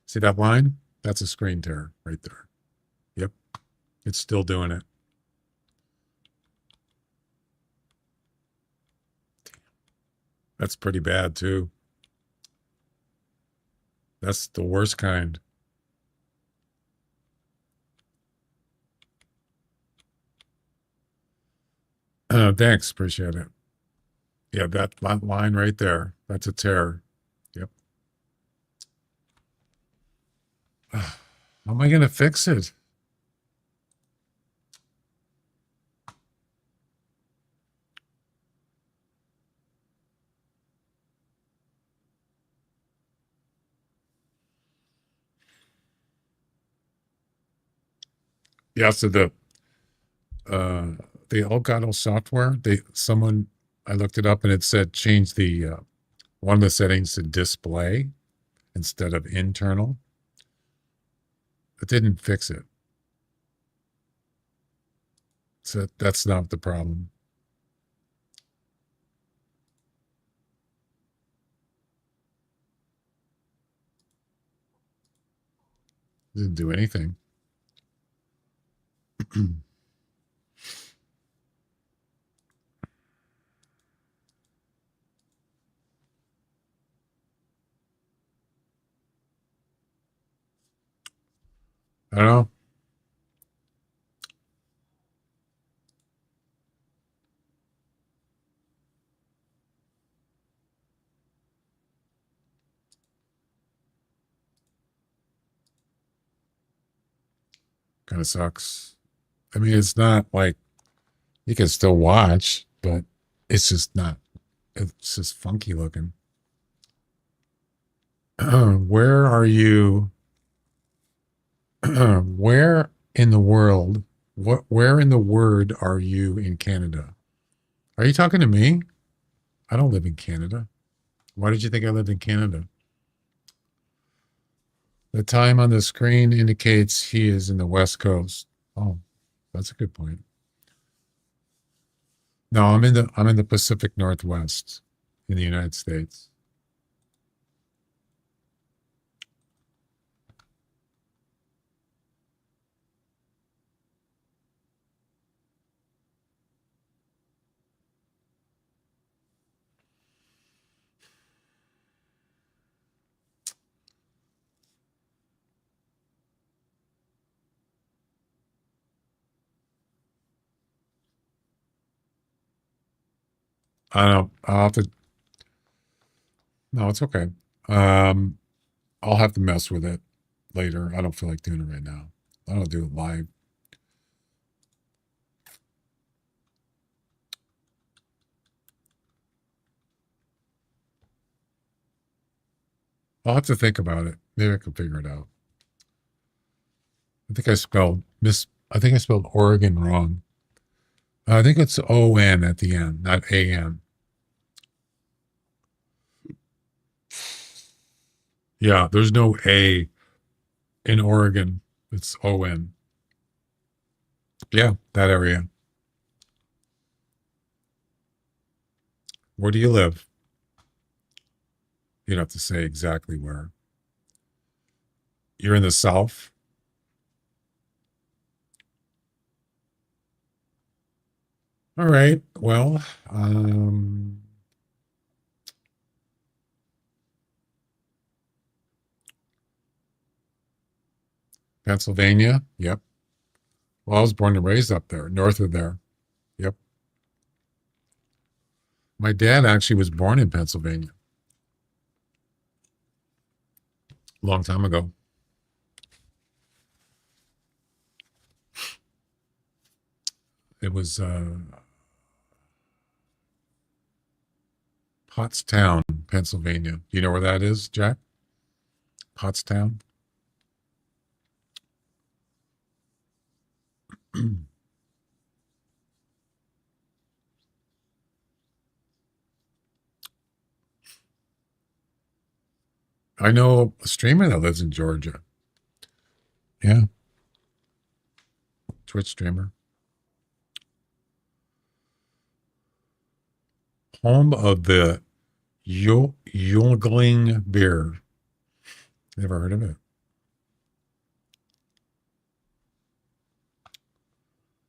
See that line? That's a screen tear right there. Yep. It's still doing it. Damn. That's pretty bad too. That's the worst kind. Thanks. Appreciate it. Yeah, that line right there. That's a tear. Yep. How am I going to fix it? Yeah, so the Elgato software, I looked it up and it said change the one of the settings to display instead of internal. It didn't fix it. So that's not the problem. Didn't do anything. I don't know. Kind of sucks. I mean, it's not like you can still watch, but it's just not, it's just funky looking. Where are you? Where in the world, where in the word are you in Canada? Are you talking to me? I don't live in Canada. Why did you think I lived in Canada? The time on the screen indicates he is in the West Coast. Oh, that's a good point. No, I'm in the Pacific Northwest in the United States. I don't know. I'll have to. No, it's okay. Um, I'll have to mess with it later. I don't feel like doing it right now. I don't do it live. I'll have to think about it. Maybe I can figure it out. I think I spelled Oregon wrong. I think it's O-N at the end, not A-N. Yeah, there's no A in Oregon. It's O-N. Yeah, that area. Where do you live? You'd have to say exactly where. You're in the South? All right. Well, Pennsylvania. Yep. Well, I was born and raised up there, north of there. Yep. My dad actually was born in Pennsylvania a long time ago. It was Pottstown, Pennsylvania. You know where that is, Jack? Pottstown? I know a streamer that lives in Georgia. Yeah. Twitch streamer. Home of the Yungling beer. Never heard of it.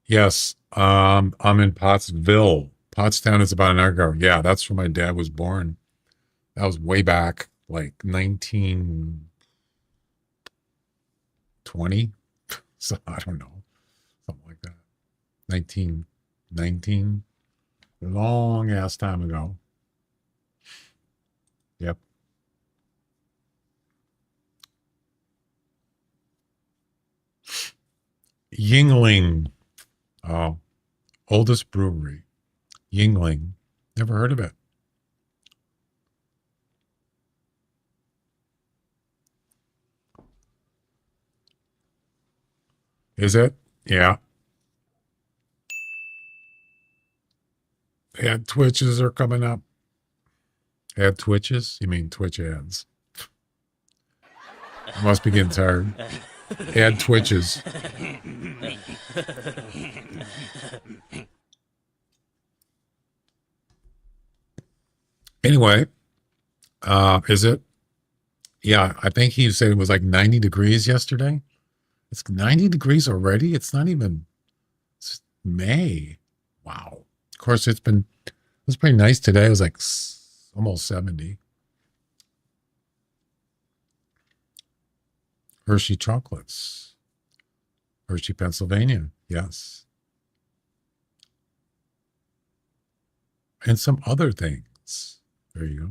Yes. I'm in Pottsville. Pottstown is about an hour ago. Yeah, that's where my dad was born. That was way back, like 1920. So I don't know. Something like that. 1919. Long ass time ago. Yep. Yingling. Oh, oldest brewery. Yingling. Never heard of it. Is it? Yeah. Ad twitches are coming up. Ad twitches? You mean Twitch ads? I must be getting tired. Ad twitches. Anyway, is it? Yeah, I think he said it was like 90 degrees yesterday. It's 90 degrees already. It's not even it's May. Wow. Of course, it was pretty nice today. It was like almost 70. Hershey chocolates. Hershey, Pennsylvania. Yes. And some other things. There you go.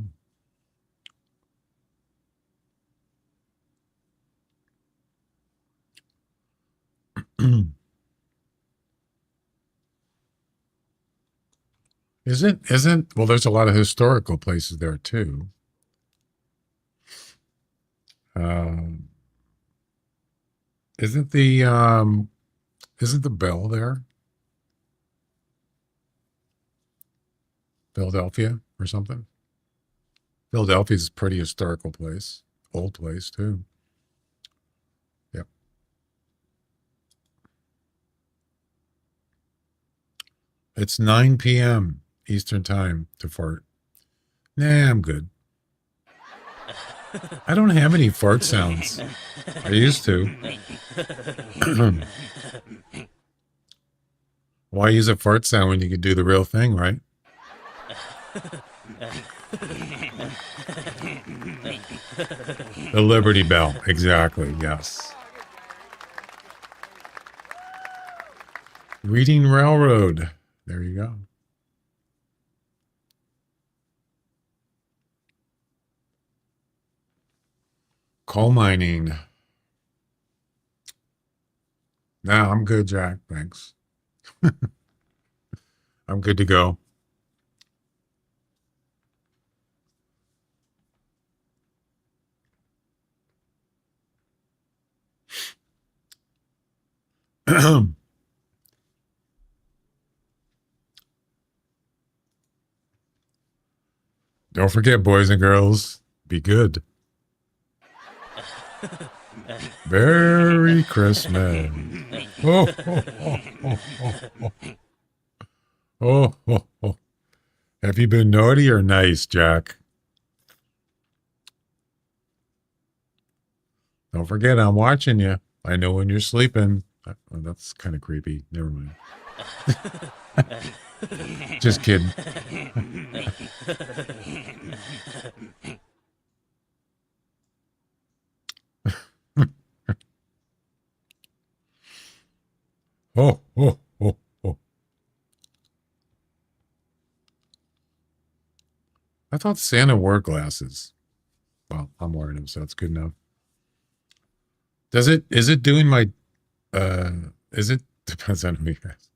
Isn't well, there's a lot of historical places there too. Isn't the Bell there? Philadelphia or something? Philadelphia's a pretty historical place. Old place too. Yep. It's 9 p.m. Eastern time to fart. Nah, I'm good. I don't have any fart sounds. I used to. Why use a fart sound when you could do the real thing, right? The Liberty Bell. Exactly, yes. Reading Railroad. There you go. Coal mining. Nah, I'm good, Jack. Thanks. I'm good to go. Don't forget, boys and girls, be good. Merry Christmas. Oh, oh, oh, oh, oh, oh. Oh, oh, oh. Have you been naughty or nice, Jack? Don't forget, I'm watching you. I know when you're sleeping. Oh, that's kind of creepy. Never mind. Just kidding. Oh, oh, oh, oh. I thought Santa wore glasses. Well, I'm wearing them, so that's good enough. Is it doing my, depends on who you ask.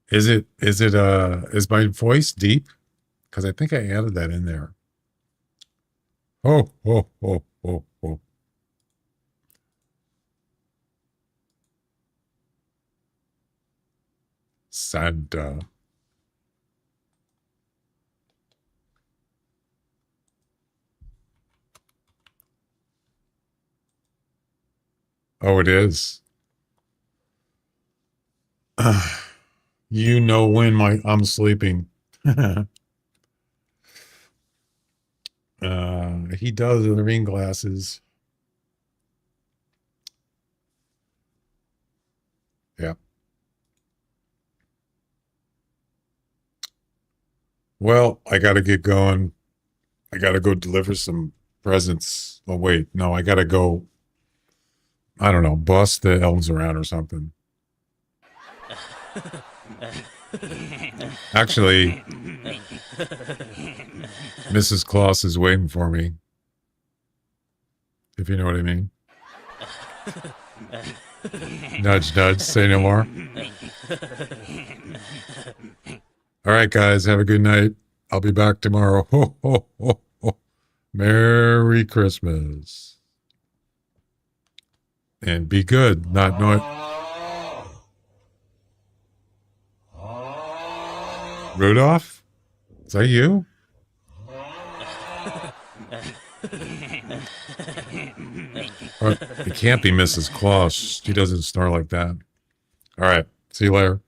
Is my voice deep? Because I think I added that in there. Oh, oh, oh, oh, oh. Santa. Oh, it is. You know when I'm sleeping. He does the reading glasses. Yeah. Well, I got to get going. I got to go deliver some presents. Oh, wait. No, I got to go, I don't know, bust the elves around or something. Actually, Mrs. Claus is waiting for me. If you know what I mean. Nudge, nudge, say no more. All right, guys, have a good night. I'll be back tomorrow. Ho, ho, ho, ho. Merry Christmas. And be good, not Rudolph? Is that you? It can't be Mrs. Claus. She doesn't snore like that. All right. See you later.